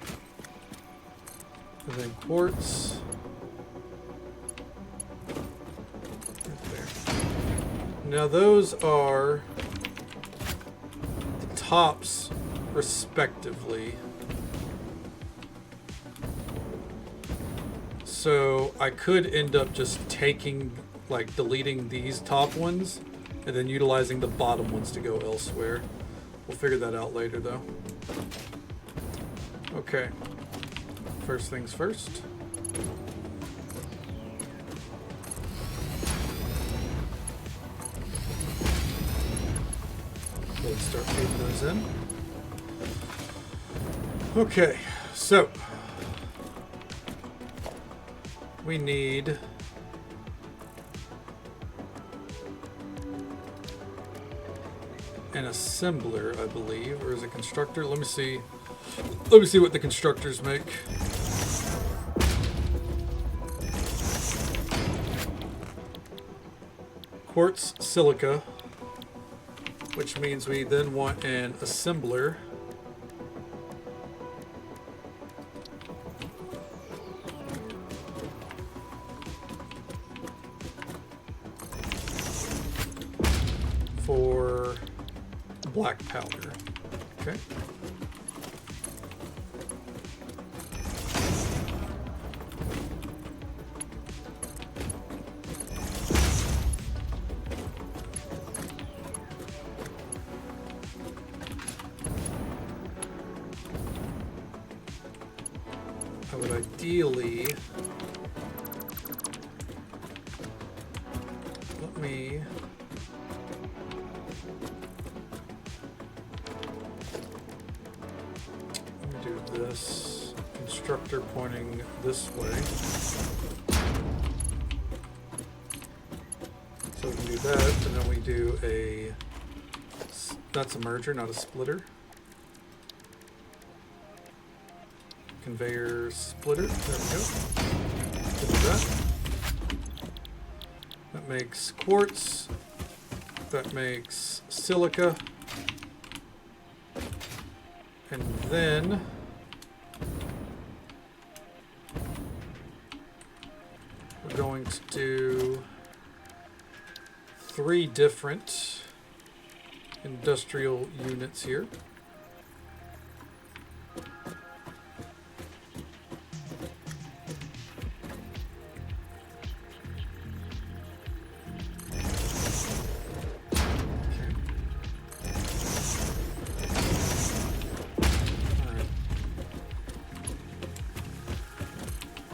And then quartz. Right there. Now those are the tops respectively. So I could end up just taking, like, deleting these top ones and then utilizing the bottom ones to go elsewhere. We'll figure that out later though. Okay. First things first. Let's start feeding those in. Okay, so we need an assembler, I believe, or is it constructor? Let me see. Let me see what the constructors make. Quartz silica, which means we then want an assembler. For black powder. Okay. I would ideally let me do this constructor pointing this way. So we can do that, and then we do a, that's a merger, not a splitter. Conveyor splitter, there we go. Do that. That makes quartz. That makes silica. And then we're going to do 3 different industrial units here.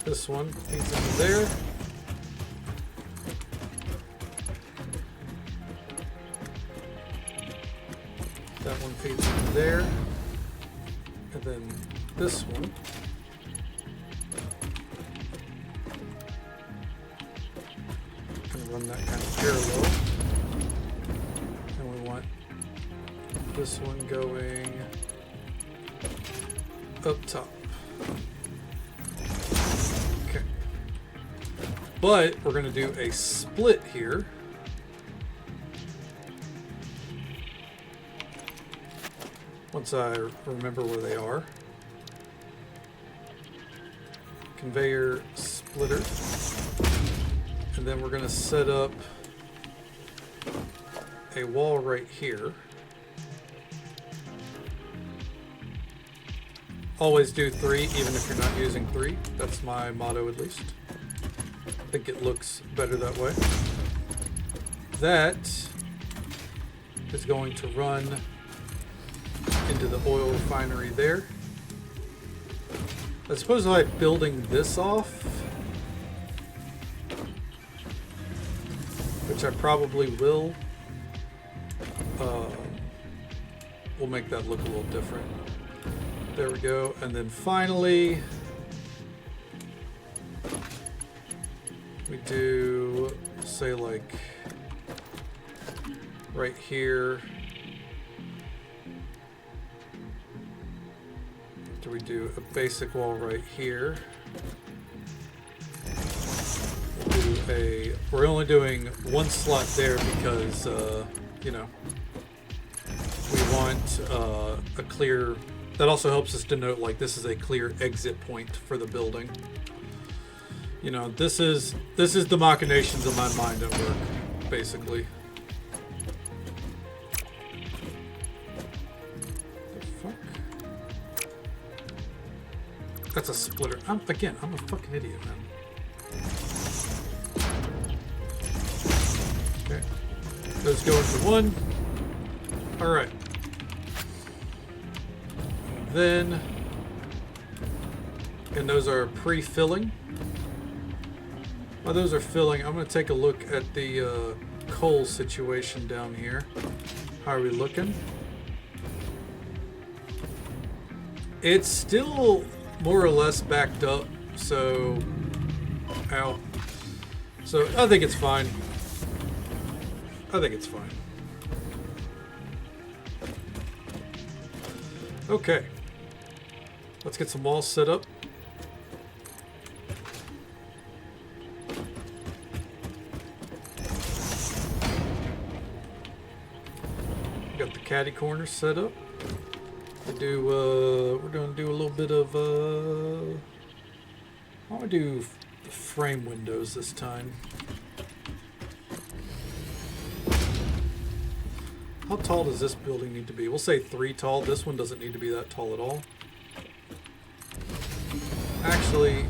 This one feeds into there. That one feeds into there. And then this one. Gonna run that kind of parallel. And we want this one going up top. But we're going to do a split here. Once I remember where they are. Conveyor splitter. And then we're going to set up a wall right here. Always do 3, even if you're not using 3. That's my motto, at least. I think it looks better that way. That is going to run into the oil refinery there. I suppose like building this off, which I probably will make that look a little different. There we go. And then finally, we do, say, like, right here. Do we do a basic wall right here? We're only doing 1 slot there because, you know, we want a clear, that also helps us denote, like, this is a clear exit point for the building. You know, this is the machinations of my mind at work, basically. The fuck? That's a splitter. I'm a fucking idiot, man. Okay. Those go into 1. Alright. Then, and those are pre-filling. While those are filling, I'm going to take a look at the coal situation down here. How are we looking? It's still more or less backed up, so... Ow. So, I think it's fine. I think it's fine. Okay. Let's get some walls set up. Got the caddy corner set up. We're gonna do a little bit of I want to do the frame windows this time. How tall does this building need to be? We'll say 3 tall. This one doesn't need to be that tall at all. Actually,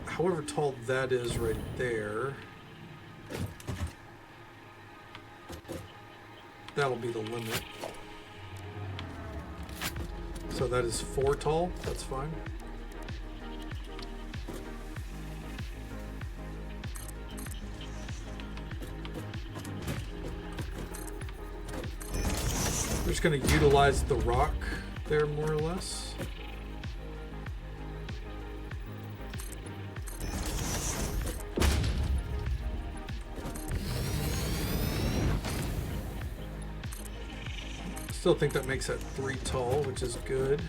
however tall that is right there, that'll be the limit. So that is 4 tall. That's fine. We're just going to utilize the rock there more or less. Still think that makes that 3 tall, which is good.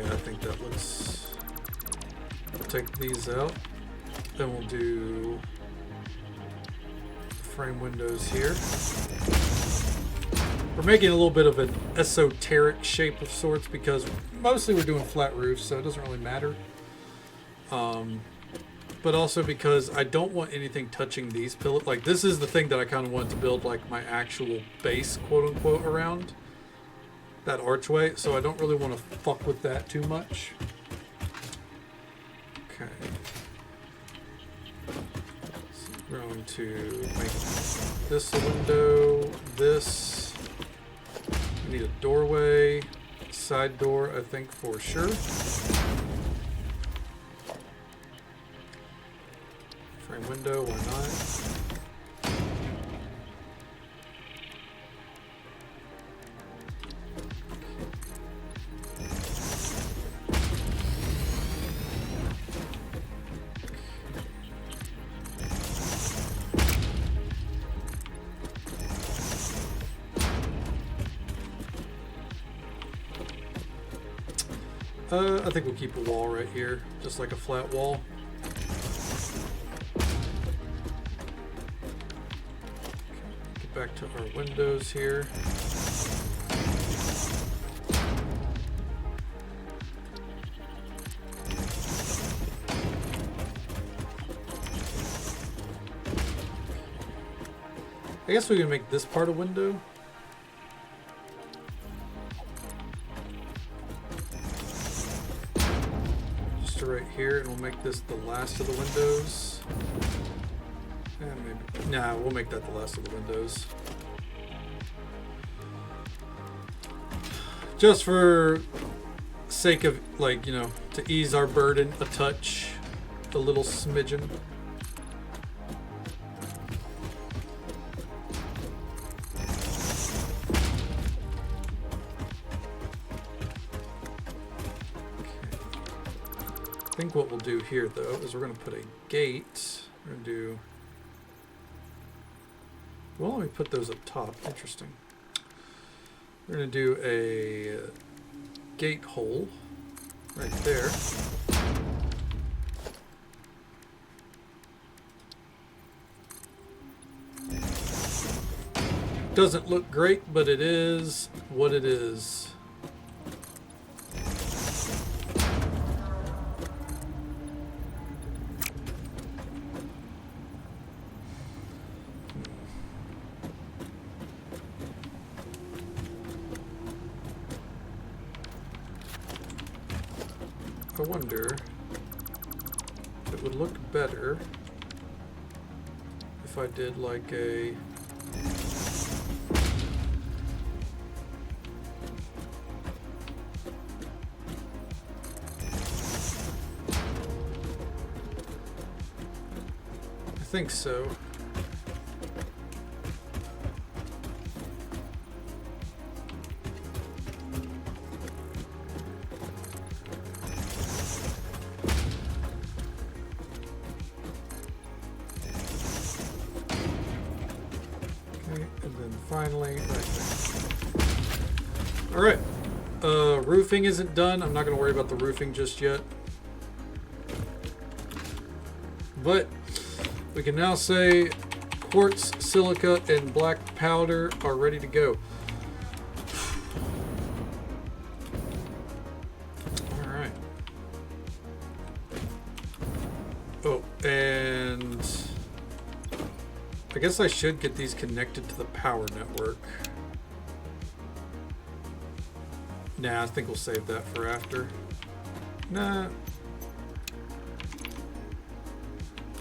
Yeah, I think that looks... We'll take these out. Then we'll do frame windows here. We're making a little bit of an esoteric shape of sorts because mostly we're doing flat roofs, so it doesn't really matter. But also because I don't want anything touching these pillars. Like, this is the thing that I kind of want to build, like, my actual base, quote-unquote, around. That archway, so I don't really want to fuck with that too much. Okay. So we're going to make this a window, this. We need a doorway, side door, I think, for sure. Frame window, why not? I think we'll keep a wall right here, just like a flat wall. Get back to our windows here. I guess we can make this part a window. Right here, and we'll make this the last of the windows. And maybe, nah, we'll make that the last of the windows. Just for sake of, like, you know, to ease our burden a touch, a little smidgen. I think what we'll do here, though, is we're going to put a gate. We're going to do... Well, let me put those up top. Interesting. We're going to do a gate hole right there. Doesn't look great, but it is what it is. I wonder if it would look better if I did like a... I think so. Finally, right there. Alright. Roofing isn't done. I'm not going to worry about the roofing just yet. But we can now say quartz, silica, and black powder are ready to go. Alright. Oh, and... I guess I should get these connected to the power network. Nah, I think we'll save that for after. Nah.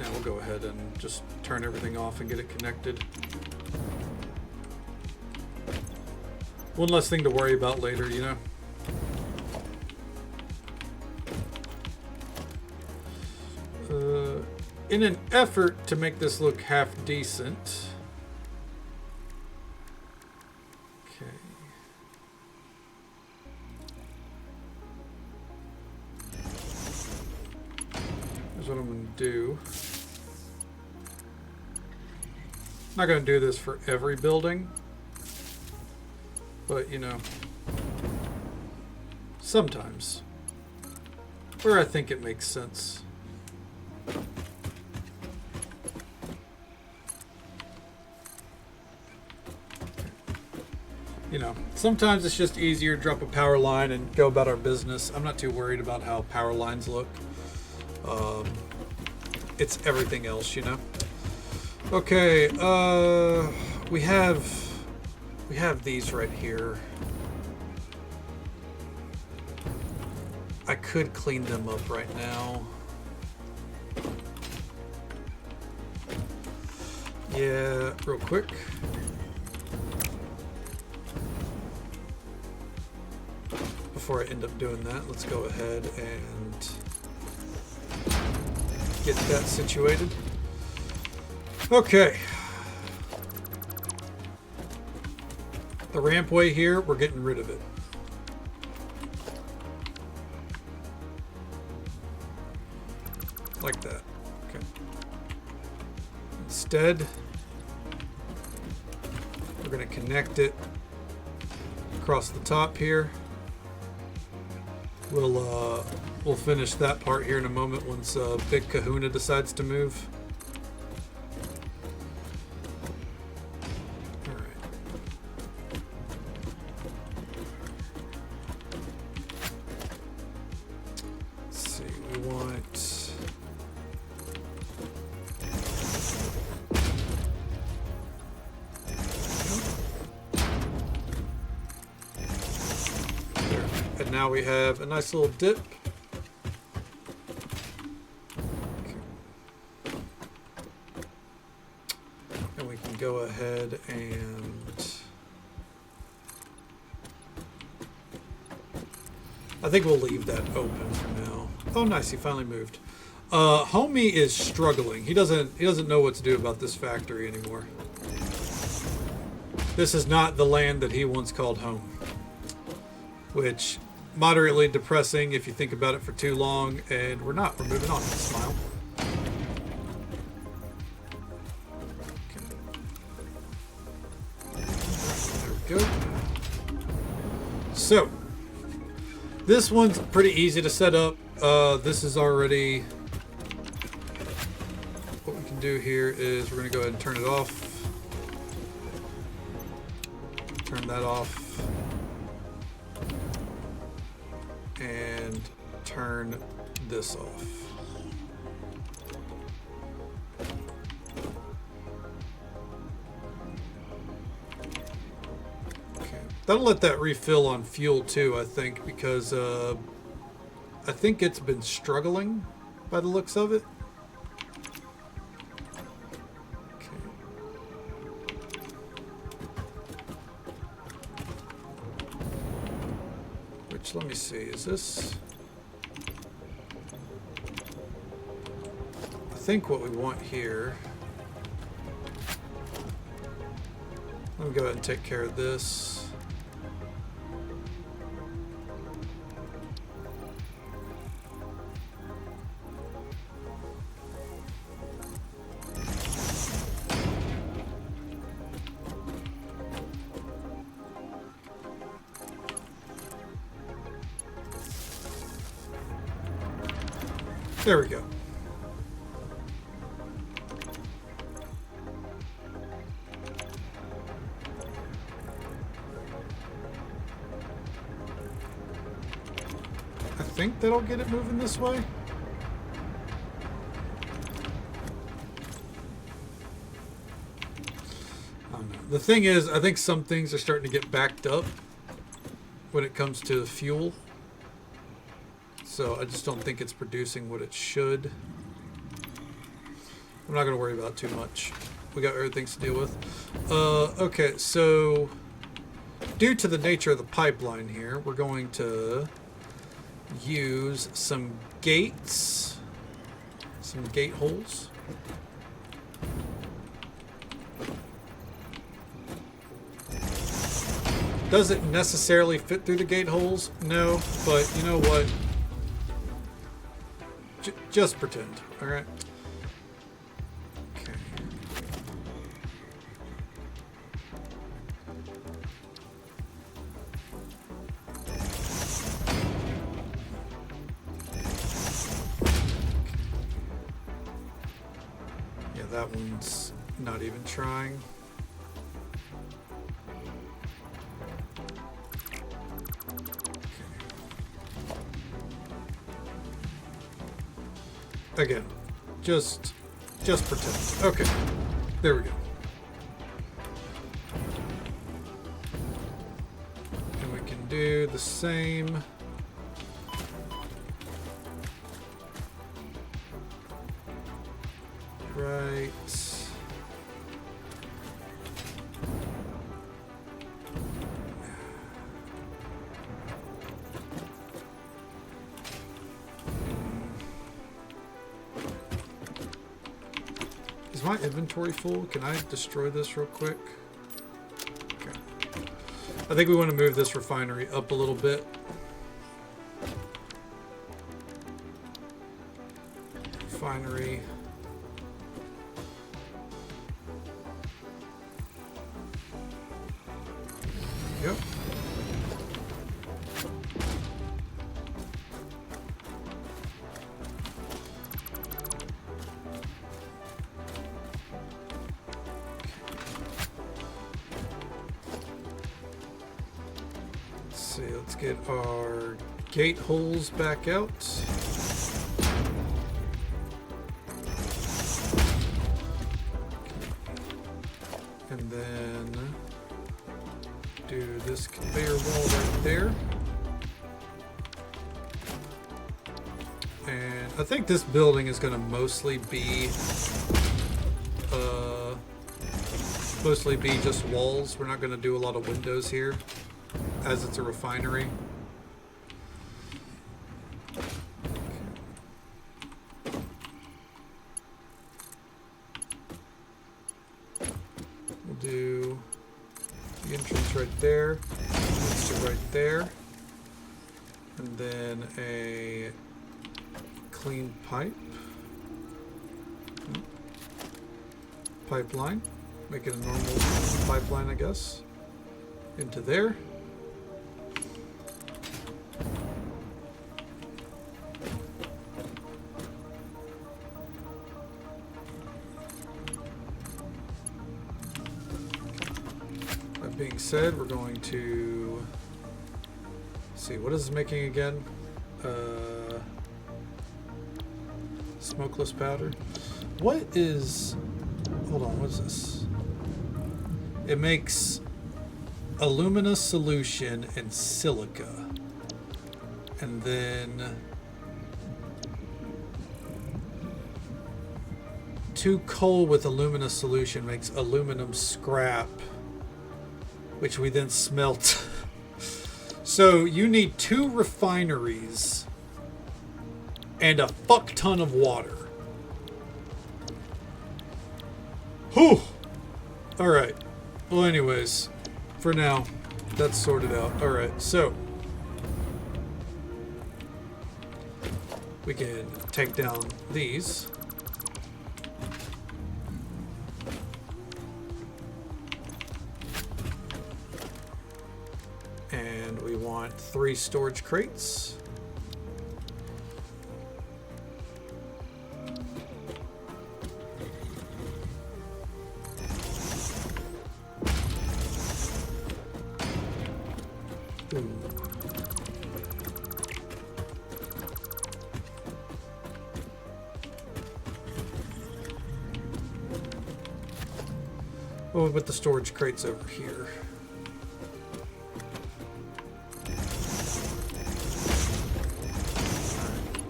Yeah, we'll go ahead and just turn everything off and get it connected. One less thing to worry about later, you know? In an effort to make this look half decent. Okay. Here's what I'm going to do. I'm not going to do this for every building, but you know, sometimes. where I think it makes sense. You know, sometimes it's just easier to drop a power line and go about our business. I'm not too worried about how power lines look. It's everything else, you know. Okay, we have these right here. I could clean them up right now. Yeah, real quick. Before I end up doing that, let's go ahead and get that situated. Okay. The rampway here, we're getting rid of it. Like that. Okay. Instead, we're going to connect it across the top here. We'll finish that part here in a moment once Big Kahuna decides to move. All right. Let's see. We want. There. And now we have a nice little dip. And we can go ahead and I think we'll leave that open for now. Oh nice, he finally moved. Homie is struggling. He doesn't know what to do about this factory anymore. This is not the land that he once called home. Which moderately depressing if you think about it for too long, and we're not. We're moving on. Smile. Okay. There we go. So this one's pretty easy to set up. This is already what we can do here is we're going to go ahead and turn it off. Turn that off. And turn this off. Okay. That'll let that refill on fuel too, I think, because I think it's been struggling by the looks of it. Let me see, is this? I think what we want here. Let me go ahead and take care of this. There we go. I think that'll get it moving this way. I don't know. The thing is, I think some things are starting to get backed up when it comes to fuel. So I just don't think it's producing what it should. I'm not going to worry about it too much. We got other things to deal with. Okay, so due to the nature of the pipeline here, we're going to use some gates, some gate holes. Does it necessarily fit through the gate holes? No, but you know what? Just pretend, all right? Okay. that one's not even trying. Again, just pretend. Okay, there we go. And we can do the same. Right. Is my inventory full? Can I destroy this real quick? Okay. I think we want to move this refinery up a little bit. Refinery. Yep. Let's see, let's get our gate holes back out. And then do this conveyor wall right there. And I think this building is going to mostly be just walls. We're not going to do a lot of windows here, as it's a refinery. We'll do the entrance right there, entrance to right there, and then a clean pipeline. Make it a normal pipeline, I guess, into there. That being said, we're going to see what is this making again. Smokeless powder. What is? Hold on. What is this? It makes alumina solution and silica, and then 2 coal with alumina solution makes aluminum scrap, which we then smelt. So you need 2 refineries and a fuck ton of water. Whew. All right. Well, anyways, for now, that's sorted out. All right. So we can take down these. And we want 3 storage crates. Oh, but the storage crates over here.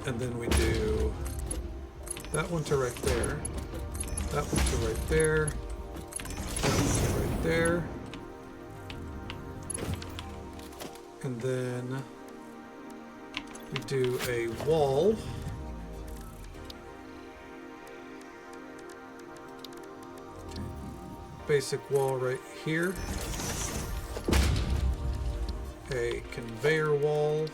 And then we do that one to right there, that one to right there, that one to right there, and then we do a wall. Basic wall right here, a conveyor wall,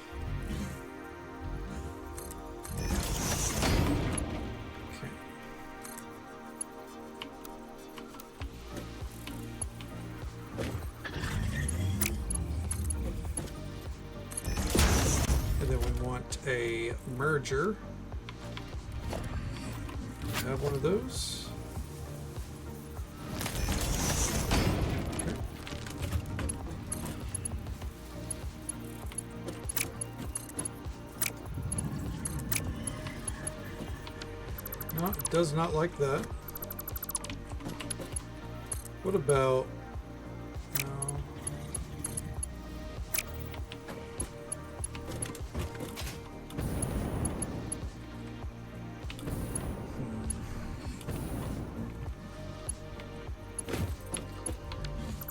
okay. And then we want a merger. Have one of those. No, it does not like that. What about... No.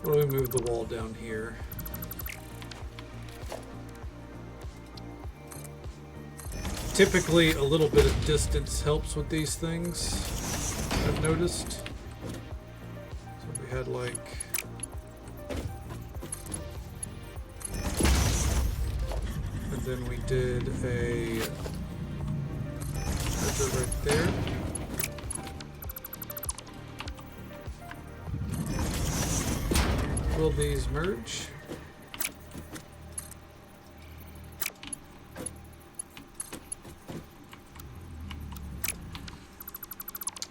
What do we move the wall down here? Typically, a little bit of distance helps with these things, I've noticed. So we had like... And then we did a... merger right there. Will these merge?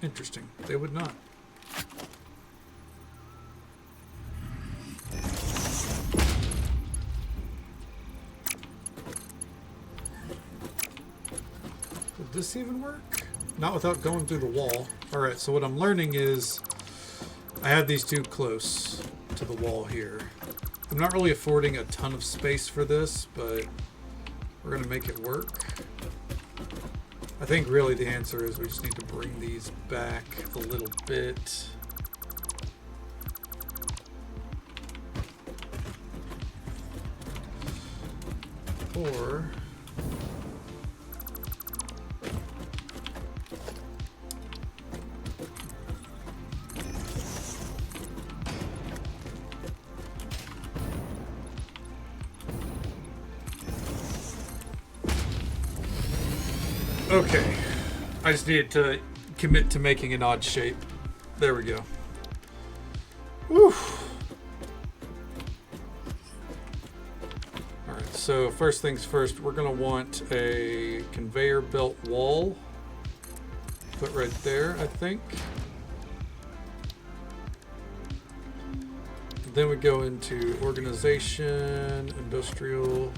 Interesting. They would not. Would this even work? Not without going through the wall. Alright, so what I'm learning is I have these two close to the wall here. I'm not really affording a ton of space for this, but we're going to make it work. I think really the answer is we just need to bring these back a little bit. Or... Okay, I just needed to commit to making an odd shape. There we go. Woo! Alright, so first things first, we're going to want a conveyor belt wall. Put right there, I think. Then we go into organization, industrial...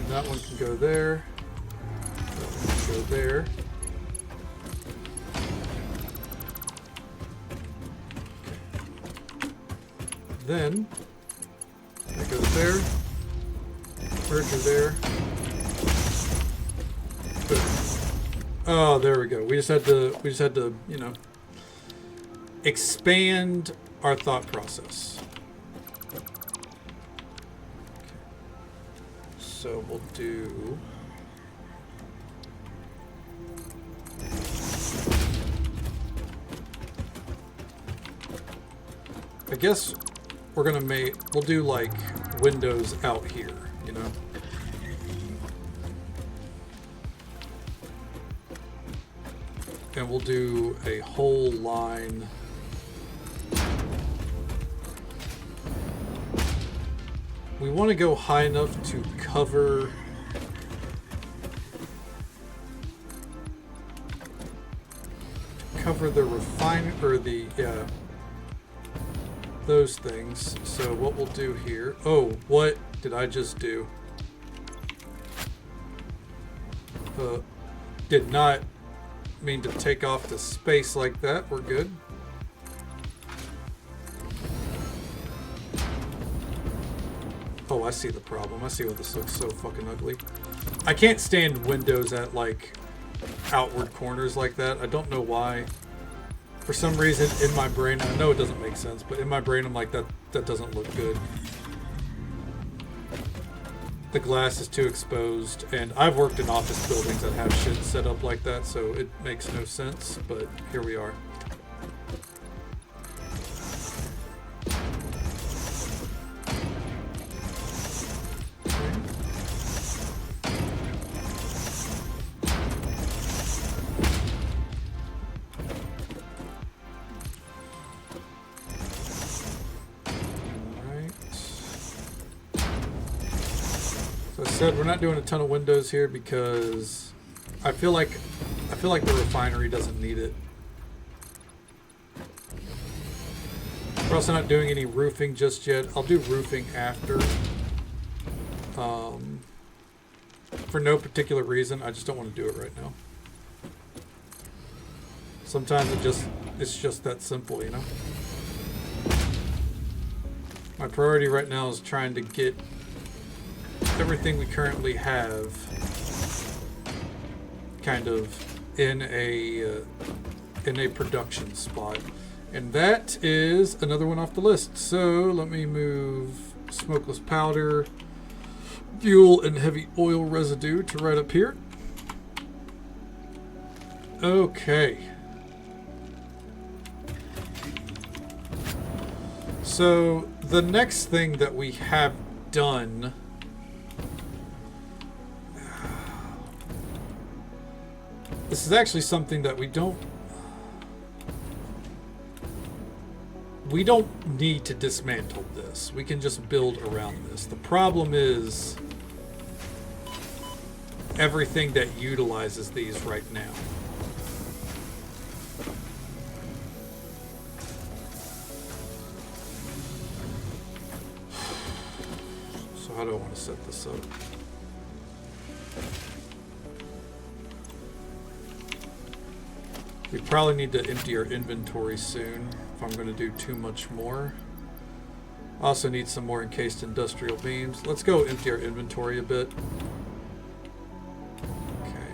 That one can go there. That one can go there. Then that goes there. Merger there. Boom. Oh, there we go. We just had to, you know, expand our thought process. So we'll do... I guess we're gonna we'll do like windows out here, you know? And we'll do a whole line. We want to go high enough to cover the refine or the those things. So what we'll do here. Oh, what did I just do? Did not mean to take off the space like that. We're good. Oh, I see the problem. I see why this looks so fucking ugly. I can't stand windows at, like, outward corners like that. I don't know why. For some reason, in my brain, I know it doesn't make sense, but in my brain, I'm like, that doesn't look good. The glass is too exposed, and I've worked in office buildings that have shit set up like that, so it makes no sense, but here we are. We're not doing a ton of windows here because I feel like the refinery doesn't need it. We're also not doing any roofing just yet. I'll do roofing after. For no particular reason. I just don't want to do it right now. Sometimes it's just that simple, you know? My priority right now is trying to get everything we currently have kind of in a production spot. And that is another one off the list. So let me move smokeless powder, fuel, and heavy oil residue to right up here. Okay. So the next thing that we have done, this is actually something that we don't need to dismantle this. We can just build around this. The problem is everything that utilizes these right now. So how do I want to set this up? We probably need to empty our inventory soon if I'm going to do too much more. Also need some more encased industrial beams. Let's go empty our inventory a bit. Okay.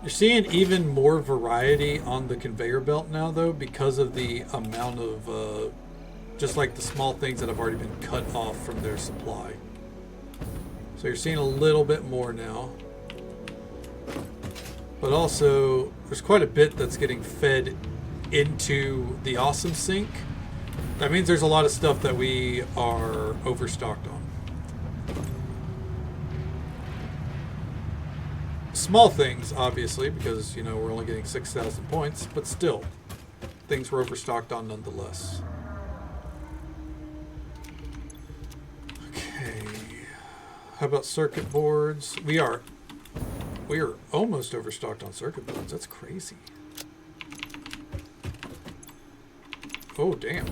You're seeing even more variety on the conveyor belt now, though, because of the amount of just like the small things that have already been cut off from their supply. So you're seeing a little bit more now. But also, there's quite a bit that's getting fed into the awesome sink. That means there's a lot of stuff that we are overstocked on. Small things, obviously, because, you know, we're only getting 6,000 points, but still, things we're overstocked on nonetheless. Okay. How about circuit boards? We are almost overstocked on circuit boards. That's crazy. Oh, damn.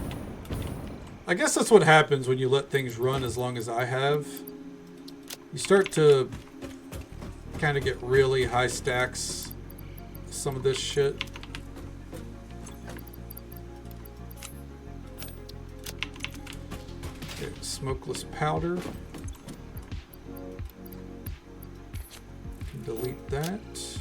I guess that's what happens when you let things run as long as I have. You start to kind of get really high stacks some of this shit. Okay, smokeless powder. Delete that.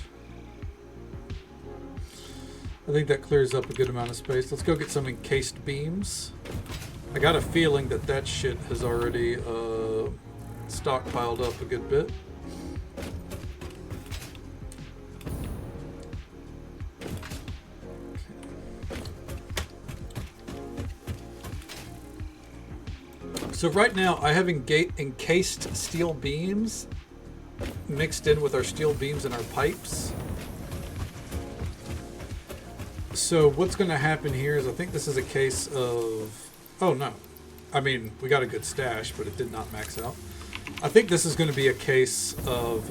I think that clears up a good amount of space. Let's go get some encased beams. I got a feeling that that shit has already stockpiled up a good bit. So right now I have encased steel beams mixed in with our steel beams and our pipes. So what's going to happen here is I think this is a case of... Oh, no. I mean, we got a good stash, but it did not max out. I think this is going to be a case of...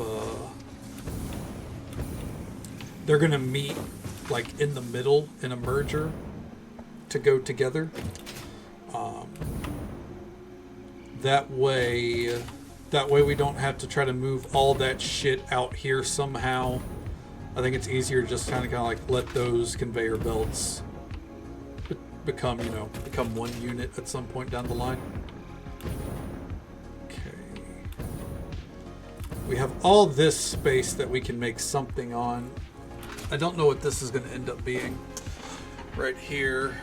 they're going to meet, like, in the middle in a merger to go together. That way we don't have to try to move all that shit out here somehow. I think it's easier to just kind of like let those conveyor belts become one unit at some point down the line. Okay. We have all this space that we can make something on. I don't know what this is going to end up being right here.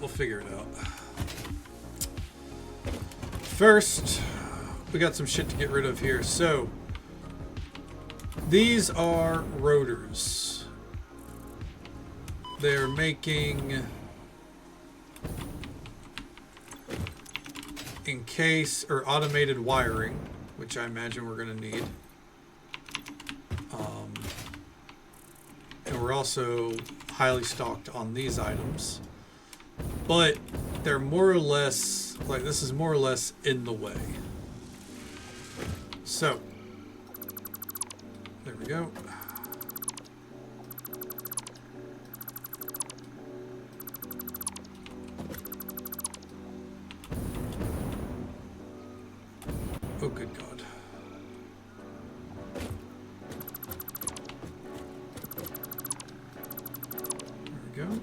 We'll figure it out. First, we got some shit to get rid of here. So, these are rotors. They're making encased or automated wiring, which I imagine we're going to need. And we're also highly stocked on these items. But they're more or less, like this is more or less in the way. So, There we go. Oh, good God. There we go.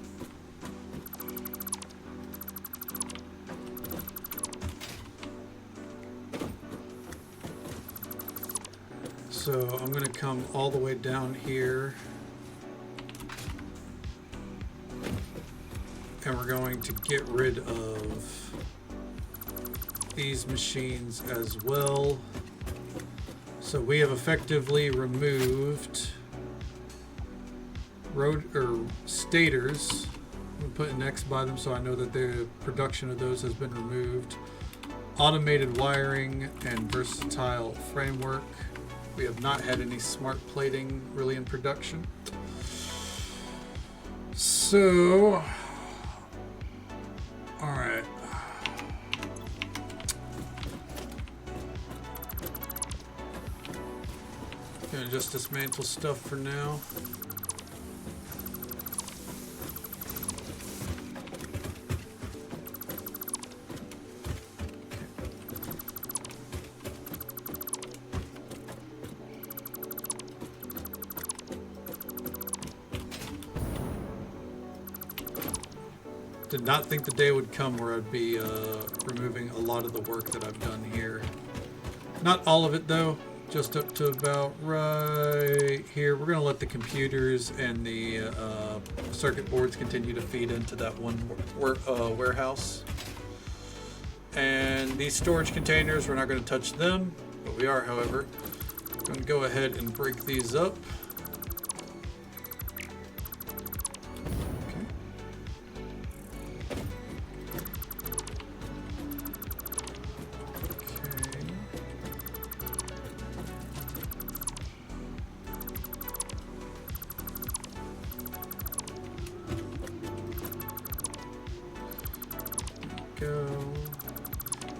So I'm going to come all the way down here. And we're going to get rid of these machines as well. So we have effectively removed road or stators. I'm put an X by them so I know that the production of those has been removed. Automated wiring and versatile framework. We have not had any smart plating really in production. So, all right. Gonna just dismantle stuff for now. Did not think the day would come where I'd be removing a lot of the work that I've done here. Not all of it though, just up to about right here. We're gonna let the computers and the circuit boards continue to feed into that one warehouse. And these storage containers, we're not gonna touch them, but we are, however, going to go ahead and break these up.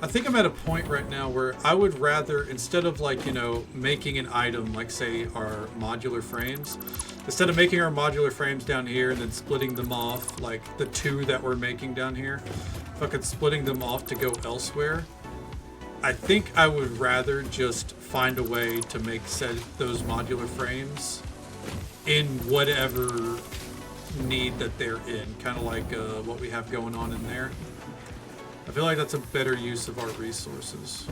I think I'm at a point right now where I would rather, instead of like, you know, making an item like say our modular frames, instead of making our modular frames down here and then splitting them off, like the two that we're making down here, fucking splitting them off to go elsewhere, I think I would rather just find a way to make those modular frames in whatever need that they're in, kind of like what we have going on in there. I feel like that's a better use of our resources.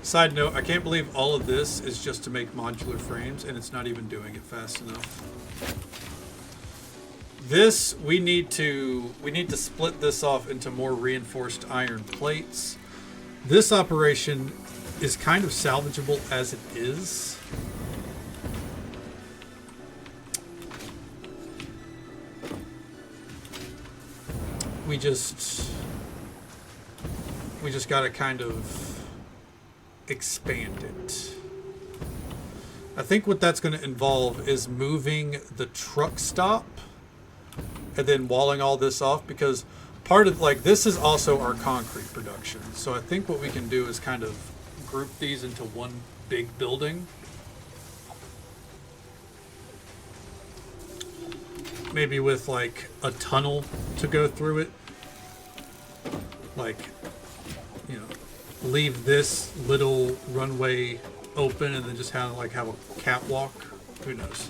Side note, I can't believe all of this is just to make modular frames and it's not even doing it fast enough. This, we need to split this off into more reinforced iron plates. This operation is kind of salvageable as it is. We just got to kind of expand it. I think what that's going to involve is moving the truck stop and then walling all this off, because part of, like, this is also our concrete production. So I think what we can do is kind of group these into one big building. Maybe with like a tunnel to go through it. Like, you know, leave this little runway open and then just have a catwalk. Who knows?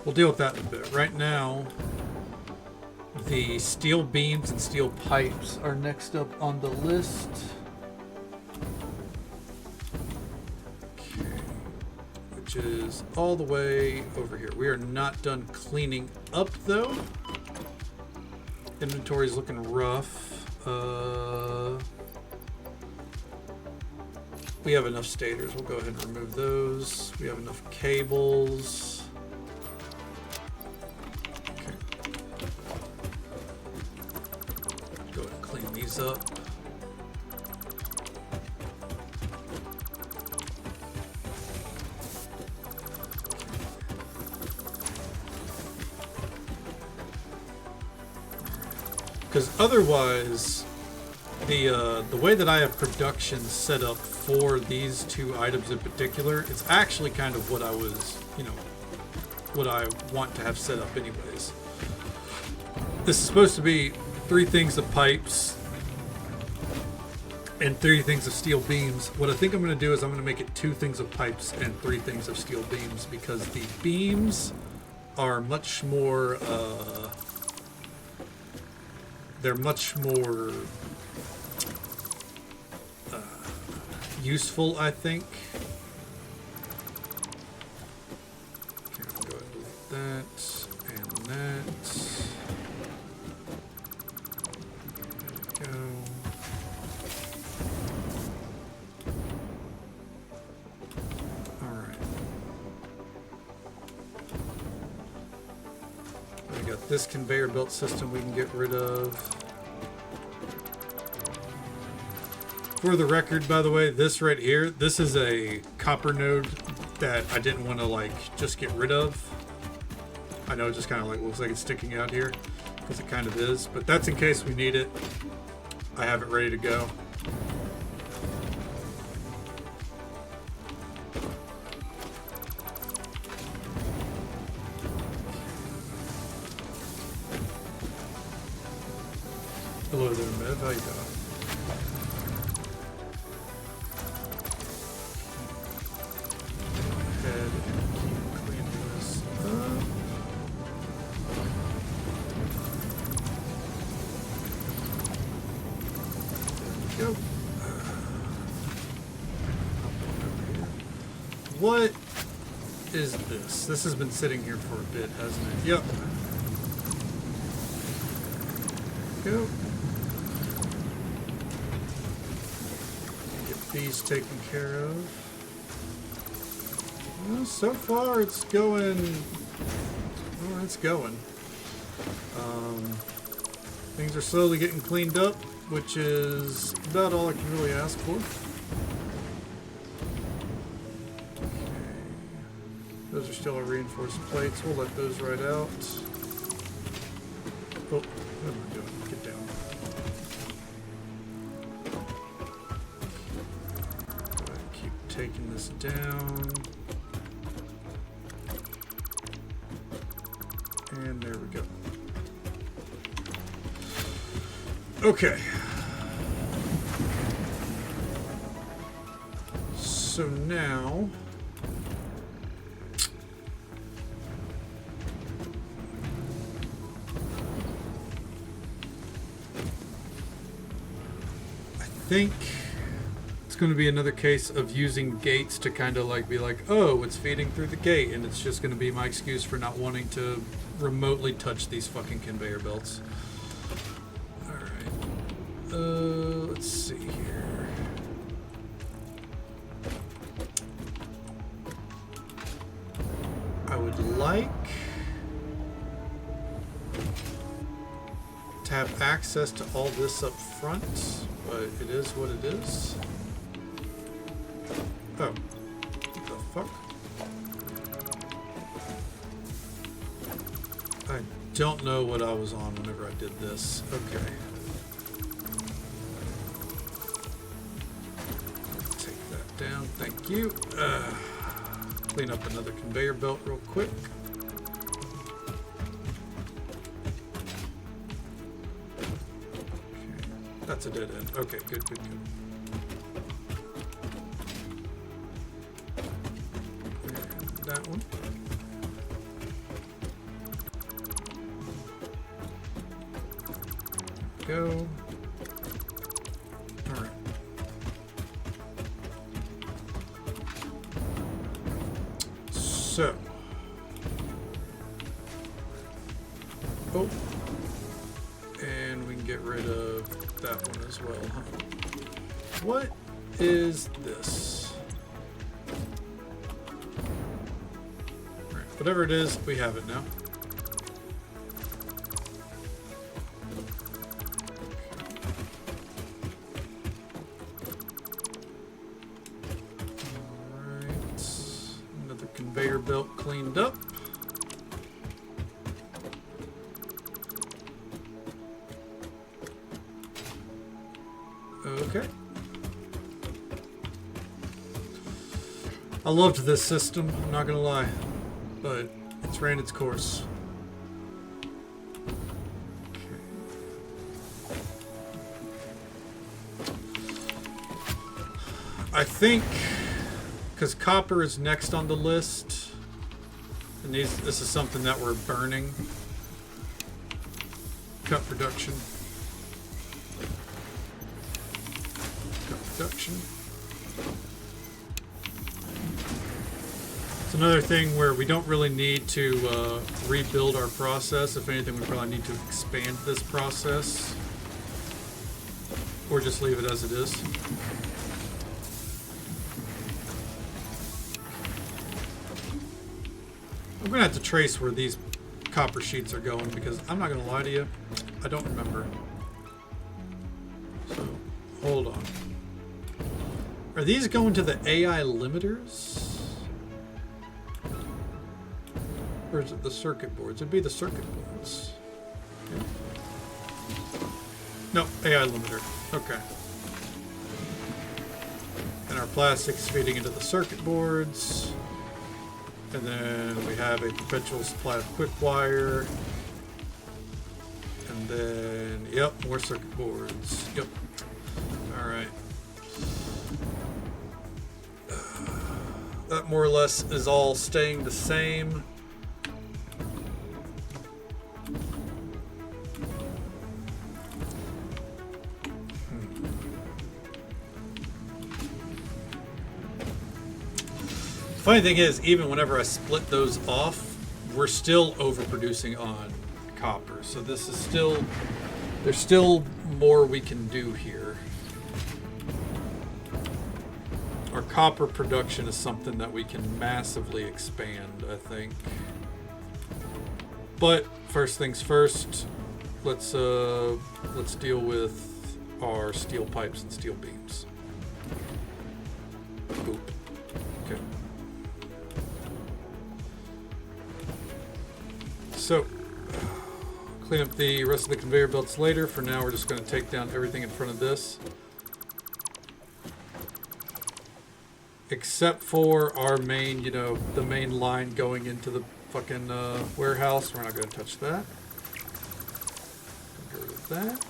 We'll deal with that in a bit. Right now, the steel beams and steel pipes are next up on the list. Okay. Which is all the way over here. We are not done cleaning up though. Inventory's looking rough. We have enough stators. We'll go ahead and remove those. We have enough cables. Okay. Go ahead and clean these up. Because otherwise, The way that I have production set up for these two items in particular, it's actually kind of what I was, you know, what I want to have set up anyways. This is supposed to be 3 things of pipes and 3 things of steel beams. What I think I'm going to do is I'm going to make it 2 things of pipes and 3 things of steel beams, because the beams are much more, they're much more useful, I think. Okay, I'll go ahead and delete that and that. There we go. Alright. We got this conveyor belt system we can get rid of. For the record, by the way, this right here, this is a copper node that I didn't want to like just get rid of. I know it just kind of like looks like it's sticking out here, because it kind of is, but that's in case we need it. I have it ready to go. Hello there, Mev. How you doing? What is this? This has been sitting here for a bit, hasn't it? Yep. Go. Get these taken care of. Well, so far it's going. Well, it's going. Things are slowly getting cleaned up, which is about all I can really ask for. Those are still our reinforced plates. We'll let those right out. Oh, what am I doing? Get down. Go ahead and keep taking this down. And there we go. Okay. So now... I think it's going to be another case of using gates to kind of like be like, oh, it's feeding through the gate, and it's just going to be my excuse for not wanting to remotely touch these fucking conveyor belts. Alright. Let's see here. I would like to have access to all this up front, but it is what it is. Oh, what the fuck? I don't know what I was on whenever I did this. Okay. Take that down, thank you. Clean up another conveyor belt real quick. That's a dead end. Okay, good, good, good. And that one. Go. All right. So. Oh. And we can get rid of that one as well, huh? What is this? All right, whatever it is, we have it now. All right, another conveyor belt cleaned up. I loved this system, I'm not gonna lie, but it's ran its course. I think, because copper is next on the list, and this is something that we're burning. Cut production. Cut production. It's another thing where we don't really need to rebuild our process. If anything, we probably need to expand this process. Or just leave it as it is. I'm going to have to trace where these copper sheets are going because I'm not going to lie to you, I don't remember. So, hold on. Are these going to the AI limiters? Or is it the circuit boards? It'd be the circuit boards. Yeah. No, AI limiter. Okay. And our plastic's feeding into the circuit boards. And then we have a perpetual supply of quick wire. And then, yep, more circuit boards. Yep. Alright. That more or less is all staying the same. Funny thing is, even whenever I split those off, we're still overproducing on copper. So this is still, there's still more we can do here. Our copper production is something that we can massively expand, I think. But first things first, let's deal with our steel pipes and steel beams. Boop. Okay. So, clean up the rest of the conveyor belts later. For now, we're just going to take down everything in front of this. Except for our main, you know, the main line going into the fucking warehouse. We're not going to touch that. Go with that.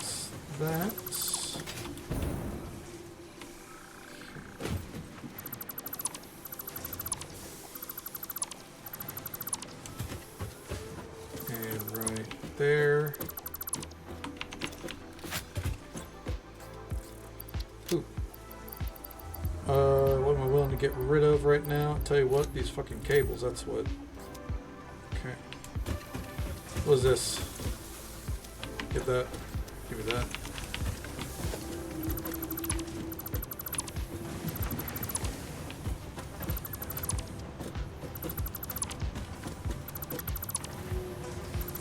And right there. Ooh. What am I willing to get rid of right now? I'll tell you what, these fucking cables, that's what. Okay. What is this? Get that. Give me that.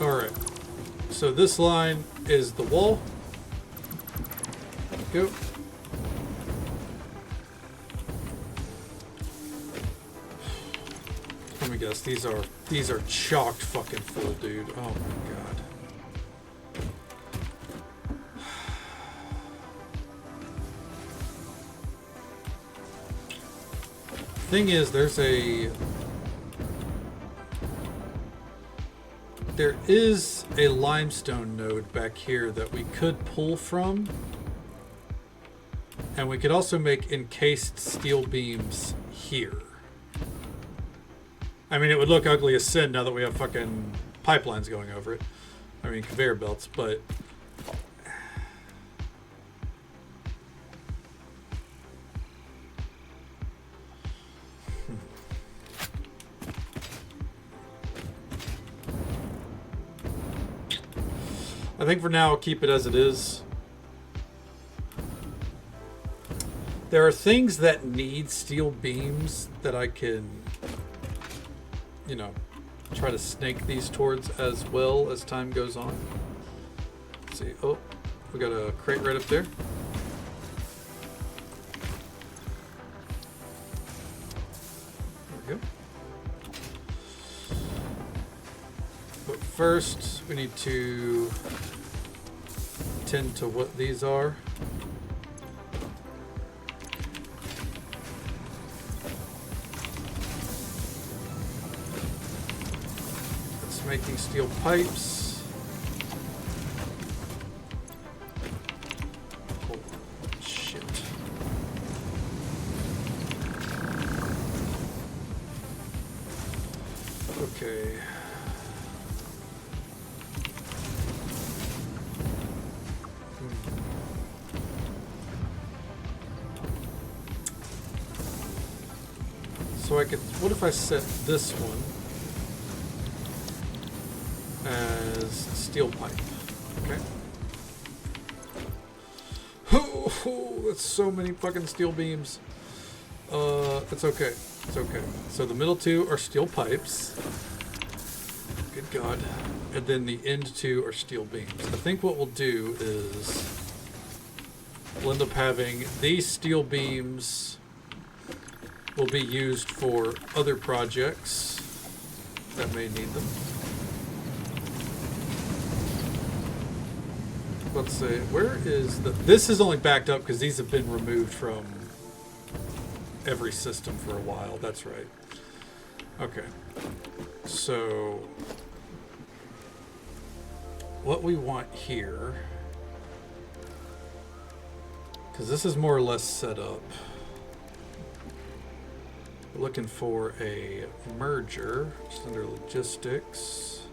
Alright. So this line is the wall. Go. Let me guess, these are chocked fucking full, dude. Oh my god. Thing is, there is a limestone node back here that we could pull from. And we could also make encased steel beams here. I mean, it would look ugly as sin now that we have fucking pipelines going over it. I mean, conveyor belts, but... I think for now, I'll keep it as it is. There are things that need steel beams that I can, you know, try to snake these towards as well as time goes on. Let's see. Oh, we got a crate right up there. There we go. But first, we need to tend to what these are. making steel pipes. Oh, shit. Okay. So I could, what if I set this one as steel pipe? Okay. Oh, that's so many fucking steel beams. It's okay. It's okay. So the middle two are steel pipes. Good God. And then the end two are steel beams. I think what we'll do is we'll end up having these steel beams will be used for other projects that may need them. Let's see, where is the... This is only backed up because these have been removed from every system for a while. That's right. Okay. So what we want here, because this is more or less set up, we're looking for a merger, just under logistics.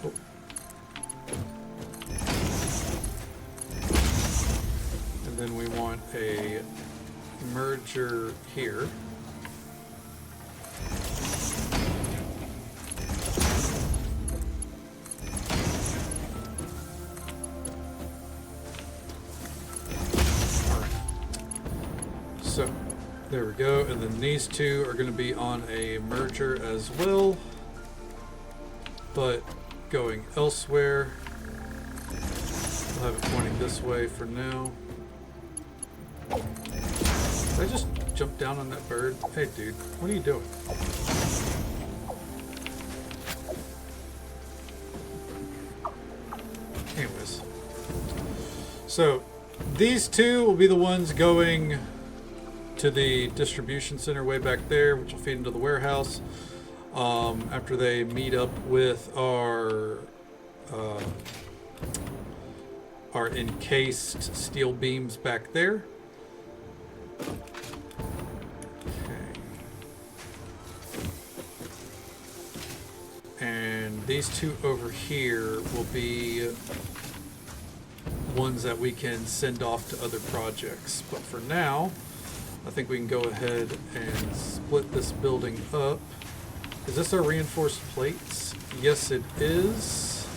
Oh. And then we want a merger here. So, there we go, and then these two are going to be on a merger as well, but going elsewhere. I'll have it pointing this way for now. Did I just jump down on that bird? Hey dude, what are you doing? Anyways. So, these two will be the ones going to the distribution center way back there, which will feed into the warehouse after they meet up with our encased steel beams back there. Okay. And these two over here will be ones that we can send off to other projects. But for now, I think we can go ahead and split this building up. Is this our reinforced plates? Yes, it is.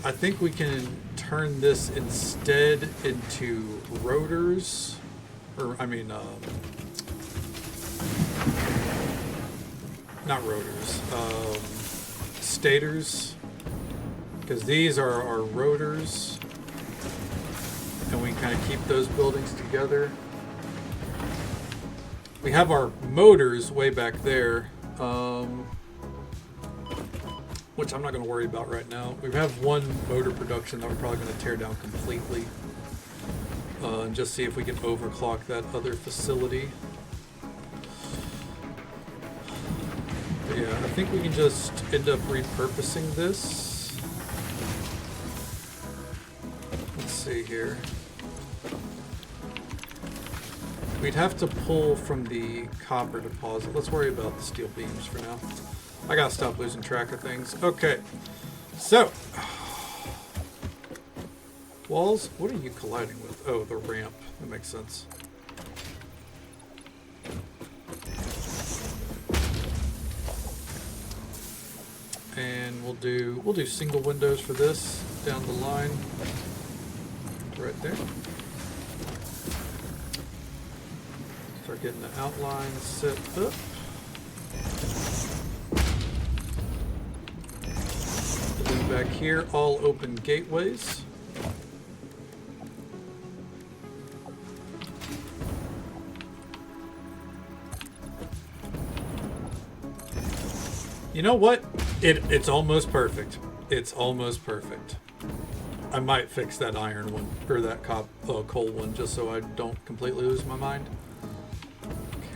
I think we can turn this instead into rotors, or I mean, not rotors, stators. Because these are our rotors, and we can kind of keep those buildings together. We have our motors way back there, which I'm not going to worry about right now. We have one motor production that we're probably going to tear down completely, and just see if we can overclock that other facility. But yeah, I think we can just end up repurposing this. See here. We'd have to pull from the copper deposit. Let's worry about the steel beams for now. I gotta stop losing track of things. Okay, so walls. What are you colliding with? Oh, the ramp. That makes sense. And we'll do single windows for this down the line. Right there. Start getting the outline set up. And then back here, all open gateways. You know what? It's almost perfect. It's almost perfect. I might fix that iron one, or that coal one, just so I don't completely lose my mind. Okay.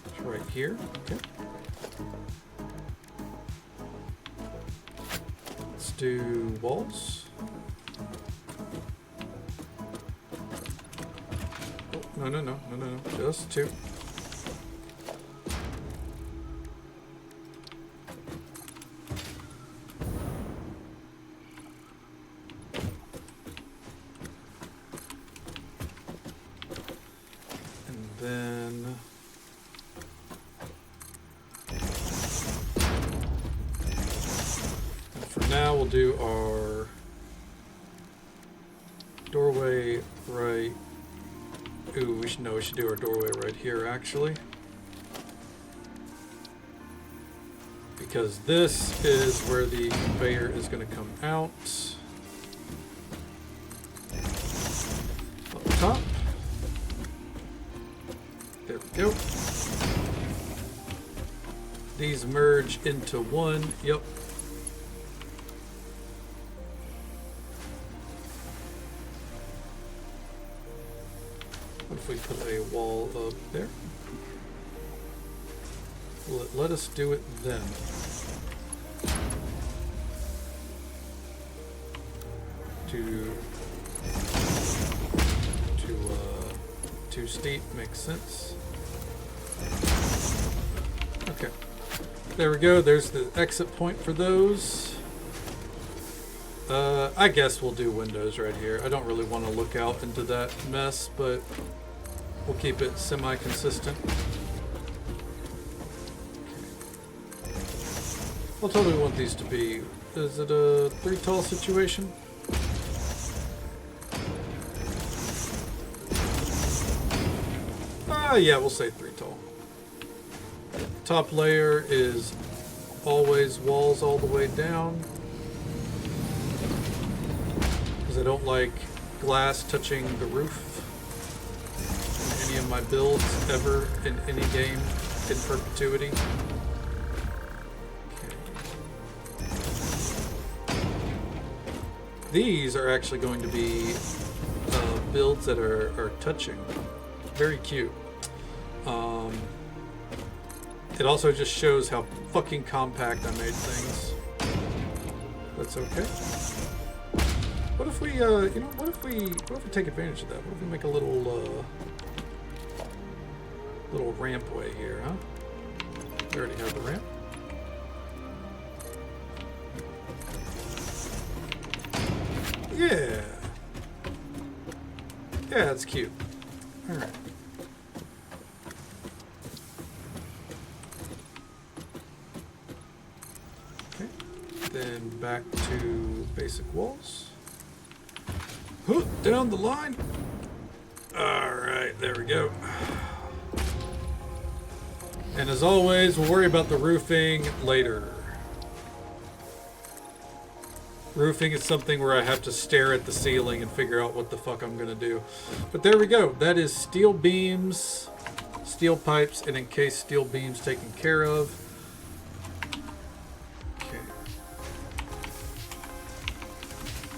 It's right here. Okay. Let's do walls. No, just two. And then for now we'll do our doorway right. Ooh, we should do our doorway right here, actually. Because this is where the conveyor is going to come out. Up top. There we go. These merge into one. Yep. What if we put a wall up there? Let us do it then. Too steep makes sense. Okay. There we go. There's the exit point for those. I guess we'll do windows right here. I don't really want to look out into that mess, but we'll keep it semi-consistent. Okay. I'll totally want these to be... Is it a 3 tall situation? Yeah, we'll say 3 tall. Top layer is always walls all the way down. Because I don't like glass touching the roof in any of my builds ever in any game in perpetuity. Okay. These are actually going to be builds that are touching. Very cute. It also just shows how fucking compact I made things. That's okay. What if we, what if we take advantage of that? What if we make a little rampway here, huh? We already have the ramp. Yeah. Yeah, that's cute. All right. Then back to basic walls. Down the line. Alright, there we go. And as always, we'll worry about the roofing later. Roofing is something where I have to stare at the ceiling and figure out what the fuck I'm gonna do. But there we go. That is steel beams, steel pipes, and encased steel beams taken care of.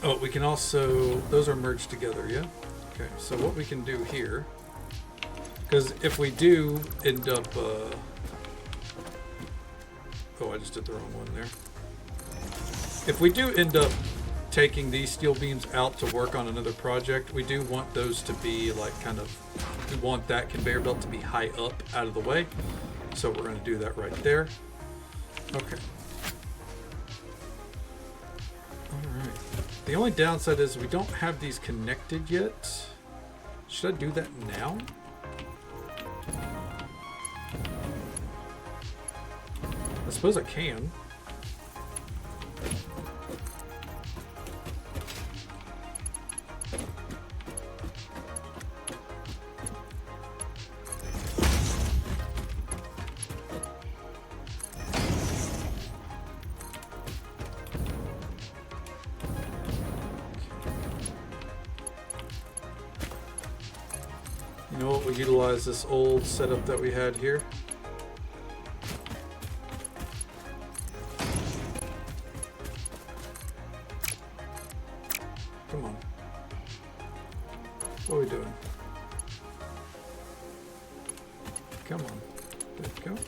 Oh, we can also, those are merged together, yeah? Okay, so what we can do here, because if we do end up, oh, I just did the wrong one there. If we do end up taking these steel beams out to work on another project, we do want those to be like kind of, we want that conveyor belt to be high up out of the way. So we're going to do that right there. Okay. Alright. The only downside is we don't have these connected yet. Should I do that now? I suppose I can. We'll utilize this old setup that we had here. Come on. What are we doing? Come on. There we go.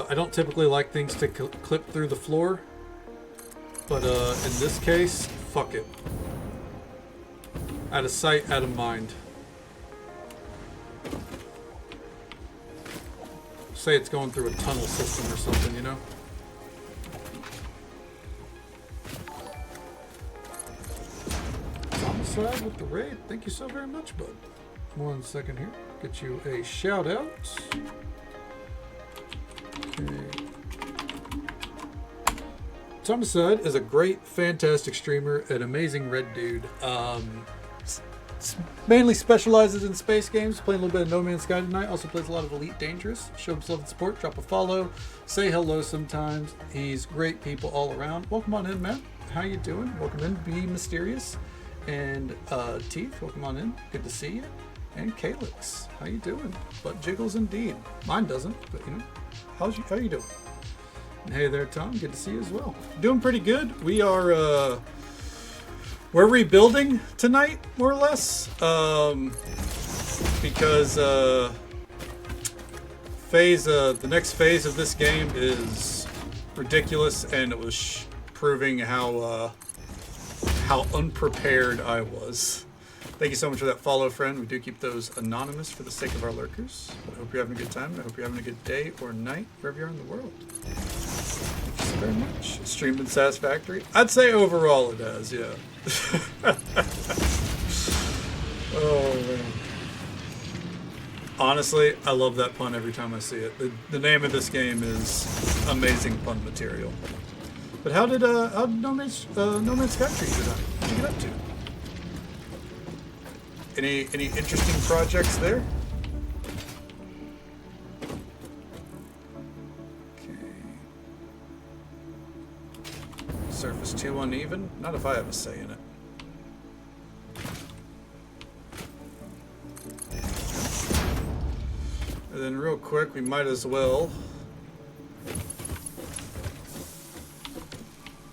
I don't typically like things to clip through the floor, but in this case, fuck it. Out of sight, out of mind. Say it's going through a tunnel system or something, you know? Homicide with the raid. Thank you so very much, bud. 1 second here. Get you a shout out. Okay. Homicide is a great, fantastic streamer, an amazing red dude. Mainly specializes in space games, playing a little bit of No Man's Sky tonight. Also plays a lot of Elite Dangerous. Show him love and support, drop a follow, say hello sometimes. He's great people all around. Welcome on in, Matt. How you doing? Welcome in, Be Mysterious. And Teeth, welcome on in. Good to see you. And Calyx, how you doing? Butt jiggles indeed. Mine doesn't, but you know. How you doing? And hey there, Tom. Good to see you as well. Doing pretty good. We are we're rebuilding tonight, more or less, because the next phase of this game is ridiculous, and it was proving how unprepared I was. Thank you so much for that follow, friend. We do keep those anonymous for the sake of our lurkers. But I hope you're having a good time. I hope you're having a good day or night, wherever you are in the world. Thank you so very much. Streamed in Satisfactory? I'd say overall it has, yeah. Oh, man. Honestly, I love that pun every time I see it. The name of this game is amazing pun material. But how did No Man's Sky treat you tonight? What'd you get up to? Any interesting projects there? Okay. Surface too uneven? Not if I have a say in it. And then real quick, we might as well.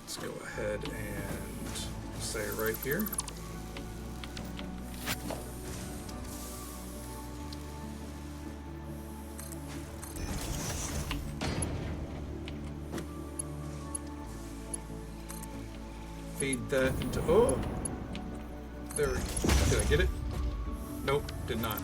Let's go ahead and say it right here. Feed that into, oh, there we go. Did I get it? Nope, did not.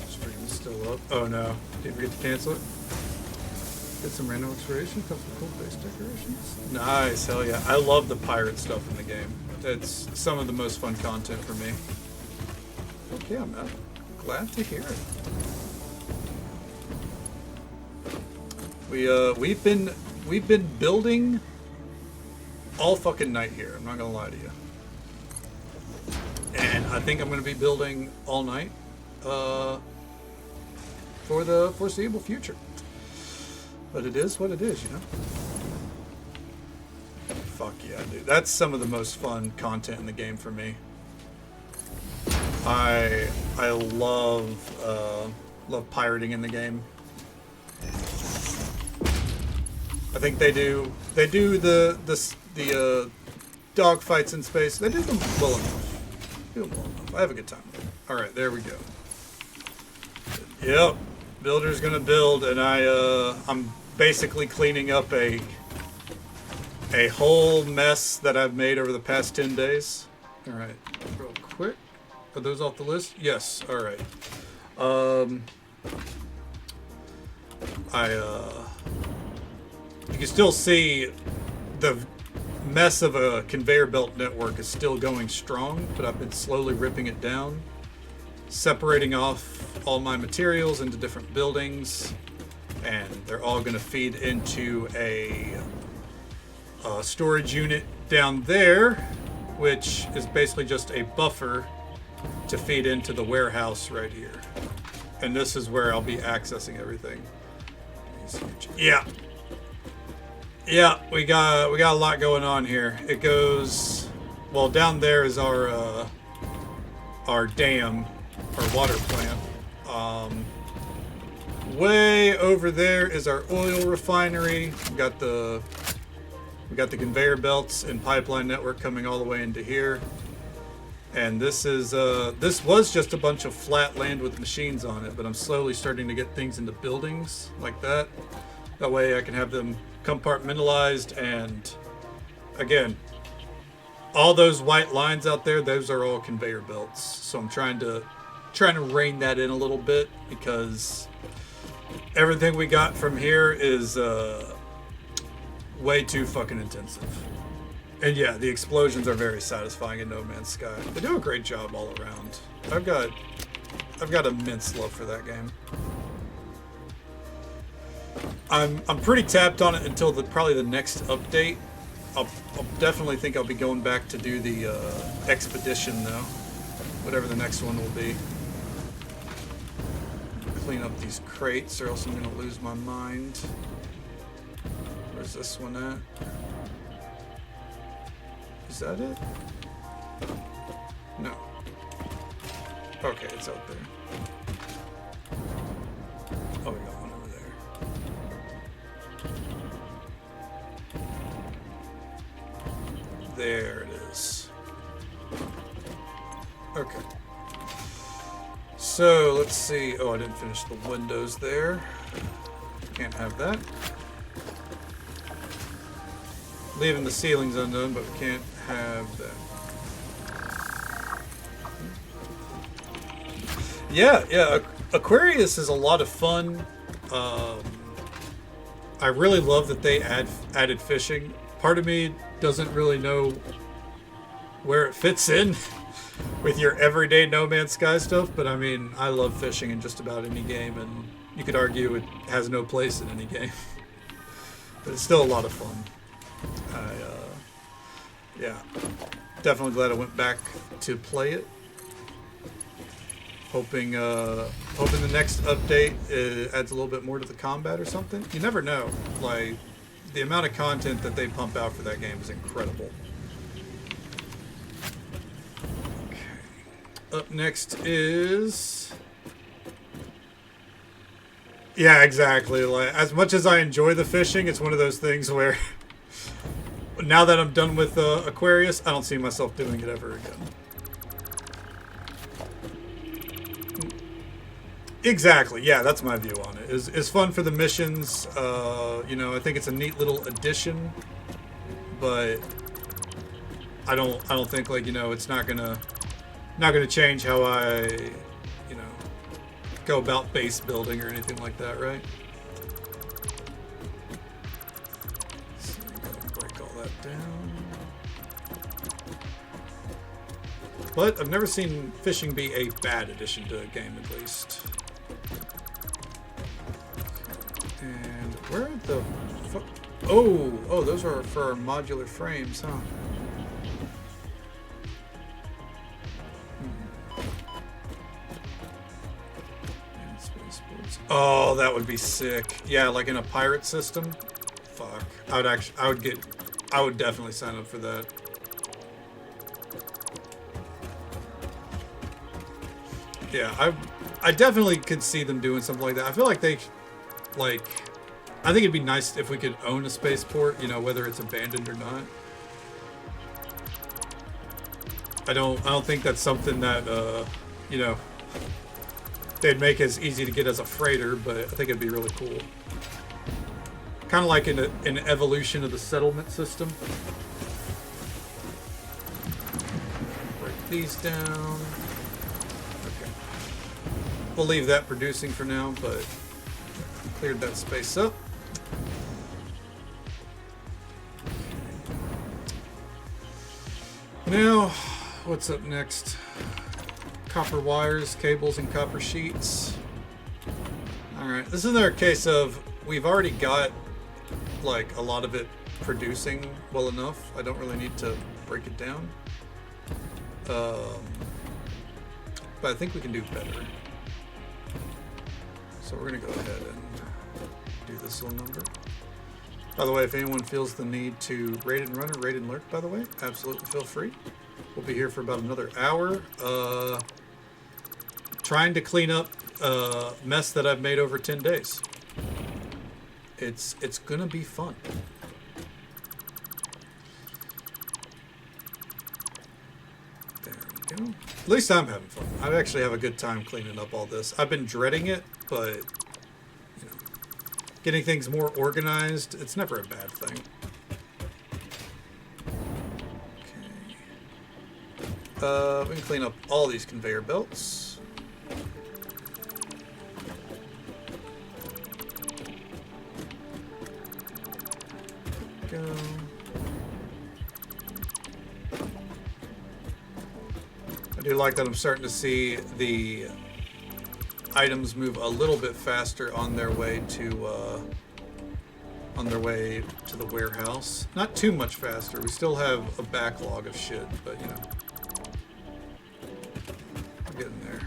Stream is still up. Oh no, did we forget to cancel it? Get some random exploration, couple of cool base decorations. Nice, hell yeah. I love the pirate stuff in the game. It's some of the most fun content for me. Okay, I'm glad to hear it. We've been building all fucking night here. I'm not gonna lie to you, and I think I'm gonna be building all night for the foreseeable future. But it is what it is, you know. Fuck yeah, dude. That's some of the most fun content in the game for me. I love pirating in the game. I think they do the dog fights in space. They do them well enough. I have a good time. All right, there we go. Yep, builder's gonna build, and I'm basically cleaning up a whole mess that I've made over the past 10 days. All right, real quick. Are those off the list? Yes. All right. You can still see the mess of a conveyor belt network is still going strong, but I've been slowly ripping it down, separating off all my materials into different buildings, and they're all going to feed into a storage unit down there, which is basically just a buffer to feed into the warehouse right here. And this is where I'll be accessing everything. Yeah. Yeah, we got a lot going on here. It goes, well, down there is our dam, our water plant. Way over there is our oil refinery. We got the conveyor belts and pipeline network coming all the way into here. And this was just a bunch of flat land with machines on it, but I'm slowly starting to get things into buildings like that. That way I can have them compartmentalized, and again, all those white lines out there, those are all conveyor belts. So I'm trying to rein that in a little bit, because everything we got from here is way too fucking intensive. And yeah, the explosions are very satisfying in No Man's Sky. They do a great job all around. I've got immense love for that game. I'm pretty tapped on it until probably the next update. I'll definitely think I'll be going back to do the expedition though, whatever the next one will be. Clean up these crates, or else I'm gonna lose my mind. Where's this one at? Is that it? No. Okay, it's out there. Oh, we got one over there. There it is. Okay. So, let's see. Oh, I didn't finish the windows there. Can't have that. Leaving the ceilings undone, but we can't have that. Yeah. Aquarius is a lot of fun. I really love that they added fishing. Part of me doesn't really know where it fits in with your everyday No Man's Sky stuff, but I mean, I love fishing in just about any game, and you could argue it has no place in any game. But it's still a lot of fun. Yeah, definitely glad I went back to play it. Hoping the next update adds a little bit more to the combat or something. You never know. Like, the amount of content that they pump out for that game is incredible. Okay. Up next is... Yeah, exactly. Like, as much as I enjoy the fishing, it's one of those things where now that I'm done with Aquarius, I don't see myself doing it ever again. Exactly. Yeah, that's my view on it. It's fun for the missions. You know, I think it's a neat little addition, but I don't think, like, you know, it's not gonna change how I, you know, go about base building or anything like that, right? So I'm gonna break all that down. But I've never seen fishing be a bad addition to a game, at least. And where the fuck? Oh, those are for our modular frames, huh? Oh, that would be sick. Yeah, like in a pirate system. Fuck. I would definitely sign up for that. Yeah, I definitely could see them doing something like that. I feel like I think it'd be nice if we could own a spaceport, you know, whether it's abandoned or not. I don't think that's something that you know, they'd make as easy to get as a freighter, but I think it'd be really cool. Kind of like an evolution of the settlement system. Break these down. Okay. We'll leave that producing for now, but cleared that space up. Now, what's up next? Copper wires, cables, and copper sheets. Alright, this is another case of we've already got like a lot of it producing well enough. I don't really need to break it down. But I think we can do better. So we're going to go ahead and do this little number. By the way, if anyone feels the need to raid and run or raid and lurk, by the way, absolutely feel free. We'll be here for about another hour. Trying to clean up a mess that I've made over 10 days. It's going to be fun. There we go. At least I'm having fun. I actually have a good time cleaning up all this. I've been dreading it, but you know, getting things more organized, it's never a bad thing. Okay. We can clean up all these conveyor belts. Go. I do like that I'm starting to see the items move a little bit faster on their way to the warehouse. Not too much faster. We still have a backlog of shit, but you know, we're getting there.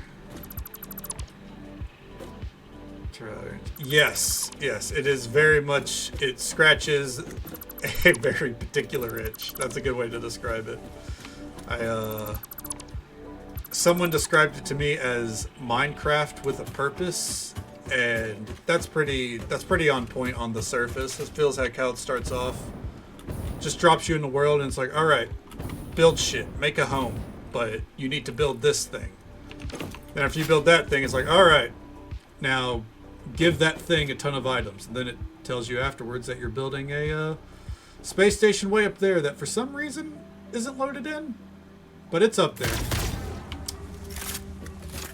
Yes, yes, it is very much. It scratches a very particular itch. That's a good way to describe it. Someone described it to me as Minecraft with a purpose, and that's pretty on point on the surface. It feels like how it starts off. Just drops you in the world, and it's like, all right, build shit, make a home, but you need to build this thing. Then after you build that thing, it's like, all right, now give that thing a ton of items. And then it tells you afterwards that you're building a space station way up there that for some reason isn't loaded in, but it's up there.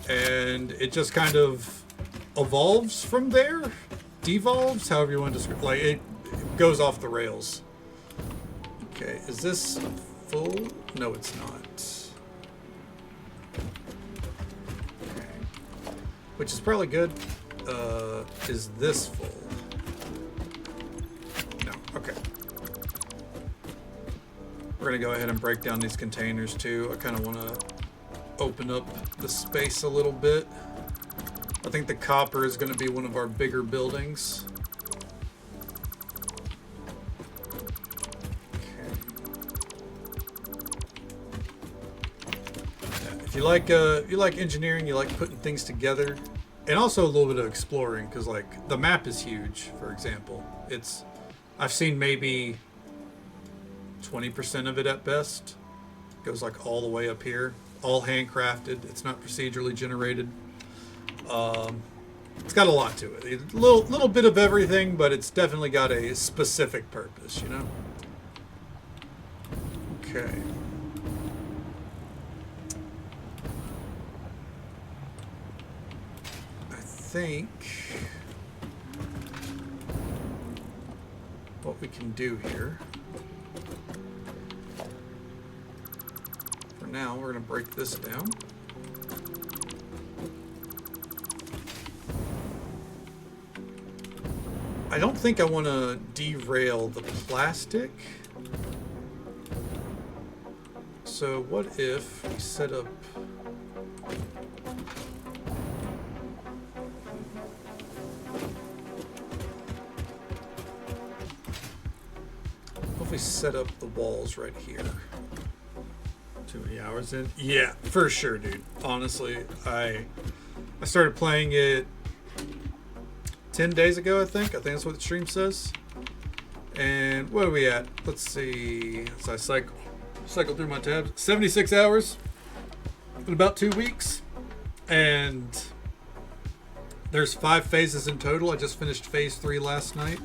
And it just kind of evolves from there, devolves, however you want to describe. Like it goes off the rails. Okay, is this full? No, it's not. Okay, which is probably good. Is this full? No. Okay. We're gonna go ahead and break down these containers too. I kind of want to open up the space a little bit. I think the copper is going to be one of our bigger buildings. Okay. Yeah, if you like engineering, you like putting things together, and also a little bit of exploring, because like the map is huge. For example, I've seen maybe 20% of it at best. It goes like all the way up here. All handcrafted. It's not procedurally generated. It's got a lot to it. A little bit of everything, but it's definitely got a specific purpose, you know? Okay. I think what we can do here, for now, we're going to break this down. I don't think I want to derail the plastic. So what if we set up... What if we set up the walls right here? Too many hours in? Yeah, for sure, dude. Honestly, I started playing it 10 days ago, I think that's what the stream says. And what are we at? Let's see. So I cycle through my tabs. 76 hours in about 2 weeks. And there's 5 phases in total. I just finished phase 3 last night.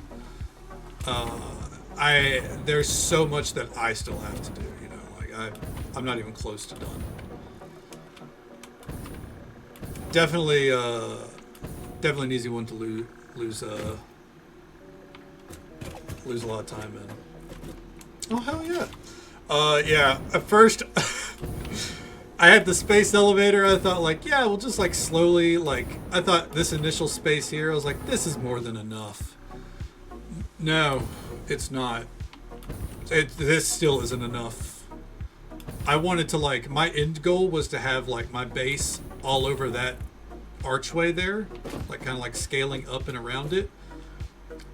There's so much that I still have to do, you know, like I'm not even close to done. Definitely an easy one to lose a lot of time in. Oh hell yeah. Yeah, at first I had the space elevator. I thought like, yeah, we'll just like slowly, like I thought this initial space here, I was like, this is more than enough. No, it's not. This still isn't enough. I wanted to, like, my end goal was to have, like, my base all over that archway there, like, kind of like scaling up and around it.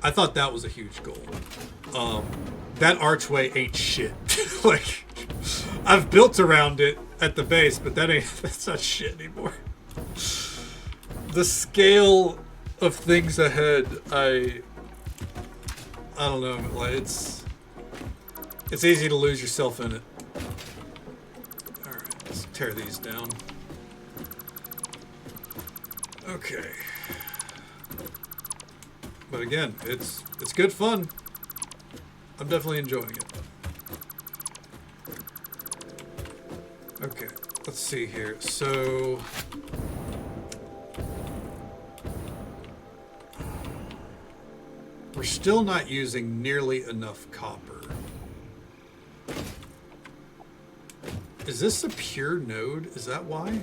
I thought that was a huge goal. That archway ain't shit. Like, I've built around it at the base, but that's not shit anymore. The scale of things ahead, I don't know, like, it's easy to lose yourself in it. Alright, let's tear these down. Okay. But again, it's good fun. I'm definitely enjoying it. Okay, let's see here. So we're still not using nearly enough copper. Is this a pure node? Is that why?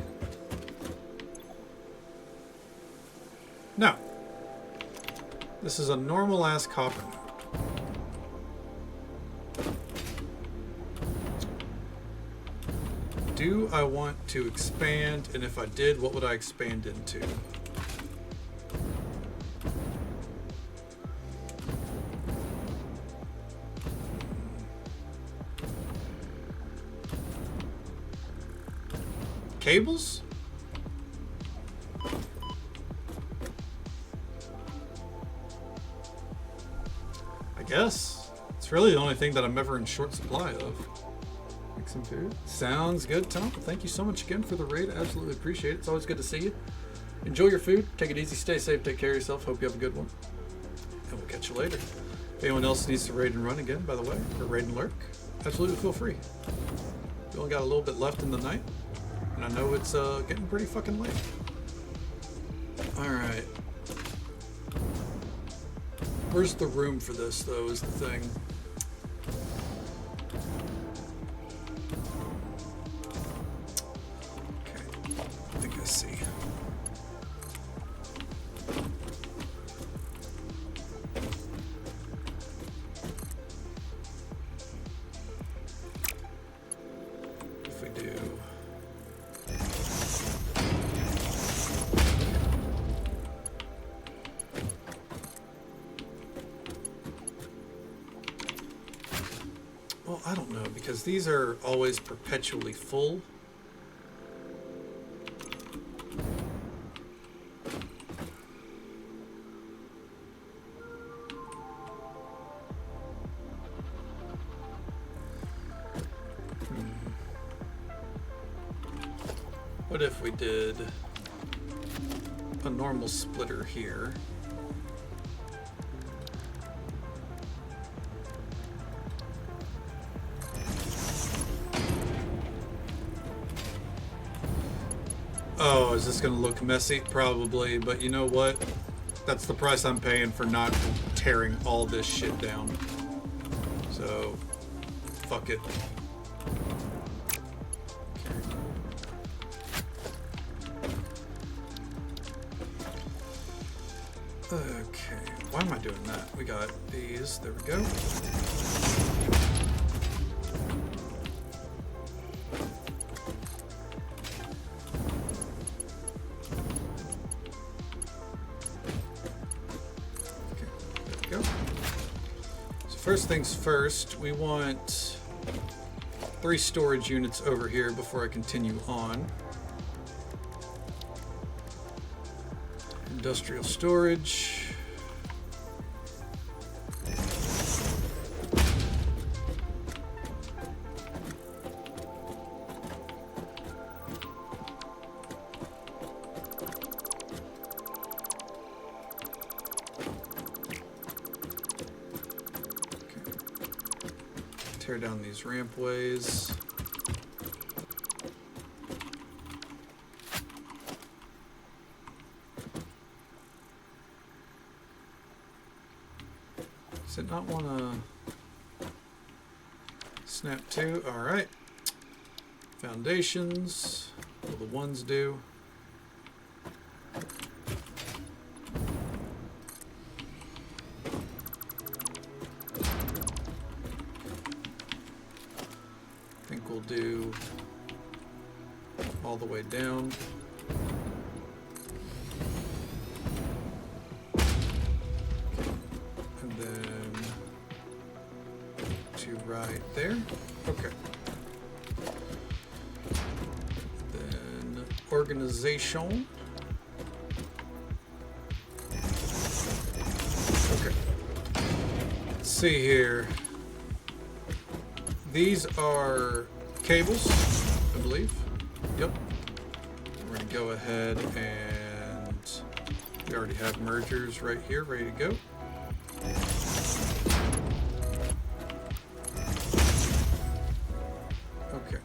No. This is a normal ass copper node. Do I want to expand? And if I did, what would I expand into? Cables? I guess. It's really the only thing that I'm ever in short supply of. Make some food. Sounds good, Tom. Thank you so much again for the raid. I absolutely appreciate it. It's always good to see you. Enjoy your food. Take it easy. Stay safe. Take care of yourself. Hope you have a good one. And we'll catch you later. If anyone else needs to raid and run again, by the way, or raid and lurk, absolutely feel free. We only got a little bit left in the night. And I know it's getting pretty fucking late. Alright. Where's the room for this, though, is the thing. Okay, I think I see. If we do... Well, I don't know, because these are always perpetually full. What if we did a normal splitter here? Oh, is this going to look messy? Probably, but you know what? That's the price I'm paying for not tearing all this shit down. So, fuck it. Okay, why am I doing that? We got these, there we go. First things first, we want 3 storage units over here before I continue on. Industrial storage. Tear down these rampways. Does it not want to snap to? All right. Foundations. What will the ones do? do all the way down. And then to right there. Okay. Then organization. Okay. Let's see here. These are cables, I believe. Yep. We're going to go ahead and we already have mergers right here, ready to go. Okay.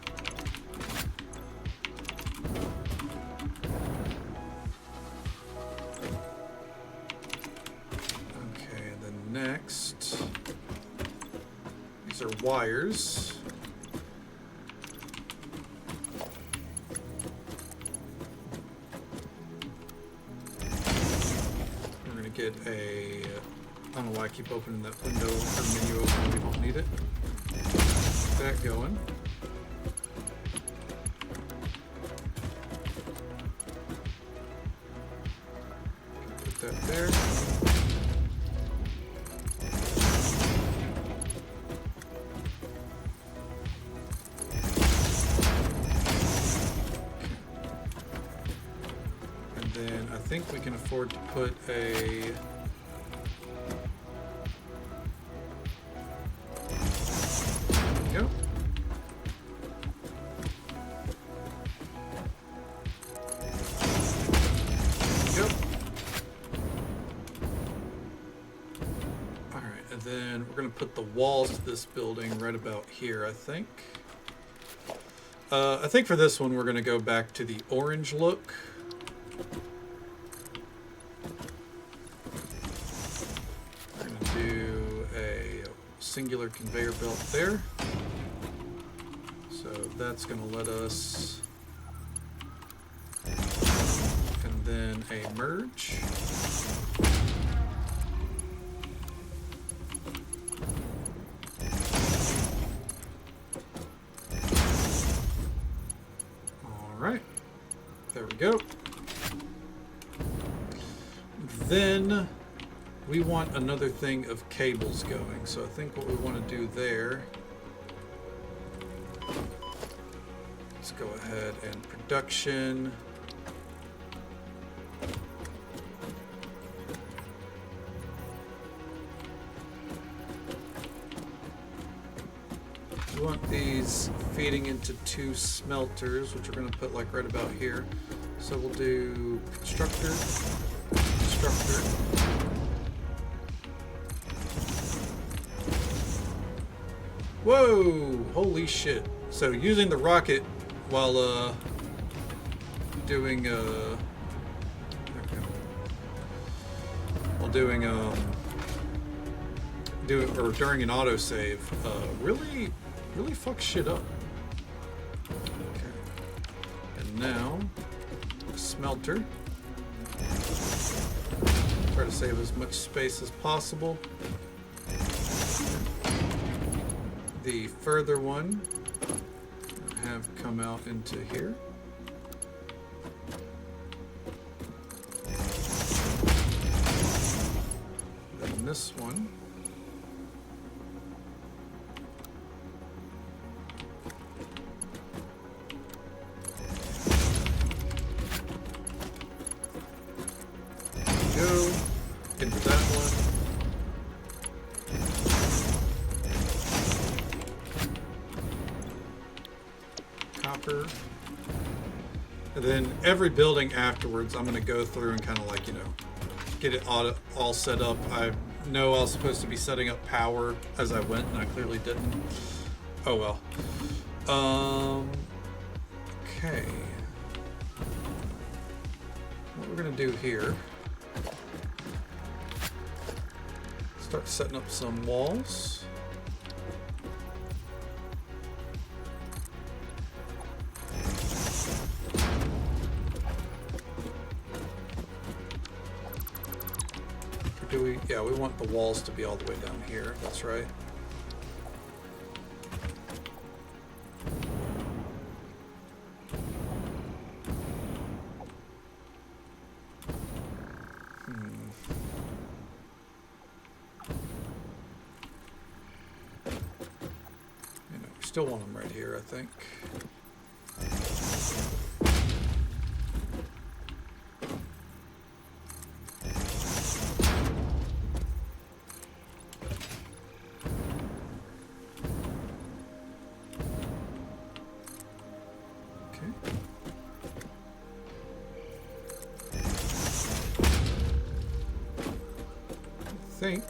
Okay, and then next, these are wires. Get a, I don't know why I keep opening that window or menu open, we don't need it. Get that going. Put that there. Then I think we can afford to put a go. Go. All right, and then we're going to put the walls to this building right about here, I think. I think for this one we're going to go back to the orange look. Singular conveyor belt there. So that's going to let us, and then a merge. All right, there we go. Then we want another thing of cables going, so I think what we want to do there, let's go ahead and production. We want these feeding into 2 smelters, which we're going to put like right about here. So we'll do constructor, constructor. Whoa! Holy shit! So using the rocket while doing during an autosave really fucks shit up. Okay. And now smelter. Try to save as much space as possible. The further one have come out into here. Then this one. Go into that one. And then every building afterwards, I'm going to go through and kind of like, get it all set up. I know I was supposed to be setting up power as I went, and I clearly didn't. Oh well. Okay. What we're going to do here, start setting up some walls. Yeah, we want the walls to be all the way down here. That's right. You know, we still want them right here, I think. Think.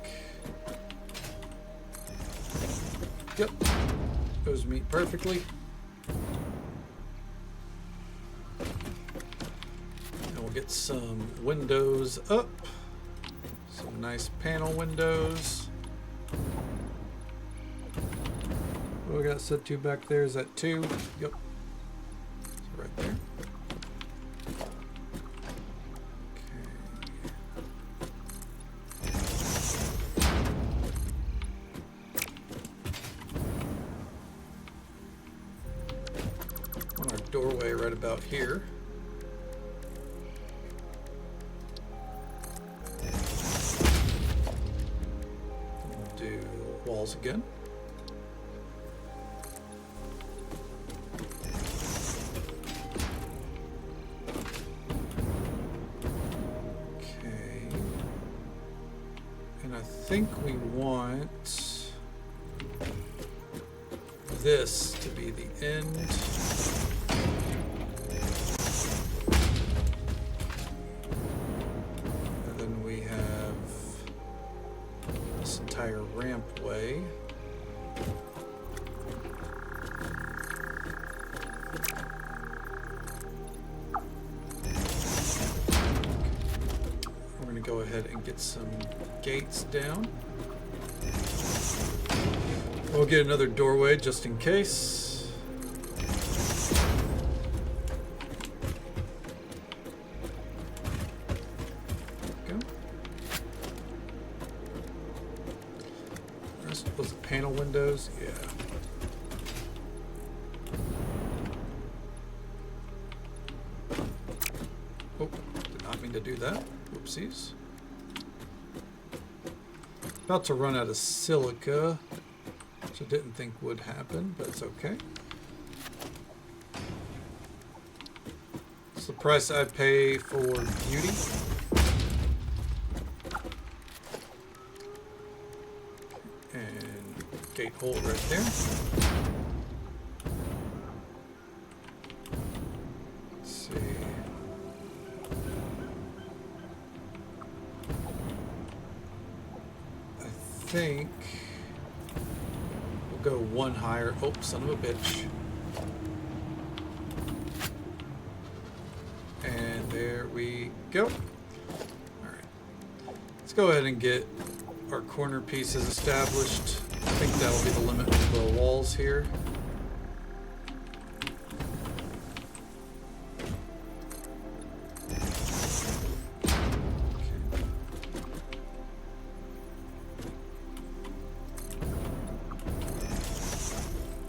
Yep. Those meet perfectly. And we'll get some windows up. Some nice panel windows. What do we got set to back there? Is that 2? Yep. So right there. Doorway right about here. We'll do walls again. Okay. And I think we want this to be the end. Rampway. We're going to go ahead and get some gates down. We'll get another doorway just in case. Was it panel windows? Yeah. Oh, did not mean to do that. Whoopsies. About to run out of silica, which I didn't think would happen, but it's okay. It's the price I pay for beauty. Gate hole right there. Let's see. I think we'll go one higher. Oh, son of a bitch. And there we go. All right. Let's go ahead and get our corner pieces established. I think that'll be the limit of the walls here.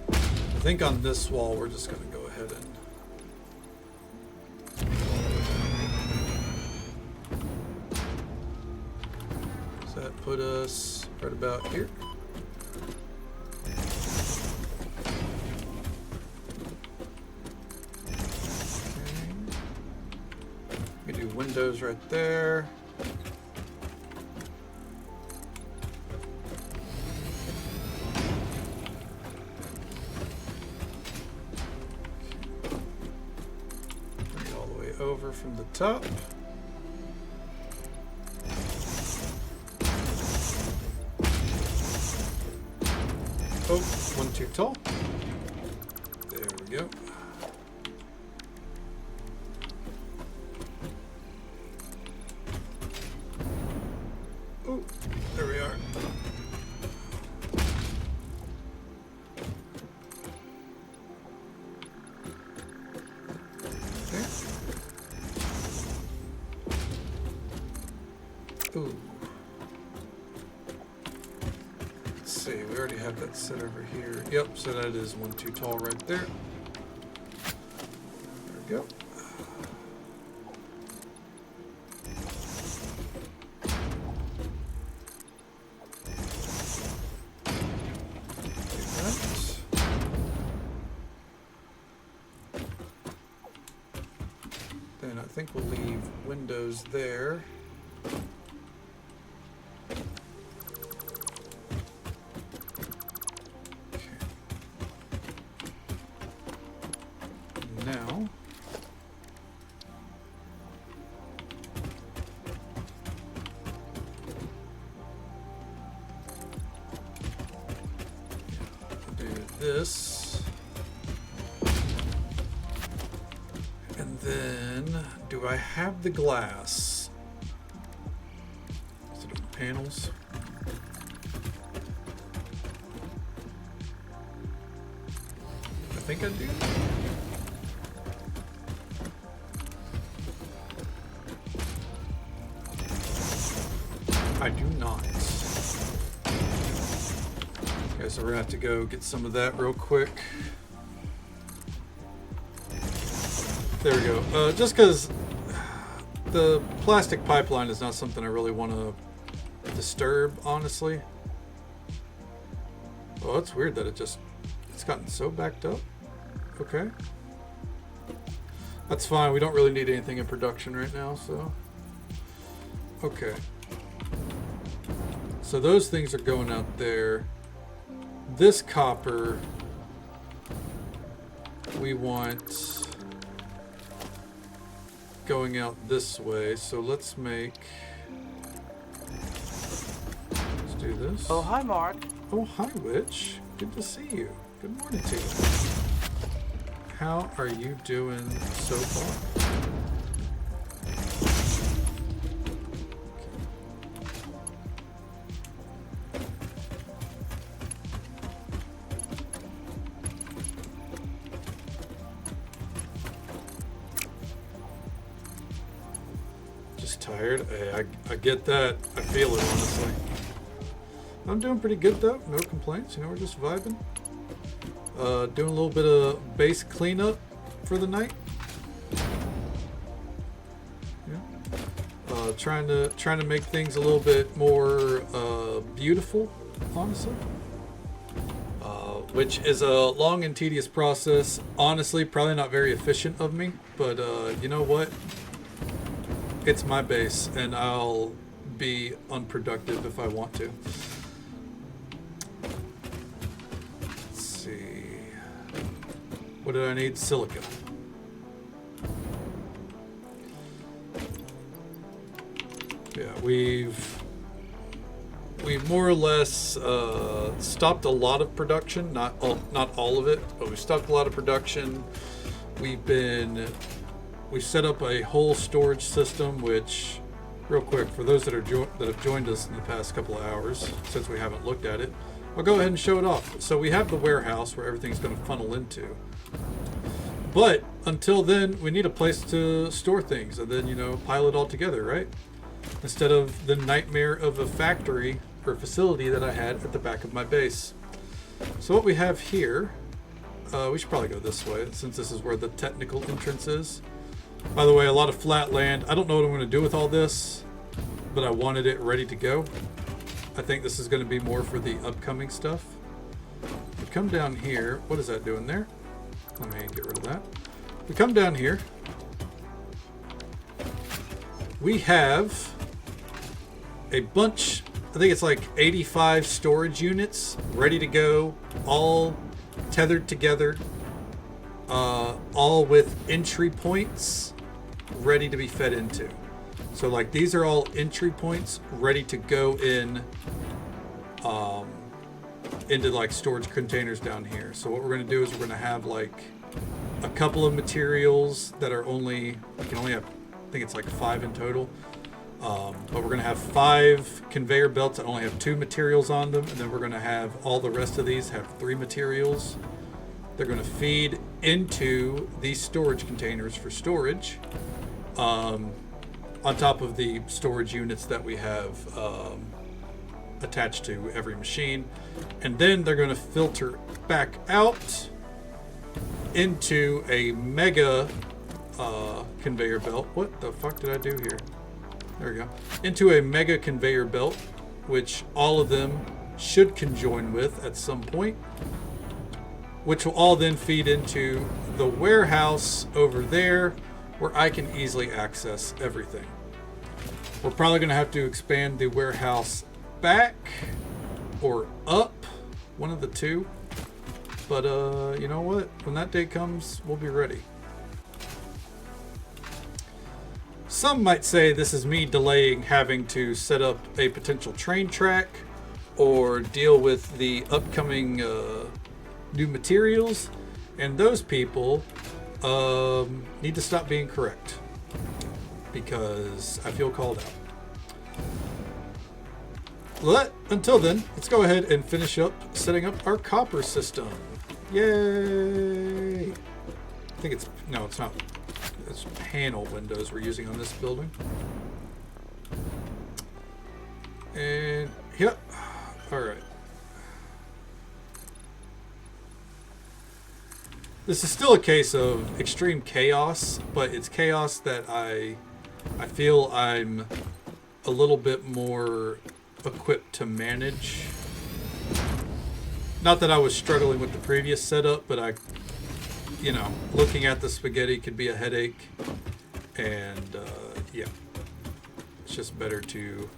I think on this wall we're just going to go ahead and does that put us right about here? Windows right there. Bring it all the way over from the top. Oh, one too tall. There we go. Oh, there we are. Okay. Ooh. Let's see, we already have that set over here. Yep, so that is one too tall right there. There we go. think we'll leave windows there. Okay. Now, do this. And then, do I have the glass? Is it on the panels? I think I do. I do not. Okay, so we're gonna have to go get some of that real quick. There we go. Just because the plastic pipeline is not something I really want to disturb, honestly. Oh, it's weird that it's gotten so backed up. Okay. That's fine. We don't really need anything in production right now, so. Okay. So those things are going out there. This copper, we want going out this way, so let's do this. Oh, hi, Mark. Oh, hi, Witch. Good to see you. Good morning to you. How are you doing so far? Tired. Hey, I get that. I feel it, honestly. I'm doing pretty good though. No complaints. You know, we're just vibing. Doing a little bit of base cleanup for the night. Yeah. Trying to make things a little bit more beautiful, honestly. Which is a long and tedious process. Honestly, probably not very efficient of me, but you know what? It's my base, and I'll be unproductive if I want to. Let's see. What did I need? Silica. Yeah, we've more or less stopped a lot of production. Not all of it, but we stopped a lot of production. We set up a whole storage system, which, real quick, for those that have joined us in the past couple of hours, since we haven't looked at it, I'll go ahead and show it off. So we have the warehouse where everything's going to funnel into. But until then, we need a place to store things and then, pile it all together, right? Instead of the nightmare of a factory or facility that I had at the back of my base. So what we have here, we should probably go this way since this is where the technical entrance is. By the way, a lot of flat land. I don't know what I'm going to do with all this, but I wanted it ready to go. I think this is going to be more for the upcoming stuff. We come down here. What is that doing there? Let me get rid of that. We come down here. We have a bunch, I think it's like 85 storage units ready to go, all tethered together. All with entry points ready to be fed into. So like these are all entry points ready to go into like storage containers down here. So what we're going to do is we're going to have like a couple of materials that are you can only have, I think it's like 5 in total. But we're going to have 5 conveyor belts that only have 2 materials on them. And then we're going to have all the rest of these have 3 materials. They're going to feed into these storage containers for storage, on top of the storage units that we have attached to every machine. And then they're going to filter back out into a mega conveyor belt. What the fuck did I do here? There we go. Into a mega conveyor belt, which all of them should conjoin with at some point, which will all then feed into the warehouse over there, where I can easily access everything. We're probably going to have to expand the warehouse back or up, one of the two. But you know what? When that day comes, we'll be ready. Some might say this is me delaying having to set up a potential train track or deal with the upcoming new materials, and those people need to stop being correct because I feel called out. Until then, let's go ahead and finish up setting up our copper system. Yay! I think it's, no, it's not. It's panel windows we're using on this building. And, yep. All right. This is still a case of extreme chaos, but it's chaos that I feel I'm a little bit more equipped to manage. Not that I was struggling with the previous setup, but you know, looking at the spaghetti could be a headache, and yeah, it's just better to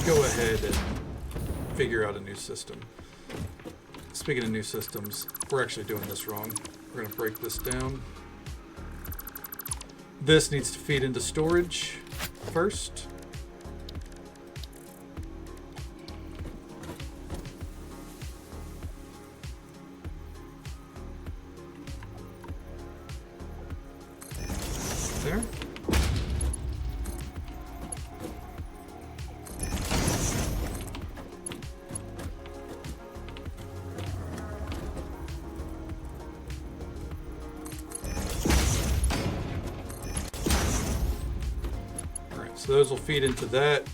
go ahead and figure out a new system. Speaking of new systems, we're actually doing this wrong. We're going to break this down. This needs to feed into storage first. There. Alright, so those will feed into that,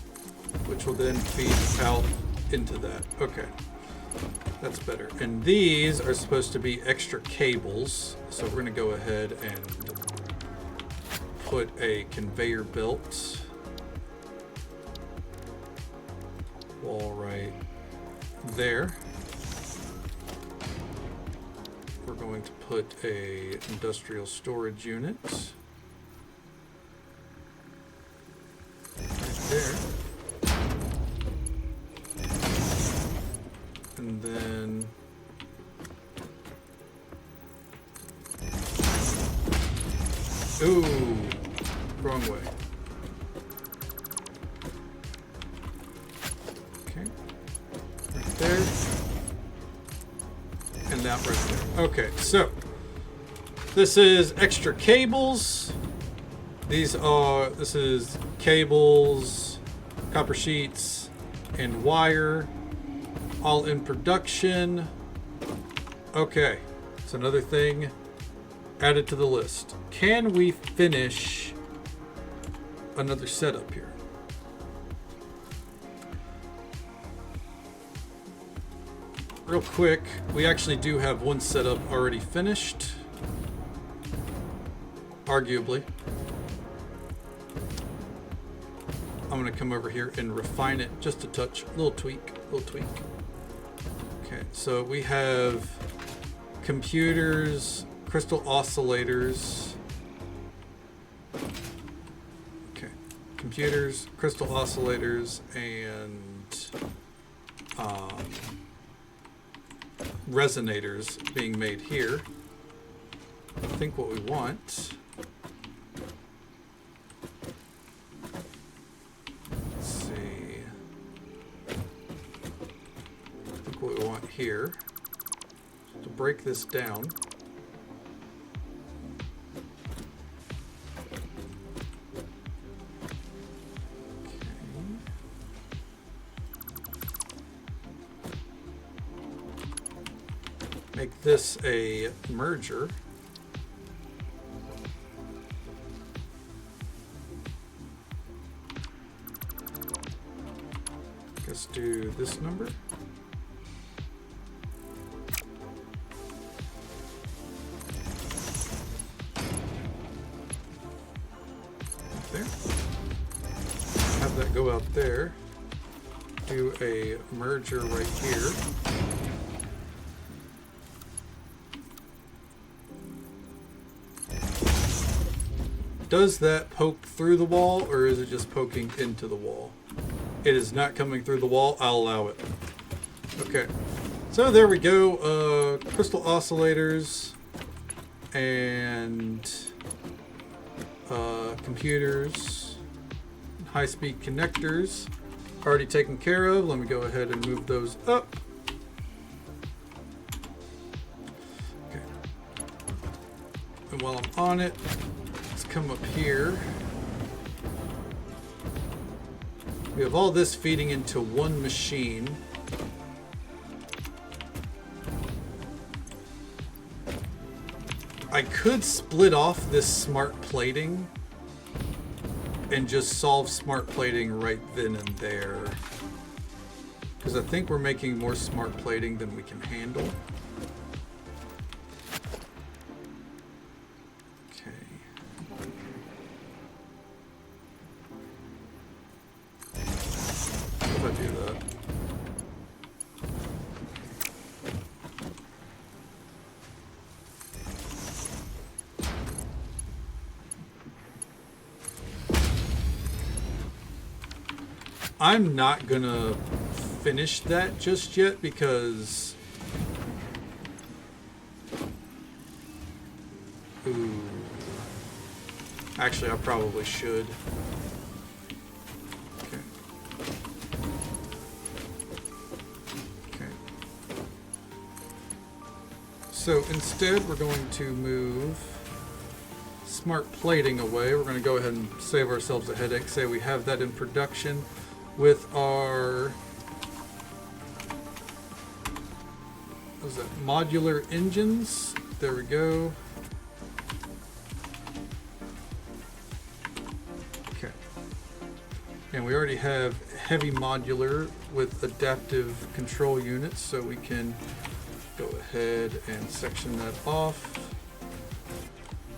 which will then feed out into that. Okay, that's better. And these are supposed to be extra cables, so we're going to go ahead and put a conveyor belt wall right there. We're going to put a industrial storage unit right there. And then ooh, wrong way. Okay, right there, and that right there. Okay, so this is extra cables. This is cables, copper sheets, and wire, all in production. Okay, it's another thing added to the list. Can we finish another setup here? Real quick, we actually do have one setup already finished, arguably. I'm going to come over here and refine it just a touch, little tweak. Okay, so we have computers, crystal oscillators. Okay, computers, crystal oscillators, and resonators being made here. I think what we want, let's see, I think what we want here is to break this down. Make this a merger. Let's do this number. Right there. Have that go out there. Do a merger right here. Does that poke through the wall, or is it just poking into the wall? It is not coming through the wall. I'll allow it. Okay. So there we go. Crystal oscillators and computers, high-speed connectors already taken care of. Let me go ahead and move those up. Okay. And while I'm on it, let's come up here. We have all this feeding into one machine. I could split off this smart plating and just solve smart plating right then and there. Because I think we're making more smart plating than we can handle. Okay. What if I do that? I'm not gonna finish that just yet because ooh, actually I probably should. Okay. Okay. So instead we're going to move smart plating away. We're going to go ahead and save ourselves a headache. Say we have that in production with our what is that, modular engines. There we go. Okay. And we already have heavy modular with adaptive control units, so we can go ahead and section that off.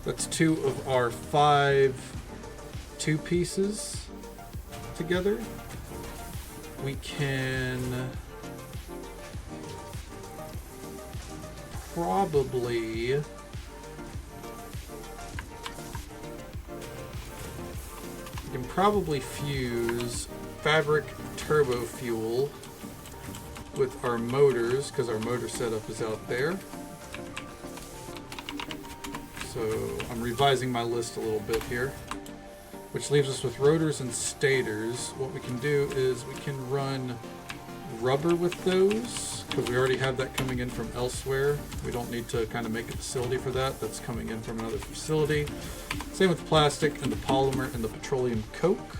That's 2 of our 5 2 pieces together. We can probably fuse fabric turbo fuel with our motors, because our motor setup is out there. So I'm revising my list a little bit here, which leaves us with rotors and stators. What we can do is we can run rubber with those, because we already have that coming in from elsewhere. We don't need to kind of make a facility for that. That's coming in from another facility. Same with plastic and the polymer and the petroleum coke.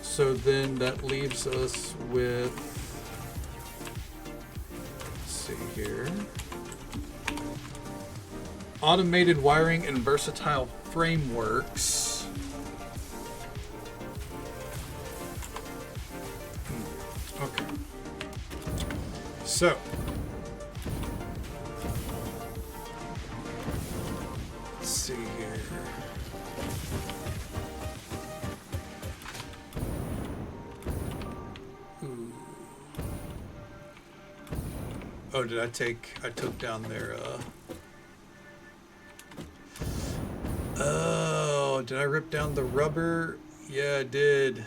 So then that leaves us with, let's see here, automated wiring and versatile frameworks. Okay. So, let's see here. Ooh. Oh, did I took down their, oh, did I rip down the rubber? Yeah, I did.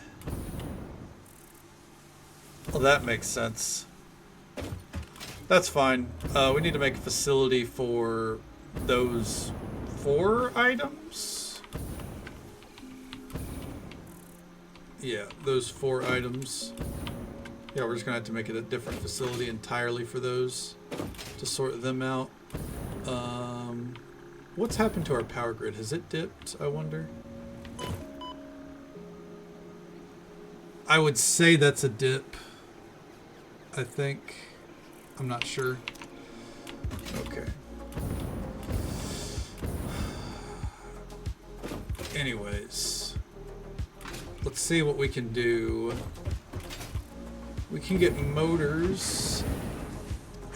Well, that makes sense. That's fine. We need to make a facility for those 4 items. Yeah, those 4 items. Yeah, we're just gonna have to make it a different facility entirely for those to sort them out. What's happened to our power grid? Has it dipped, I wonder? I would say that's a dip. I think. I'm not sure. Okay. Anyways, let's see what we can do. We can get motors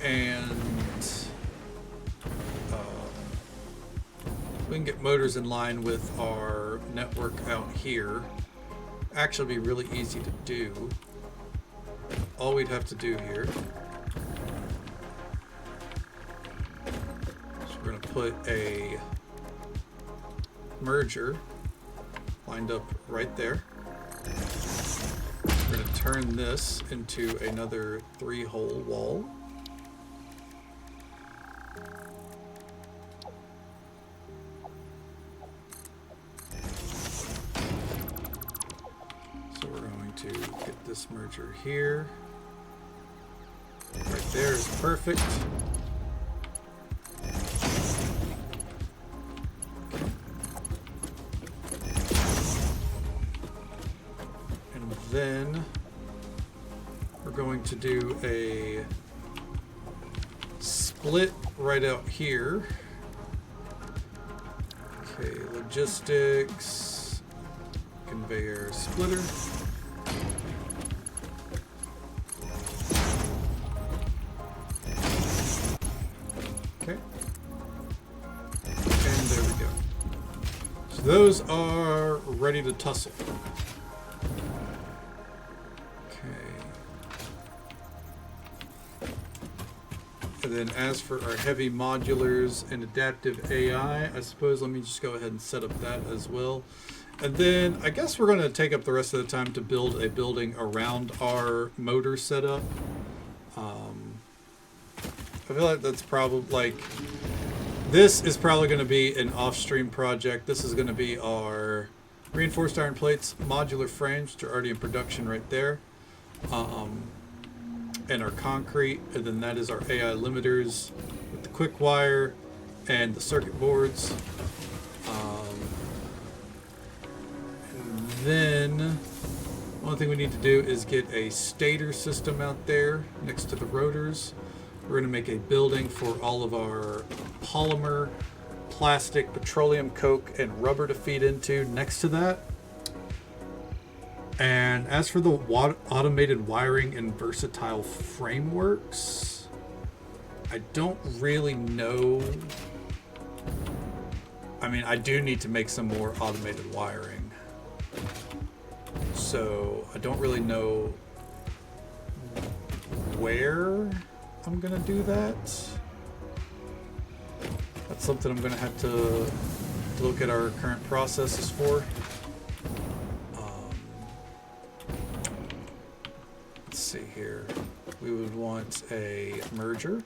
and we can get motors in line with our network out here. Actually be really easy to do. All we'd have to do here, so we're going to put a merger lined up right there. We're going to turn this into another 3-hole wall. So we're going to get this merger here. Right there is perfect. And then we're going to do a split right out here. Okay, logistics, conveyor splitter. Okay. And there we go. So those are ready to tussle. And then as for our heavy modulars and adaptive AI, I suppose let me just go ahead and set up that as well. And then I guess we're going to take up the rest of the time to build a building around our motor setup. I feel like that's probably like, this is probably going to be an off-stream project. This is going to be our reinforced iron plates, modular frames, which are already in production right there. And our concrete, and then that is our AI limiters with the quick wire and the circuit boards. And then one thing we need to do is get a stator system out there next to the rotors. We're going to make a building for all of our polymer, plastic, petroleum coke, and rubber to feed into next to that. And as for the automated wiring and versatile frameworks, I don't really know. I mean, I do need to make some more automated wiring. So I don't really know where I'm going to do that. That's something I'm going to have to look at our current processes for. Let's see here. We would want a merger.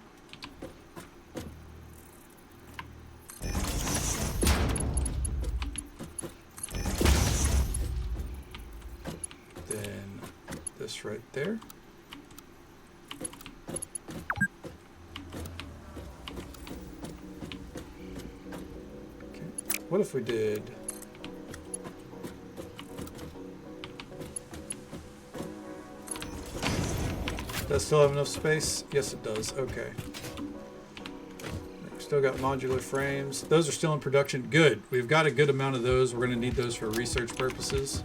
Then this right there. Okay. What if we did... Does it still have enough space? Yes, it does. Okay. Still got modular frames. Those are still in production. Good. We've got a good amount of those. We're going to need those for research purposes.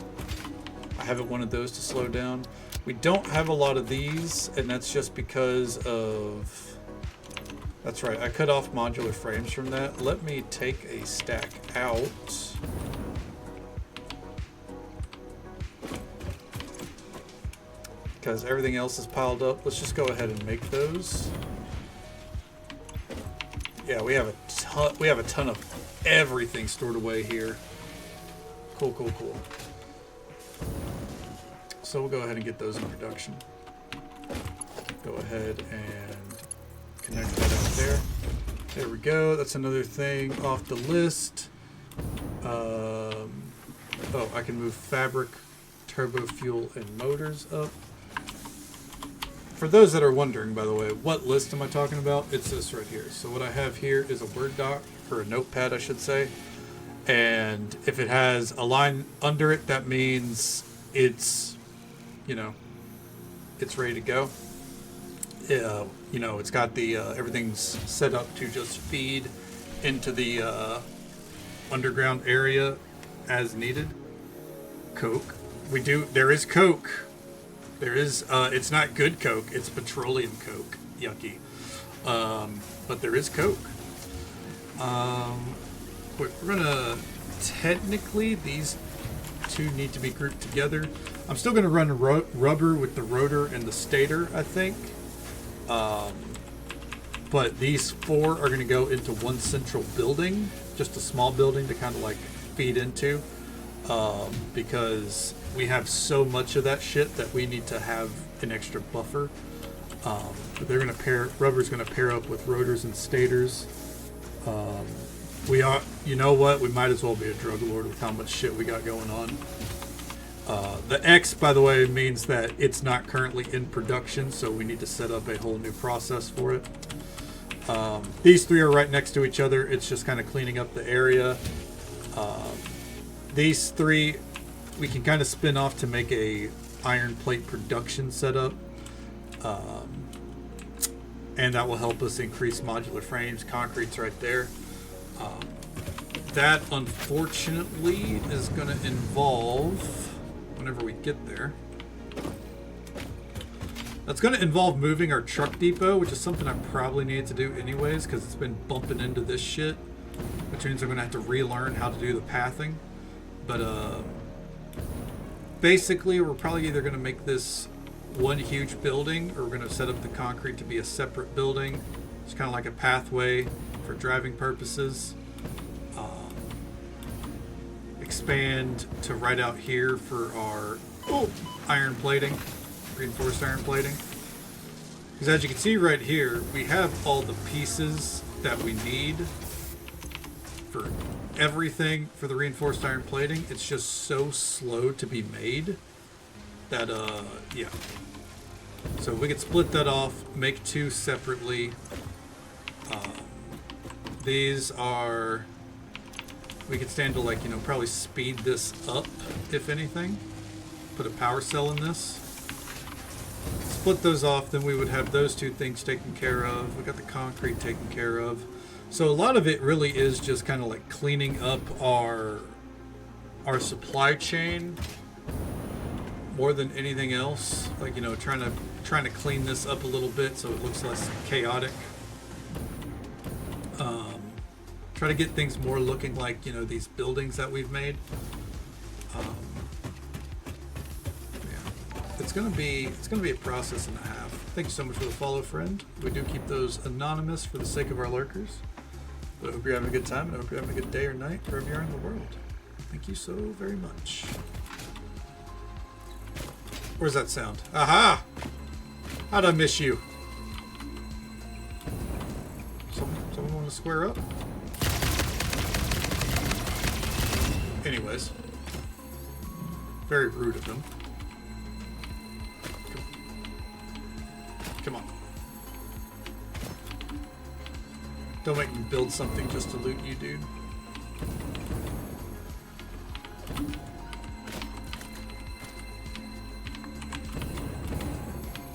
I haven't wanted those to slow down. We don't have a lot of these, and that's just because of... That's right. I cut off modular frames from that. Let me take a stack out. Because everything else is piled up. Let's just go ahead and make those. Yeah, we have a ton of everything stored away here. Cool, cool, cool. So we'll go ahead and get those in production. Go ahead and connect that out there. There we go. That's another thing off the list. Oh, I can move fabric, turbo fuel, and motors up. For those that are wondering, by the way, what list am I talking about? It's this right here. So what I have here is a Word doc, or a notepad, I should say. And if it has a line under it, that means it's, you know, it's ready to go. You know, it's got the, everything's set up to just feed into the underground area as needed. Coke. There is Coke. There is, it's not good Coke, it's petroleum Coke. Yucky. But there is Coke. We're gonna, technically, these two need to be grouped together. I'm still gonna run rubber with the rotor and the stator, I think. But these four are gonna go into one central building, just a small building to kind of like feed into, because we have so much of that shit that we need to have an extra buffer. But they're gonna rubber's gonna pair up with rotors and stators. We are, you know what? We might as well be a drug lord with how much shit we got going on. The X, by the way, means that it's not currently in production, so we need to set up a whole new process for it. These three are right next to each other. It's just kind of cleaning up the area. These three we can kind of spin off to make a iron plate production setup. And that will help us increase modular frames. Concrete's right there. That, unfortunately, is going to involve, whenever we get there, that's going to involve moving our truck depot, which is something I probably need to do anyways, because it's been bumping into this shit, which means I'm going to have to relearn how to do the pathing. But basically, we're probably either going to make this one huge building, or we're going to set up the concrete to be a separate building. It's kind of like a pathway for driving purposes. Expand to right out here for our iron plating, reinforced iron plating. Because as you can see right here, we have all the pieces that we need for everything for the reinforced iron plating. It's just so slow to be made that, yeah. So we could split that off, make two separately. These are, we could stand to, like, you know, probably speed this up, if anything. Put a power cell in this. Split those off, then we would have those two things taken care of. We got the concrete taken care of. So a lot of it really is just kind of like cleaning up our supply chain more than anything else. Like, you know, trying to clean this up a little bit so it looks less chaotic. Try to get things more looking like, you know, these buildings that we've made. Yeah. It's gonna be a process and a half. Thank you so much for the follow, friend. We do keep those anonymous for the sake of our lurkers. But I hope you're having a good time, and I hope you're having a good day or night wherever you are in the world. Thank you so very much. Where's that sound? Aha! How'd I miss you? Someone want to square up? Anyways. Very rude of them. Come on. Don't make me build something just to loot you, dude.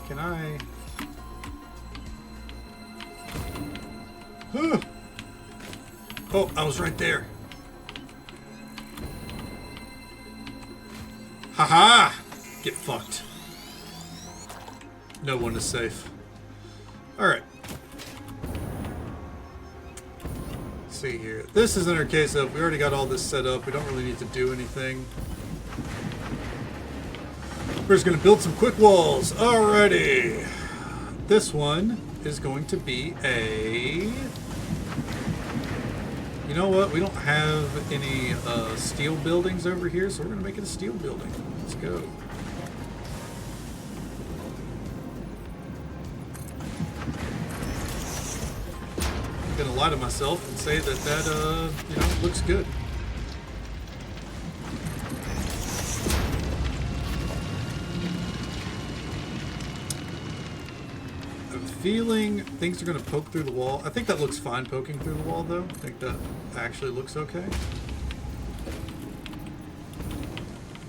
Can I? Oh, I was right there. Haha! Get fucked. No one is safe. Alright. Let's see here. This is in our case of, we already got all this set up. We don't really need to do anything. We're just going to build some quick walls. Alrighty. This one is going to be a... You know what? We don't have any steel buildings over here, so we're going to make it a steel building. Let's go. I'm going to lie to myself and say that, you know, looks good. Feeling things are going to poke through the wall. I think that looks fine poking through the wall, though. I think that actually looks okay.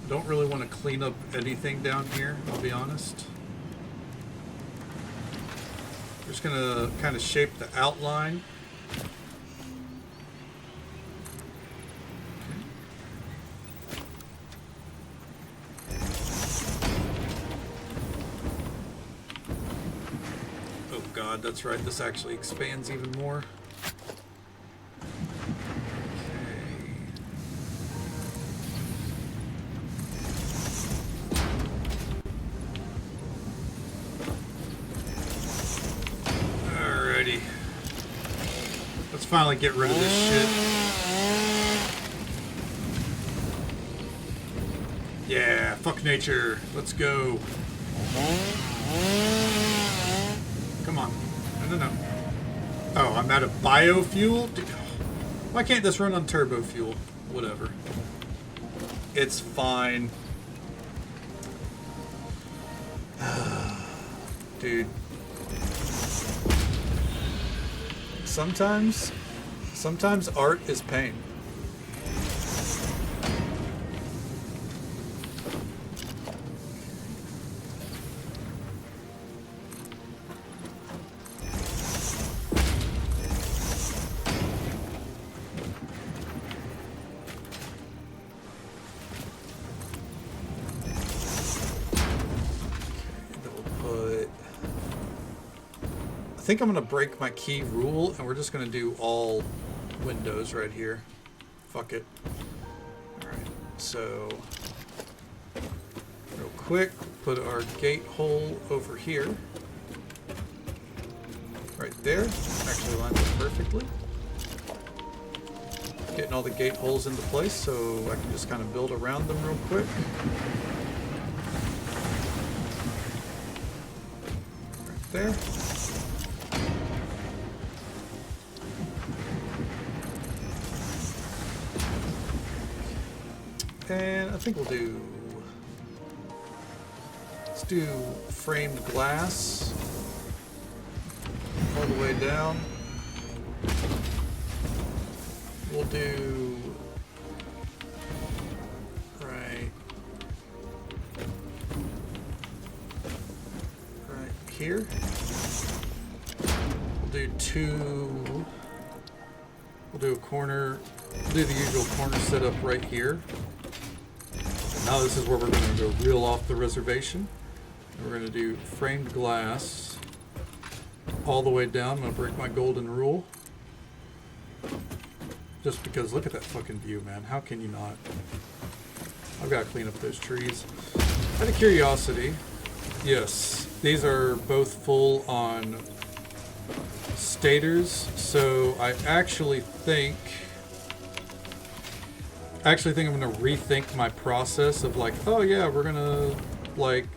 Don't really want to clean up anything down here, I'll be honest. We're just going to kind of shape the outline. That's right, this actually expands even more. Okay. Alrighty. Let's finally get rid of this shit. fuck nature. Let's go. Come on. No. Oh, I'm out of biofuel? Dude, why can't this run on turbo fuel? Whatever. It's fine. Dude. Sometimes art is pain. I think I'm going to break my key rule, and we're just going to do all windows right here. Fuck it. Alright, so real quick, put our gate hole over here. Right there. Actually lines up perfectly. Getting all the gate holes into place so I can just kind of build around them real quick. Right there. And I think let's do framed glass all the way down. We'll do right here. We'll do a corner, we'll do the usual corner setup right here. Now this is where we're going to go reel off the reservation. We're going to do framed glass all the way down. I'm going to break my golden rule. Just because, look at that fucking view, man. How can you not? I've got to clean up those trees. Out of curiosity, yes, these are both full on stators. So I actually think I'm going to rethink my process of like, oh yeah, we're going to like,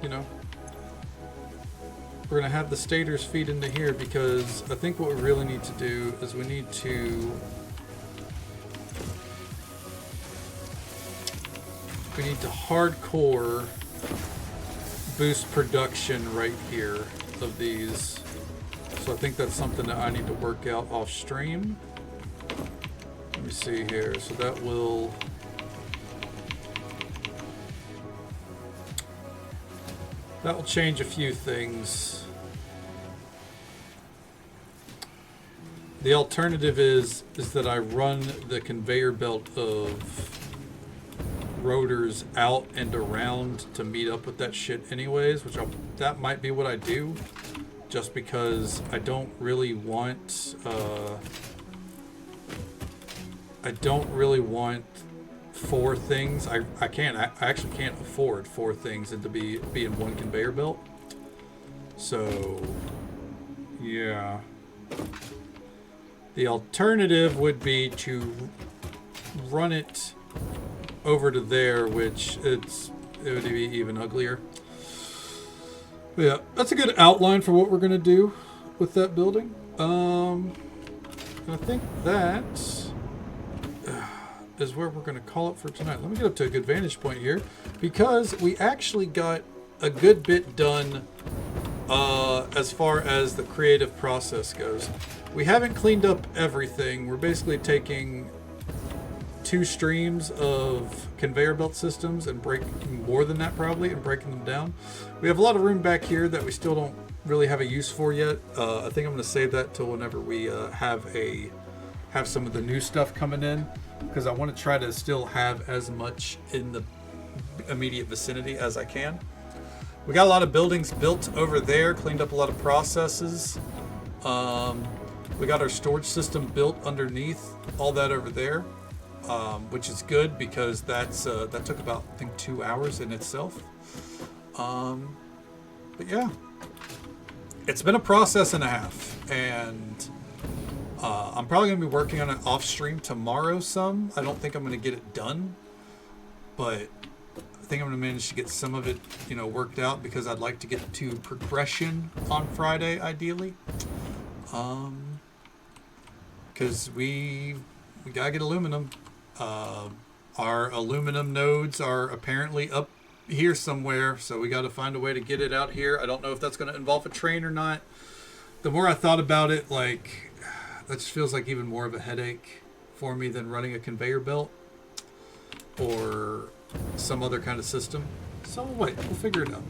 you know, we're going to have the stators feed into here, because I think what we really need to do is we need to hardcore boost production right here of these. So I think that's something that I need to work out off stream. Let me see here. So that will change a few things. The alternative is that I run the conveyor belt of rotors out and around to meet up with that shit anyways, which that might be what I do, just because I don't really want four things. I actually can't afford four things and to be in one conveyor belt. So yeah, the alternative would be to run it over to there, which it would be even uglier. But yeah, that's a good outline for what we're gonna do with that building. And I think that is where we're gonna call it for tonight. Let me get up to a good vantage point here, because we actually got a good bit done as far as the creative process goes. We haven't cleaned up everything. We're basically taking 2 streams of conveyor belt systems and breaking more than that probably and breaking them down. We have a lot of room back here that we still don't really have a use for yet. I think I'm going to save that till whenever we have some of the new stuff coming in, because I want to try to still have as much in the immediate vicinity as I can. We got a lot of buildings built over there, cleaned up a lot of processes. We got our storage system built underneath all that over there. Which is good, because that took about, I think, 2 hours in itself. But yeah, it's been a process and a half, and I'm probably going to be working on it off stream tomorrow some. I don't think I'm going to get it done, but think I'm going to manage to get some of it, worked out because I'd like to get to progression on Friday, ideally. Because we got to get aluminum. Our aluminum nodes are apparently up here somewhere, so we got to find a way to get it out here. I don't know if that's going to involve a train or not. The more I thought about it, that just feels like even more of a headache for me than running a conveyor belt or some other kind of system. So we'll figure it out.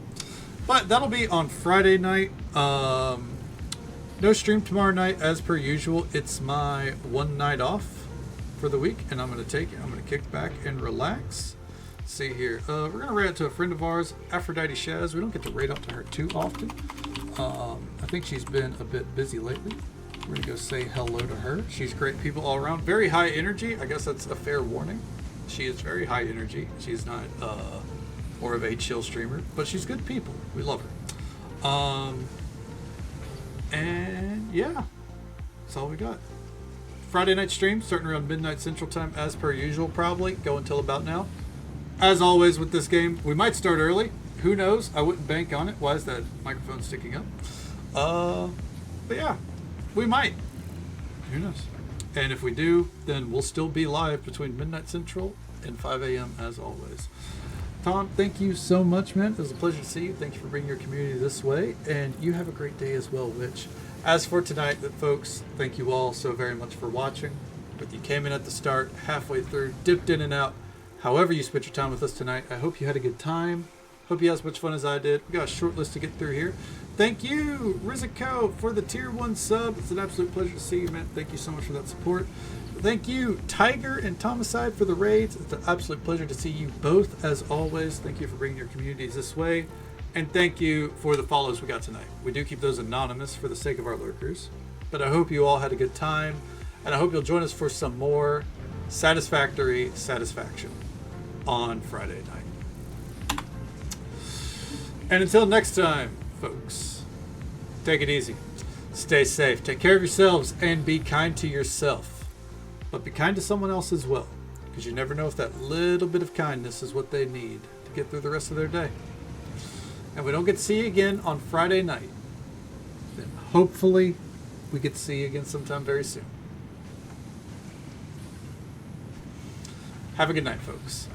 But that'll be on Friday night. No stream tomorrow night as per usual. It's my one night off for the week, and I'm going to kick back and relax. Let's see here. We're going to raid out to a friend of ours, Aphrodite Shaz. We don't get to raid up to her too often. I think she's been a bit busy lately. We're going to go say hello to her. She's great people all around. Very high energy. I guess that's a fair warning. She is very high energy. She's not more of a chill streamer, but she's good people. We love her. And yeah, that's all we got. Friday night stream starting around midnight Central Time as per usual, probably go until about now. As always with this game, we might start early. Who knows? I wouldn't bank on it. Why is that microphone sticking up? But yeah, we might. Who knows? And if we do, then we'll still be live between midnight Central and 5 a.m. as always. Tom, thank you so much, man. It was a pleasure to see you. Thank you for bringing your community this way. And you have a great day as well, Rich. As for tonight, folks, thank you all so very much for watching. Whether you came in at the start, halfway through, dipped in and out, however you spent your time with us tonight, I hope you had a good time. Hope you had as much fun as I did. We got a short list to get through here. Thank you, Rizico, for the tier 1 sub. It's an absolute pleasure to see you, man. Thank you so much for that support. Thank you, Tiger and Thomaside, for the raids. It's an absolute pleasure to see you both, as always. Thank you for bringing your communities this way. And thank you for the follows we got tonight. We do keep those anonymous for the sake of our lurkers. But I hope you all had a good time. And I hope you'll join us for some more Satisfactory Satisfaction on Friday night. And until next time, folks, take it easy. Stay safe. Take care of yourselves and be kind to yourself. But be kind to someone else as well, because you never know if that little bit of kindness is what they need to get through the rest of their day. And we don't get to see you again on Friday night. Then hopefully we get to see you again sometime very soon. Have a good night, folks.